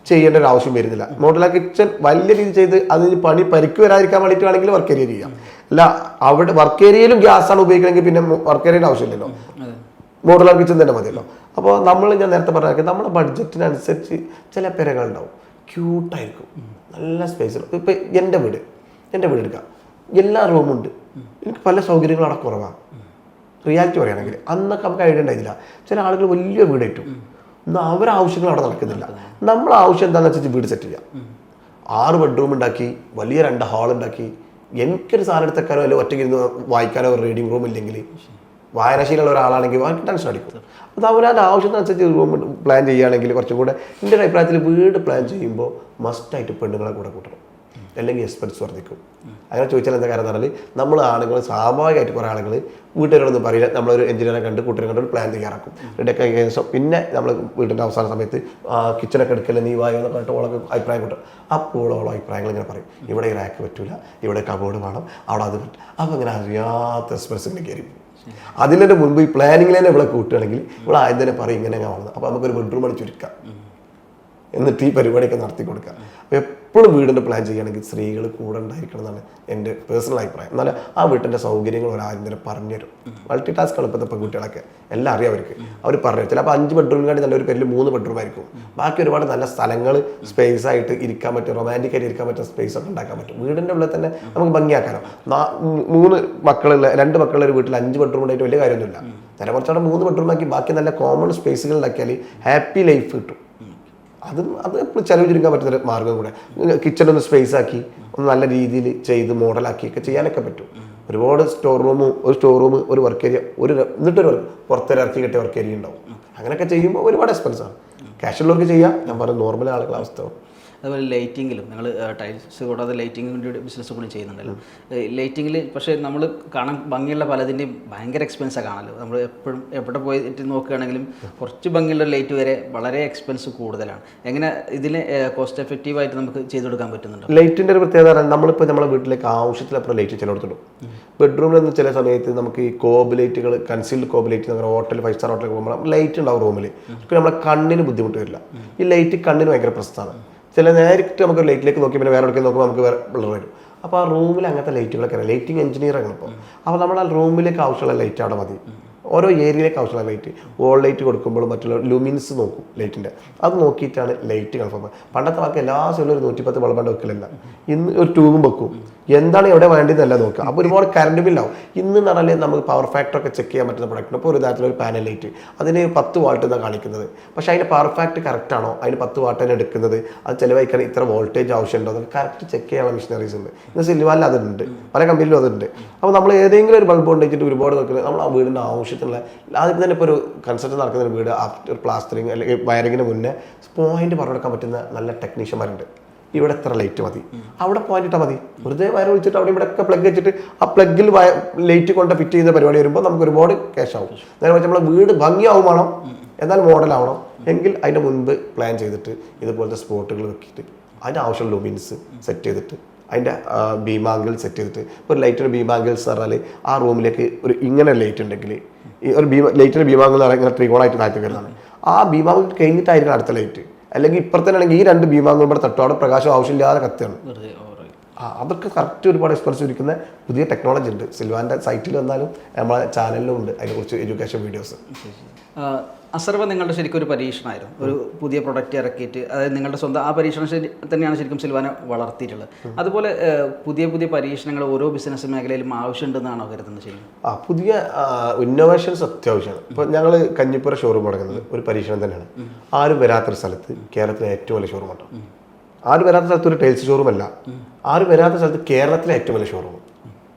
ചെയ്യേണ്ട ഒരു ആവശ്യം വരുന്നില്ല. മോഡുലാർ കിച്ചൺ വലിയ രീതിയിൽ ചെയ്ത് അതിന് പണി പരിക്ക് വരാതിരിക്കാൻ വേണ്ടിയിട്ട് വേണമെങ്കിൽ വർക്ക് ഏരിയ ചെയ്യാം. അല്ല, അവിടെ വർക്ക് ഏരിയയിലും ഗ്യാസാണ് ഉപയോഗിക്കണമെങ്കിൽ പിന്നെ വർക്ക് ഏരിയയുടെ ആവശ്യമില്ലല്ലോ, മോഡുലാർ കിച്ചൺ തന്നെ മതിയല്ലോ. അപ്പോൾ ഞാൻ നേരത്തെ പറഞ്ഞ നമ്മുടെ ബഡ്ജറ്റിനനുസരിച്ച് ചില പെരകളുണ്ടാവും, ക്യൂട്ടായിരിക്കും, നല്ല സ്പേസ്. ഇപ്പം എൻ്റെ വീട് എടുക്കാം, എല്ലാ റൂമുണ്ട്, എനിക്ക് പല സൗകര്യങ്ങളും അവിടെ കുറവാണ്. റിയാലിറ്റി പറയുകയാണെങ്കിൽ അന്നൊക്കെ നമുക്ക് ഐഡിയ ഉണ്ടായില്ല. ചില ആളുകൾ വലിയ വീട് കിട്ടും, എന്നാൽ അവരുടെ ആവശ്യങ്ങൾ അവിടെ നടക്കുന്നില്ല. നമ്മളെ ആവശ്യം എന്താണെന്ന് വെച്ചാൽ വീട് സെറ്റ് ചെയ്യാം. 6 ബെഡ്റൂം ഉണ്ടാക്കി, വലിയ 2 ഹാൾ ഉണ്ടാക്കി, എനിക്കൊരു സാധനം എടുത്തേക്കാനോ അല്ലെങ്കിൽ ഒറ്റയ്ക്ക് ഇരുന്ന് വായിക്കാനോ ഒരു റീഡിംഗ് റൂം ഇല്ലെങ്കിൽ, വായനാശീലമുള്ള ഒരാളാണെങ്കിൽ അവർക്ക് ടെൻഷൻ അടിക്കും. അത് അവരതിൻ്റെ ആവശ്യത്തിനനുസരിച്ച് റൂം പ്ലാൻ ചെയ്യുകയാണെങ്കിൽ കുറച്ചും കൂടെ, എൻ്റെ ഒരു അഭിപ്രായത്തിൽ വീട് പ്ലാൻ ചെയ്യുമ്പോൾ മസ്റ്റായിട്ട് പെണ്ണുങ്ങളെ കൂടെ കൂട്ടണം, അല്ലെങ്കിൽ എക്സ്പെൻസ് വർദ്ധിക്കും. അങ്ങനെ ചോദിച്ചാൽ എന്താ കാര്യം എന്ന് പറഞ്ഞാൽ, നമ്മൾ ആളുകൾ സ്വാഭാവികമായിട്ട് കുറേ ആളുകൾ വീട്ടുകാരോടൊന്നും പറയില്ല, നമ്മളൊരു എഞ്ചിനീയറെ കണ്ട് കൂട്ടുകാരെ കണ്ട് ഒരു പ്ലാൻ തയ്യാറാക്കും. ഇവിടെയൊക്കെ ശേഷം പിന്നെ നമ്മൾ വീടിൻ്റെ അവസാന സമയത്ത് കിച്ചണൊക്കെ എടുക്കല്ലേ നീ വായോ എന്നൊക്കെ പറഞ്ഞിട്ട് ഓളൊക്കെ അഭിപ്രായം കിട്ടും. അപ്പോൾ ഓളോ അഭിപ്രായങ്ങൾ ഇങ്ങനെ പറയും, ഇവിടെ ഈ റാക്ക് പറ്റൂല, ഇവിടെ കബോർഡ് വേണം, അവിടെ അത് പറ്റും. അപ്പോൾ അങ്ങനെ അറിയാത്ത എക്സ്പെൻസ് ഇങ്ങനെ കയറി പോകും. അതിൻ്റെ മുൻപ് ഈ പ്ലാനിങ്ങിൽ തന്നെ ഇവിടെ കൂട്ടുകയാണെങ്കിൽ ഇവിടെ ആദ്യം തന്നെ പറയും ഇങ്ങനെ കാണുന്നത്. അപ്പോൾ നമുക്കൊരു ബെഡ്റൂം അടി ചുരുക്കാം, എന്നിട്ട് ഈ പരിപാടിയൊക്കെ നടത്തി കൊടുക്കാം. അപ്പോൾ എപ്പോഴും വീടിൻ്റെ പ്ലാൻ ചെയ്യുകയാണെങ്കിൽ സ്ത്രീകൾ കൂടെ ഉണ്ടായിരിക്കണം എന്നാണ് എൻ്റെ പേഴ്സണൽ അഭിപ്രായം. എന്നാൽ ആ വീട്ടിൻ്റെ സൗകര്യങ്ങൾ ഒരാദ്യം തന്നെ പറഞ്ഞുതരും. മൾട്ടി ടാസ്ക് ആണ് ഇപ്പോഴത്തെ പെൺകുട്ടികളൊക്കെ, എല്ലാം അറിയാം അവർക്ക്. അവർ പറഞ്ഞു ചിലപ്പോൾ 5 ബെഡ്റൂമിൽ കാട്ടി നല്ലൊരു പേരിൽ 3 ബെഡ്റൂം ആയിരിക്കും. ബാക്കി ഒരുപാട് നല്ല സ്ഥലങ്ങൾ സ്പേസ് ആയിട്ട് ഇരിക്കാൻ പറ്റും, റൊമാൻറ്റിക് ആയിട്ട് ഇരിക്കാൻ പറ്റുന്ന സ്പേസ് ഒക്കെ ഉണ്ടാക്കാൻ പറ്റും. വീടിൻ്റെ ഉള്ളിൽ തന്നെ നമുക്ക് ഭംഗിയാക്കാനോ. 2 മക്കളുള്ള ഒരു വീട്ടിൽ 5 ബെഡ്റൂം ഉണ്ടായിട്ട് വലിയ കാര്യമൊന്നുമില്ല. നേരെ കുറച്ചവിടെ 3 ബെഡ്റൂം ആക്കി ബാക്കി നല്ല കോമൺ സ്പേസുകൾ ഉണ്ടാക്കിയാൽ ഹാപ്പി ലൈഫ് കിട്ടും. അത് എപ്പോഴും ചിലവ് ചുരുക്കാൻ പറ്റുന്ന മാർഗ്ഗം കൂടെ. കിച്ചണൊന്ന് സ്പേസ് ആക്കി ഒന്ന് നല്ല രീതിയിൽ ചെയ്ത് മോഡലാക്കി ഒക്കെ ചെയ്യാനൊക്കെ പറ്റും. ഒരുപാട് സ്റ്റോർ റൂം, ഒരു വർക്ക് ഏരിയ, എന്നിട്ടൊരു പുറത്തിറക്കി കിട്ടിയ വർക്ക് ഏരിയ ഉണ്ടാവും. അങ്ങനെയൊക്കെ ചെയ്യുമ്പോൾ ഒരുപാട് എക്സ്പെൻസാണ്. ക്യാഷുള്ളവർക്ക് ചെയ്യാം, ഞാൻ പറഞ്ഞ നോർമൽ ആളുകളുടെ അവസ്ഥ. അതുപോലെ ലൈറ്റിങ്ങിലും നിങ്ങൾ ടൈൽസ് കൂടാതെ ലൈറ്റിങ്ങിൻ്റെ ബിസിനസ് കൂടി ചെയ്യുന്നുണ്ടല്ലോ. ലൈറ്റിങ്ങിൽ പക്ഷേ നമ്മൾ കാണാൻ ഭംഗിയുള്ള പലതിൻ്റെയും ഭയങ്കര എക്സ്പെൻസാണ് കാണാമല്ലോ. നമ്മൾ എപ്പോഴും എവിടെ പോയിട്ട് നോക്കുകയാണെങ്കിലും കുറച്ച് ഭംഗിയുള്ള ലൈറ്റ് വരെ വളരെ എക്സ്പെൻസ് കൂടുതലാണ്. എങ്ങനെ ഇതിനെ കോസ്റ്റ് എഫക്റ്റീവായിട്ട് നമുക്ക് ചെയ്തു കൊടുക്കാൻ പറ്റുന്നുണ്ട്? ലൈറ്റിൻ്റെ ഒരു പ്രത്യേകത, നമ്മളിപ്പോൾ നമ്മുടെ വീട്ടിലേക്ക് ആവശ്യത്തിലപ്പുറം ലൈറ്റ് ചിലയിടത്തിടും. ബെഡ്റൂമിലൊന്നും ചില സമയത്ത് നമുക്ക് ഈ കോബ് ലൈറ്റുകൾ, കൺസീൽഡ് കോബ് ലൈറ്റ്, നമ്മുടെ ഹോട്ടൽ 5 സ്റ്റാർ ഹോട്ടലിൽ പോകുമ്പോൾ ലൈറ്റ് ഉണ്ടാവും റൂമിൽ. നമ്മളെ കണ്ണിന് ബുദ്ധിമുട്ട് വരില്ല. ഈ ലൈറ്റ് കണ്ണിന് ഭയങ്കര പ്രശ്നമാണ്. ചില നേരിട്ട് നമുക്ക് ലൈറ്റിലേക്ക് നോക്കി പിന്നെ വേറെ എവിടേക്ക് നോക്കുമ്പോൾ നമുക്ക് വേറെ ബ്ലർ വരും. അപ്പോൾ ആ റൂമിൽ അങ്ങനത്തെ ലൈറ്റുകളൊക്കെ അറിയാം. ലൈറ്റിംഗ് എഞ്ചിനീയറാണ് ഇപ്പോൾ. അപ്പോൾ നമ്മൾ ആ റൂമിലേക്ക് ആവശ്യമുള്ള ലൈറ്റ് അവിടെ മതി. ഓരോ ഏരിയയിലേക്ക് ആവശ്യമുള്ള ലൈറ്റ്, വോൾ ലൈറ്റ് കൊടുക്കുമ്പോൾ മറ്റുള്ള ലുമിൻസ് നോക്കും ലൈറ്റിൻ്റെ. അത് നോക്കിയിട്ടാണ് ലൈറ്റ് കൺഫേം. പണ്ടത്തെ വാക്ക് എല്ലാ ദിവസവും ഒരു 110 ബൾബാണ്ട് വെക്കലില്ല. ഇന്ന് ഒരു ട്യൂബും വെക്കും. എന്താണ് എവിടെ വേണ്ടതെന്നല്ല നോക്കുക. അപ്പോൾ ഒരുപാട് കറണ്ട് ബില്ലാവും. ഇന്ന് എന്ന് പറഞ്ഞാൽ നമുക്ക് പവർ ഫാക്ടറൊക്കെ ചെക്ക് ചെയ്യാൻ പറ്റുന്ന പ്രൊഡക്റ്റ്. ഇപ്പോൾ ഒരു തരത്തിലൊരു പാനൽ ലൈറ്റ്, അതിന് 10 വാട്ട് എന്നാണ് കാണിക്കുന്നത്. പക്ഷേ അതിൻ്റെ പവർ ഫാക്ട് കറക്റ്റ് ആണോ, അതിന് 10 വാട്ട് തന്നെ എടുക്കുന്നത്, അത് ചിലവഴിക്കാൻ ഇത്ര വോൾട്ടേജ് ആവശ്യമുണ്ടോ എന്നൊക്കെ കറക്റ്റ് ചെക്ക് ചെയ്യാനുള്ള മെഷീനറീസ് ഉണ്ട്. ഇന്ന് സിൽവാനിൽ അതുണ്ട്, പല കമ്പനിയിലും അതുണ്ട്. അപ്പോൾ നമ്മൾ ഏതെങ്കിലും ഒരു ബൾബ് കൊണ്ടുവച്ചിട്ട് ഒരുപാട് നോക്കുന്നത് നമ്മൾ ആ വീടിൻ്റെ ആവശ്യത്തിനുള്ള, ആദ്യം തന്നെ ഇപ്പോൾ ഒരു കൺസ്ട്രക്ഷൻ നടക്കുന്ന ഒരു വീട് ആഫ്റ്റർ പ്ലാസ്റ്ററിങ് അല്ലെങ്കിൽ വയറിങ്ങിന് മുന്നേ പോയിന്റ് പറഞ്ഞെടുക്കാൻ പറ്റുന്ന നല്ല ടെക്നീഷ്യന്മാരുണ്ട്. ഇവിടെ എത്ര ലൈറ്റ് മതി, അവിടെ പോയിന്റ് ഇട്ടാൽ മതി. വെറുതെ വയർ വിളിച്ചിട്ട് അവിടെ ഇവിടെ ഒക്കെ പ്ലഗ് വെച്ചിട്ട് ആ പ്ലഗിൽ ലൈറ്റ് കൊണ്ട് ഫിറ്റ് ചെയ്യുന്ന പരിപാടി വരുമ്പോൾ നമുക്ക് ഒരുപാട് ക്യാഷ് ആവും. നേരെ വെച്ചാൽ നമ്മളെ വീട് ഭംഗിയാവും വേണം, എന്നാൽ മോഡലാവണം. എങ്കിൽ അതിൻ്റെ മുൻപ് പ്ലാൻ ചെയ്തിട്ട് ഇതുപോലത്തെ സ്പോട്ടുകൾ വെക്കിയിട്ട് അതിൻ്റെ ആവശ്യമുള്ള ലൂമിൻസ് സെറ്റ് ചെയ്തിട്ട് അതിൻ്റെ ബീമാങ്കിൾ സെറ്റ് ചെയ്തിട്ട്, ഒരു ലൈറ്റിൻ്റെ ബീമാങ്കിൾസ് പറഞ്ഞാൽ ആ റൂമിലേക്ക് ഒരു ഇങ്ങനെ ലൈറ്റ് ഉണ്ടെങ്കിൽ ഈ ഒരു ലൈറ്റിൻ്റെ ബീമാങ്കിൾ എന്ന് പറഞ്ഞാൽ ഇങ്ങനെ ത്രികോണായിട്ട് താഴ്ത്തി വരുന്നതാണ്. ആ ബീമാങ്കിൾ കഴിഞ്ഞിട്ടായിരിക്കും അടുത്ത ലൈറ്റ്. അല്ലെങ്കിൽ ഇപ്പുറത്തേനാണെങ്കിൽ ഈ 2 ബീമാങ്കും ഇവിടെ തട്ടോടെ പ്രകാശം ആവശ്യമില്ലാതെ കത്തിയാണ്. അതൊക്കെ കറക്റ്റ് ഒരുപാട് എക്സ്പെൻസ് ഇരിക്കുന്ന പുതിയ ടെക്നോളജി ഉണ്ട്. സിൽവാൻ്റെ സൈറ്റിൽ വന്നാലും നമ്മളെ ചാനലിലും ഉണ്ട് അതിനെക്കുറിച്ച് എഡ്യൂക്കേഷൻ വീഡിയോസ്. അസർവ നിങ്ങളുടെ ശരിക്കും ഒരു പരീക്ഷണമായിരുന്നു. ഒരു പുതിയ പ്രൊഡക്റ്റ് ഇറക്കിയിട്ട്, അതായത് നിങ്ങളുടെ സ്വന്തം ആ പരീക്ഷണം തന്നെയാണ് ശരിക്കും സിൽവാനെ വളർത്തിയിട്ടുള്ളത്. അതുപോലെ പുതിയ പുതിയ പരീക്ഷണങ്ങൾ ഓരോ ബിസിനസ് മേഖലയിലും ആവശ്യമുണ്ടെന്നാണോ കരുതുന്നത്? ശരി, പുതിയ ഇന്നോവേഷൻസ് അത്യാവശ്യമാണ്. ഇപ്പോൾ ഞങ്ങൾ കഞ്ഞിപ്പുര ഷോറൂം തുടങ്ങുന്നത് ഒരു പരീക്ഷണം തന്നെയാണ്. ആരും വരാത്തൊരു സ്ഥലത്ത് കേരളത്തിലെ ഏറ്റവും വലിയ ഷോറൂം ഉണ്ടോ? ആരും വരാത്ത സ്ഥലത്ത് ഒരു ടൈൽസ് ഷോറൂം അല്ല, ആരും വരാത്ത സ്ഥലത്ത് കേരളത്തിലെ ഏറ്റവും വലിയ ഷോറൂം.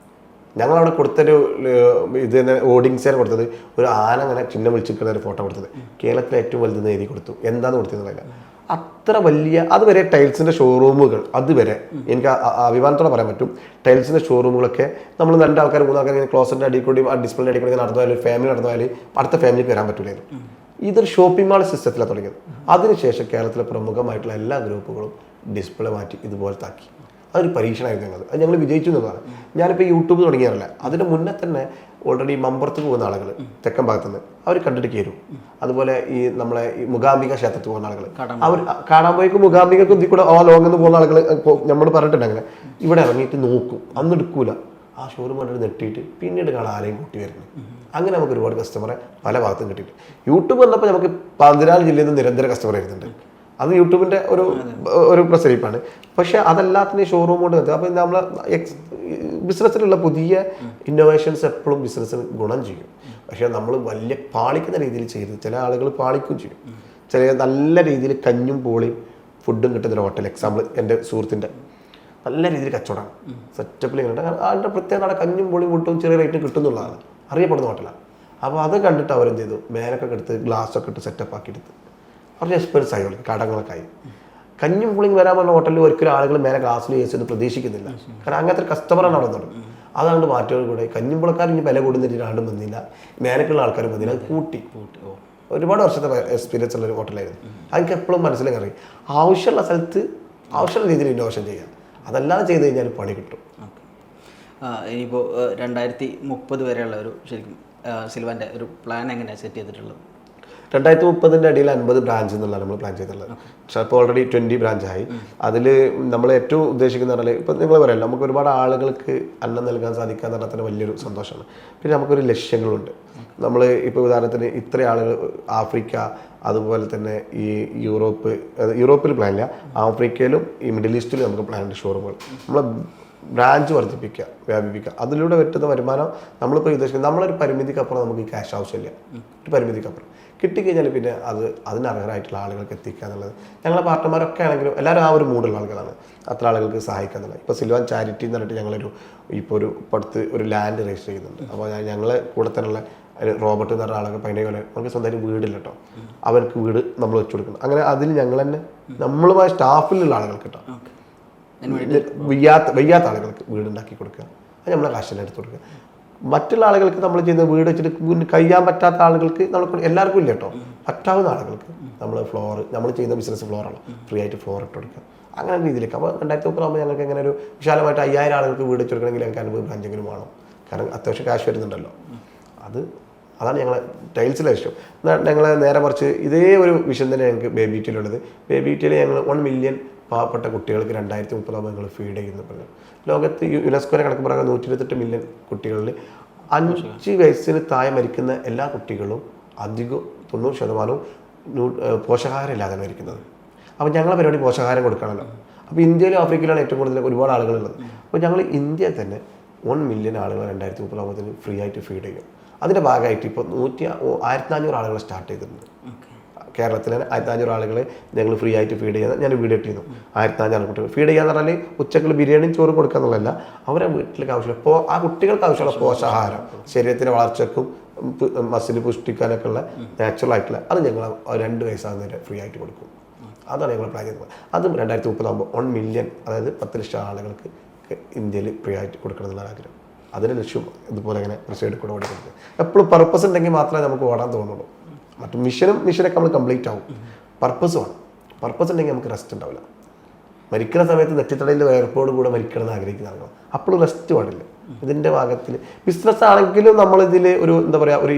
ഞങ്ങളവിടെ കൊടുത്തൊരു ഇത് തന്നെ ഓഡിങ്സിന് കൊടുത്തത് ഒരു ആന അങ്ങനെ ചിഹ്നം വിളിച്ചിരിക്കുന്ന ഒരു ഫോട്ടോ കൊടുത്തത് കേരളത്തിലെ ഏറ്റവും വലുതെന്ന് എഴുതി കൊടുത്തു. എന്താണെന്ന് കൊടുത്തിരുന്നില്ല. അത്ര വലിയ അതുവരെ ടൈൽസിൻ്റെ ഷോറൂമുകൾ അതുവരെ എനിക്ക് അഭിമാനത്തോടെ പറയാൻ പറ്റും. ടൈൽസിൻ്റെ ഷോറൂമുകളൊക്കെ നമ്മൾ 2 ആൾക്കാർ 3 ആൾക്കാർ ഇങ്ങനെ ക്ലോസറ്റിൻ്റെ അടിയിൽ കൂടി ഡിസ്പ്ലേൻ്റെ അടിയിൽ കൂടി നടന്നു പോയാലും ഫാമിലി നടന്നു പോയാൽ അടുത്ത ഫാമിലിക്ക് വരാൻ പറ്റില്ലായിരുന്നു. ഇതൊരു ഷോപ്പിംഗ് മാൾ സിസ്റ്റത്തിലാണ് തുടങ്ങിയത്. അതിനുശേഷം കേരളത്തിലെ പ്രമുഖമായിട്ടുള്ള എല്ലാ ഗ്രൂപ്പുകളും ഡിസ്പ്ലേ മാറ്റി ഇതുപോലത്തെ ആക്കി. അതൊരു പരീക്ഷണമായിരുന്നു ഞങ്ങൾ. അത് ഞങ്ങൾ വിജയിച്ചു എന്നുള്ളതാണ്. ഞാനിപ്പോൾ യൂട്യൂബ് തുടങ്ങിയാറില്ല, അതിന് മുന്നേ തന്നെ ഓൾറെഡി മമ്പുറത്ത് പോകുന്ന ആളുകൾ തെക്കൻ ഭാഗത്തുനിന്ന് അവർ കണ്ടിട്ട് കയറും. അതുപോലെ ഈ നമ്മളെ ഈ മൂകാംബിക ക്ഷേത്രത്തിൽ പോകുന്ന ആളുകൾ അവർ കാണാൻ പോയിക്കും മൂകാംബികക്ക് ഇതിൽ കൂടെ ലോകത്ത് പോകുന്ന ആളുകൾ നമ്മൾ പറഞ്ഞിട്ടുണ്ട് അങ്ങനെ ഇവിടെ ഇറങ്ങിയിട്ട് നോക്കും, അന്ന് എടുക്കൂല, ആ ഷോറൂം കണ്ടിട്ട് നെട്ടിയിട്ട് പിന്നീട് കാണാൻ ആരെയും കൂട്ടി വരുന്നത്. അങ്ങനെ നമുക്ക് ഒരുപാട് കസ്റ്റമറെ പല ഭാഗത്തും കിട്ടിയിട്ട് യൂട്യൂബ് വന്നപ്പോൾ നമുക്ക് 14 ജില്ലയിൽ നിന്ന് നിരന്തര കസ്റ്റമർ വരുന്നുണ്ട്. അത് യൂട്യൂബിൻ്റെ ഒരു പ്രസരിപ്പാണ്. പക്ഷേ അതല്ലാത്ത ഷോറൂം കൊണ്ട് നിർത്തുക. അപ്പോൾ നമ്മൾ ബിസിനസ്സിലുള്ള പുതിയ ഇന്നോവേഷൻസ് എപ്പോഴും ബിസിനസ്സിന് ഗുണം ചെയ്യും. പക്ഷേ നമ്മൾ വലിയ പാളിക്കുന്ന രീതിയിൽ ചെയ്ത് ചില ആളുകൾ പാളിക്കും ചെയ്യും. ചില നല്ല രീതിയിൽ കഞ്ഞും പോളിയും ഫുഡും കിട്ടുന്നൊരു ഹോട്ടൽ, എക്സാമ്പിൾ എൻ്റെ സുഹൃത്തിൻ്റെ നല്ല രീതിയിൽ കച്ചവടമാണ്, സെറ്റപ്പിൽ ഇങ്ങനെ അതിൻ്റെ പ്രത്യേകത കഞ്ഞും പോളിയും ഫുഡും ചെറിയ റേറ്റ് കിട്ടുന്നുള്ളതാണ്, അറിയപ്പെടുന്ന ഹോട്ടലാണ്. അപ്പോൾ അത് കണ്ടിട്ട് അവരെന്ത് ചെയ്തു, മേലൊക്കെ എടുത്ത് ഗ്ലാസ്സൊക്കെ ഇട്ട് സെറ്റപ്പ് ആക്കിയെടുത്ത് കുറച്ച് എക്സ്പെൻസ് ആയി, കടങ്ങളൊക്കെ ആയി. കഞ്ഞും പുളിയും വരാൻ പറഞ്ഞ ഹോട്ടലിൽ ഒരിക്കലും ആളുകൾ മേലെ ഗ്ലാസ്സിൽ എന്ന് പ്രതീക്ഷിക്കുന്നില്ല. കാരണം അങ്ങനത്തെ ഒരു കസ്റ്റമറാണ് അവിടെ നിന്നുള്ളത്. അതുകൊണ്ട് മാറ്റോട് കൂടെ കഞ്ഞും പുളക്കാർ ഇനി വില കൂടുന്നിട്ട് ആണ്ടും വന്നില്ല, മേലക്കുള്ള ആൾക്കാരും വന്നില്ല, അത് കൂട്ടി. ഒരുപാട് വർഷത്തെ എക്സ്പീരിയൻസ് ഉള്ളൊരു ഹോട്ടലായിരുന്നു. അതെനിക്ക് എപ്പോഴും മനസ്സിലേക്ക് അറിയാം, ആവശ്യമുള്ള സ്ഥലത്ത് ആവശ്യമുള്ള രീതിയിൽ ഇന്നോവേഷൻ ചെയ്യാം. അതല്ലാതെ ചെയ്ത് കഴിഞ്ഞാൽ പണി കിട്ടും. ഇനിയിപ്പോൾ 2030 വരെയുള്ള ഒരു ശരിക്കും സിൽവാൻ്റെ ഒരു പ്ലാൻ എങ്ങനെയാണ് സെറ്റ് ചെയ്തിട്ടുള്ളത്? 2030 അടിയിൽ 50 ബ്രാഞ്ച് എന്നുള്ളതാണ് നമ്മൾ പ്ലാൻ ചെയ്തിട്ടുള്ളത്. പക്ഷേ ഇപ്പോൾ ഓൾറെഡി 20 ബ്രാഞ്ചായി. അതിൽ നമ്മൾ ഏറ്റവും ഉദ്ദേശിക്കുന്ന പറഞ്ഞാൽ ഇപ്പം നിങ്ങൾ പറയാമല്ലോ, നമുക്ക് ഒരുപാട് ആളുകൾക്ക് അന്നം നൽകാൻ സാധിക്കുക എന്ന് പറഞ്ഞാൽ തന്നെ വലിയൊരു സന്തോഷമാണ്. പിന്നെ നമുക്കൊരു ലക്ഷ്യങ്ങളുണ്ട്. നമ്മൾ ഇപ്പോൾ ഉദാഹരണത്തിന് ഇത്ര ആളുകൾ ആഫ്രിക്ക, അതുപോലെ തന്നെ ഈ യൂറോപ്പിൽ പ്ലാനില്ല, ആഫ്രിക്കയിലും ഈ മിഡിൽ ഈസ്റ്റിലും നമുക്ക് പ്ലാനുണ്ട് ഷോറൂമുകൾ. നമ്മൾ ബ്രാഞ്ച് വർദ്ധിപ്പിക്കുക, വ്യാപിപ്പിക്കുക. അതിലൂടെ പറ്റുന്ന വരുമാനം നമ്മളിപ്പോൾ ഉദ്ദേശിക്കുന്നത് നമ്മളൊരു പരിമിതിക്കപ്പുറം നമുക്ക് ഈ ക്യാഷ് ആവശ്യമില്ല. ഒരു പരിമിതിക്കപ്പുറം കിട്ടിക്കഴിഞ്ഞാൽ പിന്നെ അതിനർഹരായിട്ടുള്ള ആളുകൾക്ക് എത്തിക്കുക എന്നുള്ളത്. ഞങ്ങളെ പാർട്ട്ണർമാരൊക്കെ ആണെങ്കിലും എല്ലാവരും ആ ഒരു മൂടുള്ള ആളുകളാണ്, അത്ര ആളുകൾക്ക് സഹായിക്കുക എന്നുള്ളത്. ഇപ്പോൾ സിൽവാൻ ചാരിറ്റി എന്ന് പറഞ്ഞിട്ട് ഞങ്ങളൊരു അടുത്ത് ഒരു ലാൻഡ് രജിസ്റ്റർ ചെയ്യുന്നുണ്ട്. അപ്പോൾ ഞങ്ങൾ കൂടെ തന്നെയുള്ള റോബർട്ട് എന്ന് പറഞ്ഞ ആളൊക്കെ പതിനേഴ് കൊല്ലം നമുക്ക് സ്വന്തമായിട്ട് വീടില്ല കേട്ടോ, അവർക്ക് വീട് നമ്മൾ വെച്ചു കൊടുക്കണം. അങ്ങനെ അതിൽ ഞങ്ങൾ തന്നെ നമ്മളുമായി സ്റ്റാഫിലുള്ള ആളുകൾക്ക് കേട്ടോ, വയ്യാത്ത ആളുകൾക്ക് വീടുണ്ടാക്കി കൊടുക്കുക, അത് നമ്മളെ കാശിനെ എടുത്ത് കൊടുക്കുക. മറ്റുള്ള ആളുകൾക്ക് നമ്മൾ ചെയ്യുന്ന വീട് വെച്ചിട്ട് കഴിയാൻ പറ്റാത്ത ആളുകൾക്ക് നമ്മൾ എല്ലാവർക്കും ഇല്ല കേട്ടോ, പറ്റാവുന്ന ആളുകൾക്ക് നമ്മൾ ചെയ്യുന്ന ബിസിനസ് ഫ്ലോറാണ്, ഫ്രീ ആയിട്ട് ഫ്ലോർ ഇട്ട് കൊടുക്കുക. അങ്ങനെ രീതിയിലേക്ക്. അപ്പോൾ 2030 ആകുമ്പോൾ ഞങ്ങൾക്ക് എങ്ങനെ ഒരു വിശാലമായിട്ട് 5000 ആളുകൾക്ക് വീട് വെച്ച് കൊടുക്കണമെങ്കിൽ ഞങ്ങൾക്ക് 50 ബ്രാഞ്ചെങ്കിലും വേണം. കാരണം അത്യാവശ്യം ക്യാഷ് വരുന്നുണ്ടല്ലോ. അതാണ് ഞങ്ങളെ ടൈൽസിലെ ഇഷ്ടം. ഞങ്ങളെ നേരെ മറിച്ച് ഇതേ ഒരു വിഷൻ തന്നെ ഞങ്ങൾക്ക് ബേബി ടീലുള്ളത്. ബേബി ടീൽ ഞങ്ങൾ 1 മില്യൺ പാവപ്പെട്ട കുട്ടികൾക്ക് 2030 ആകുമ്പോൾ ഞങ്ങൾ ഫീഡ് ചെയ്യുന്നു. ലോകത്ത് യുനെസ്കോയുടെ കണക്ക് പ്രകാരം 128 മില്യൺ കുട്ടികളിൽ 5 വയസ്സിന് താഴെ മരിക്കുന്ന എല്ലാ കുട്ടികളും അധികം 90% പോഷകാഹാരമില്ലാതെ മരിക്കുന്നത്. അപ്പോൾ ഞങ്ങളെ പരിപാടി പോഷകാഹാരം കൊടുക്കണമല്ലോ. അപ്പോൾ ഇന്ത്യയിലും ആഫ്രിക്കയിലാണ് ഏറ്റവും കൂടുതൽ ഒരുപാട് ആളുകളുള്ളത്. അപ്പോൾ ഞങ്ങൾ ഇന്ത്യയിൽ തന്നെ 1 മില്യൺ ആളുകൾ 2030 ആകുമ്പോഴത്തേന് ഫ്രീ ആയിട്ട് ഫീഡ് ചെയ്യും. അതിൻ്റെ ഭാഗമായിട്ട് ഇപ്പോൾ 1400 ആളുകൾ സ്റ്റാർട്ട് ചെയ്തിട്ടുണ്ട്. കേരളത്തിലെ 1500 ആളുകളെ ഞങ്ങൾ ഫ്രീ ആയിട്ട് ഫീഡ് ചെയ്യാൻ ഞാൻ വീഡിയോ ഇട്ടിരുന്നു. 1500 കുട്ടികൾ ഫീഡ് ചെയ്യാന്ന് പറഞ്ഞാൽ ഉച്ചക്കുള്ള ബിരിയാണിയും ചോറും കൊടുക്കുക എന്നുള്ളതല്ല, അവരെ വീട്ടിലേക്ക് ആവശ്യമുള്ള ആ കുട്ടികൾക്ക് ആവശ്യമുള്ള പോഷകാഹാരം, ശരീരത്തിൻ്റെ വളർച്ചയ്ക്കും മസിൽ പുഷ്ടിക്കാനൊക്കെ ഉള്ള നാച്ചുറൽ ആയിട്ടുള്ള അത് ഞങ്ങൾ 2 വയസ്സാകുന്നവരെ ഫ്രീ ആയിട്ട് കൊടുക്കും. അതാണ് ഞങ്ങൾ പ്ലാൻ ചെയ്യുന്നത്. അതും 2030 ആകുമ്പോൾ 1 മില്യൺ, അതായത് 10 ലക്ഷം ആളുകൾക്ക് ഇന്ത്യയിൽ ഫ്രീ ആയിട്ട് കൊടുക്കണം എന്നുള്ള ആഗ്രഹം. അതിൻ്റെ ലക്ഷ്യം ഇതുപോലെ ഇങ്ങനെ റിസൈഡ് കൂടെ ഓടി കൊടുക്കുക. എപ്പോഴും പർപ്പസ് ഉണ്ടെങ്കിൽ മാത്രമേ നമുക്ക് ഓടാൻ തോന്നുള്ളൂ. മറ്റു മിഷനൊക്കെ നമ്മൾ കംപ്ലീറ്റ് ആവും. പർപ്പസ് വേണം. പർപ്പസ് ഉണ്ടെങ്കിൽ നമുക്ക് റെസ്റ്റ് ഉണ്ടാവില്ല. മരിക്കുന്ന സമയത്ത് നെറ്റിത്തടയിൽ വേർപ്പോട് കൂടെ മരിക്കണം എന്ന് ആഗ്രഹിക്കുന്നതാണ്. അപ്പോഴും റെസ്റ്റ് പാടില്ല. ഇതിൻ്റെ ഭാഗത്തിൽ ബിസിനസ് ആണെങ്കിലും നമ്മളിതിൽ ഒരു എന്താ പറയുക, ഒരു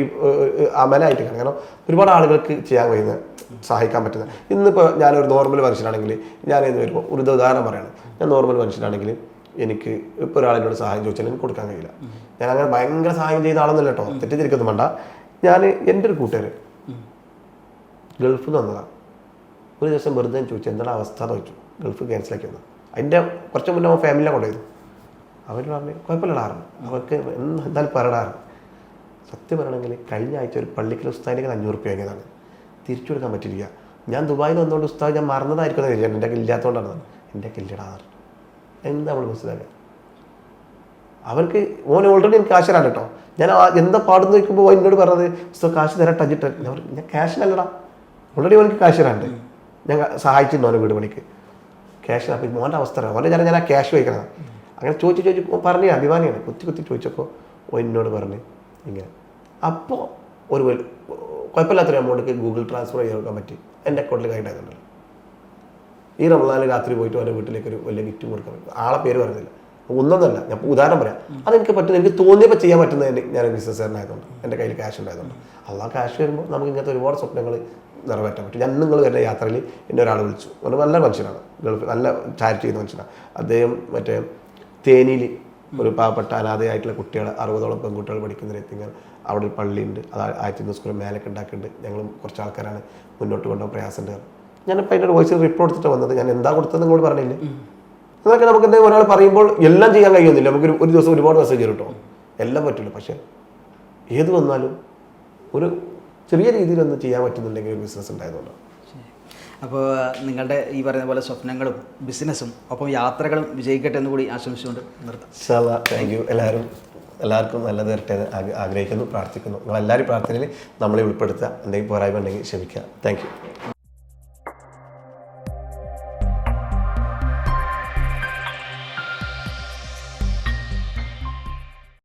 അമലായിട്ട് കാണും. കാരണം ഒരുപാട് ആളുകൾക്ക് ചെയ്യാൻ കഴിയുന്ന സഹായിക്കാൻ പറ്റുന്ന. ഇന്നിപ്പോൾ ഞാനൊരു നോർമൽ മനുഷ്യനാണെങ്കിൽ ഞാൻ ഇന്ന് വരുമ്പോൾ ഒരു ഉദാഹരണം പറയുകയാണ്. ഞാൻ നോർമൽ മനുഷ്യനാണെങ്കിൽ എനിക്ക് ഇപ്പോൾ ഒരാളെന്നോട് സഹായം ചോദിച്ചാൽ എനിക്ക് കൊടുക്കാൻ കഴിയില്ല. ഞാൻ അങ്ങനെ ഭയങ്കര സഹായം ചെയ്യുന്ന ആളൊന്നുമില്ല കേട്ടോ, തെറ്റിദ്ധരിക്കൊന്നും വേണ്ട. ഞാൻ എൻ്റെ ഒരു കൂട്ടുകാർ ഗൾഫിൽ നിന്ന് വന്നതാണ്. ഒരു ദിവസം വെറുതെ ചോദിച്ചു എന്താണ് അവസ്ഥ എന്ന് ചോദിച്ചു. ഗൾഫ് ക്യാൻസലാക്കി വന്നത്. അതിൻ്റെ കുറച്ച് മുന്നേ അവൻ ഫാമിലിനെ കൊണ്ടുപോയിരുന്നു. അവർ പറഞ്ഞു കുഴപ്പമില്ലടാറുണ്ട്, അവർക്ക് എന്തായാലും പറയടാറ്. സത്യം പറയണമെങ്കിൽ കഴിഞ്ഞ ആഴ്ച ഒരു പള്ളിക്കൽ ഉസ്താദിന് 500 രൂപ വാങ്ങിയതാണ്. തിരിച്ചു കൊടുക്കാൻ പറ്റില്ല. ഞാൻ ദുബായിൽ വന്നുകൊണ്ട് ഉസ്താദ് ഞാൻ മറന്നതായിരിക്കും എന്ന് വിചാരിച്ചു. എൻ്റെ ഇല്ലാത്തതുകൊണ്ടാണ്. എൻ്റെ കില്ലിടാറ് എന്താ നമ്മൾ മനസ്സിലാക്കുക. അവർക്ക് ഓൻ ഓൾറെഡി എനിക്ക് കാശ് തരാൻ കേട്ടോ. ഞാൻ എന്താ പാടുന്ന ചോദിക്കുമ്പോൾ എന്നോട് പറഞ്ഞത് ഉസ്താദ് കാശ് തരാൻ ടച്ചിട്ട്. ഞാൻ ക്യാഷിനല്ലടാ, ഓൾറെഡി അവനക്ക് കാശ് തരാണ്ട്. ഞാൻ സഹായിച്ചിരുന്നു അവനെ വീട് പണിക്ക് ക്യാഷ്. അപ്പം മോൻ്റെ അവസ്ഥ മോൻ്റെ ഞാൻ ആ ക്യാഷ് വയ്ക്കണം. അങ്ങനെ ചോദിച്ചു പറഞ്ഞ അഭിമാനിയാണ്. കുത്തി ചോദിച്ചപ്പോൾ എന്നോട് പറഞ്ഞ് ഇങ്ങനെ. അപ്പോൾ ഒരു കുഴപ്പമില്ലാത്തൊരു എമൗണ്ട് ഗൂഗിൾ ട്രാൻസ്ഫർ ചെയ്യാൻ പറ്റി. എൻ്റെ അക്കൗണ്ടിൽ കൈണ്ടായിരുന്നുണ്ടല്ലോ. ഈ റമദാനിൽ രാത്രി പോയിട്ട് അവൻ്റെ വീട്ടിലേക്ക് ഒരു വലിയ ഗിഫ്റ്റ് കൊടുക്കാൻ പറ്റും. ആളെ പേര് പറയുന്നില്ല, ഒന്നൊന്നല്ല, ഞാൻ ഉദാഹരണം പറയാം. അതെനിക്ക് പറ്റുന്നത്, എനിക്ക് തോന്നിയപ്പോൾ ചെയ്യാൻ പറ്റുന്നത് ഞാൻ ബിസിനസ്സുകാരനായതുകൊണ്ട്, എൻ്റെ കയ്യിൽ ക്യാഷ് ഉണ്ടായതുകൊണ്ട്. അല്ല ക്യാഷ് വരുമ്പോൾ നമുക്ക് ഇങ്ങനത്തെ ഒരുപാട് സ്വപ്നങ്ങൾ നിറവേറ്റാൻ പറ്റും. ഞാൻ നിങ്ങൾ വരുന്ന യാത്രയിൽ എന്നെ ഒരാൾ വിളിച്ചു. ഒരു നല്ല മനുഷ്യനാണ്, ഗൾഫ് നല്ല ചാരിറ്റി ചെയ്യുന്ന മനുഷ്യനാണ് അദ്ദേഹം. മറ്റേ തേനിയിൽ ഒരു പാവപ്പെട്ട അനാഥയായിട്ടുള്ള കുട്ടികളെ 60ഓളം പെൺകുട്ടികൾ പഠിക്കുന്ന എത്തിങ്ങൾ അവിടെ ഒരു പള്ളിയുണ്ട്, അത് 1100 സ്ക്വയർ മേലൊക്കെ ഉണ്ടാക്കുന്നുണ്ട്. ഞങ്ങളും കുറച്ച് ആൾക്കാരാണ് മുന്നോട്ട് കൊണ്ടുപോകാൻ പ്രയാസമുണ്ട്. ഞാനിപ്പോൾ അതിൻ്റെ വോയിസിൽ റിപ്പോർട്ട് എടുത്തിട്ട് വന്നത്. ഞാൻ എന്താ കൊടുത്തത് നിങ്ങളോട് പറഞ്ഞില്ലേ? അതൊക്കെ നമുക്ക് എന്തെങ്കിലും ഒരാൾ പറയുമ്പോൾ എല്ലാം ചെയ്യാൻ കഴിയുന്നില്ല. നമുക്ക് ഒരു ദിവസം ഒരുപാട് മെസ്സേജ് കിട്ടോ, എല്ലാം പറ്റില്ല. പക്ഷേ ഏത് വന്നാലും ഒരു ചെറിയ രീതിയിൽ ഒന്ന് ചെയ്യാൻ പറ്റുന്നുണ്ടെങ്കിൽ ഒരു ബിസിനസ് ഉണ്ടായതുകൊണ്ട്. അപ്പോൾ നിങ്ങളുടെ ഈ പറയുന്ന പോലെ സ്വപ്നങ്ങളും ബിസിനസ്സും ഒപ്പം യാത്രകളും വിജയിക്കട്ടെ എന്ന് കൂടി ആശംസിച്ചുകൊണ്ട് നിർത്താം. Thank you. എല്ലാവർക്കും നല്ലത് വരട്ടെ ആഗ്രഹിക്കുന്നു, പ്രാർത്ഥിക്കുന്നു. നിങ്ങളെല്ലാവരും പ്രാർത്ഥനയിൽ നമ്മളെ ഉൾപ്പെടുത്തുക. എന്തെങ്കിലും പോരായ്മ ഉണ്ടെങ്കിൽ ക്ഷമിക്കുക. Thank you.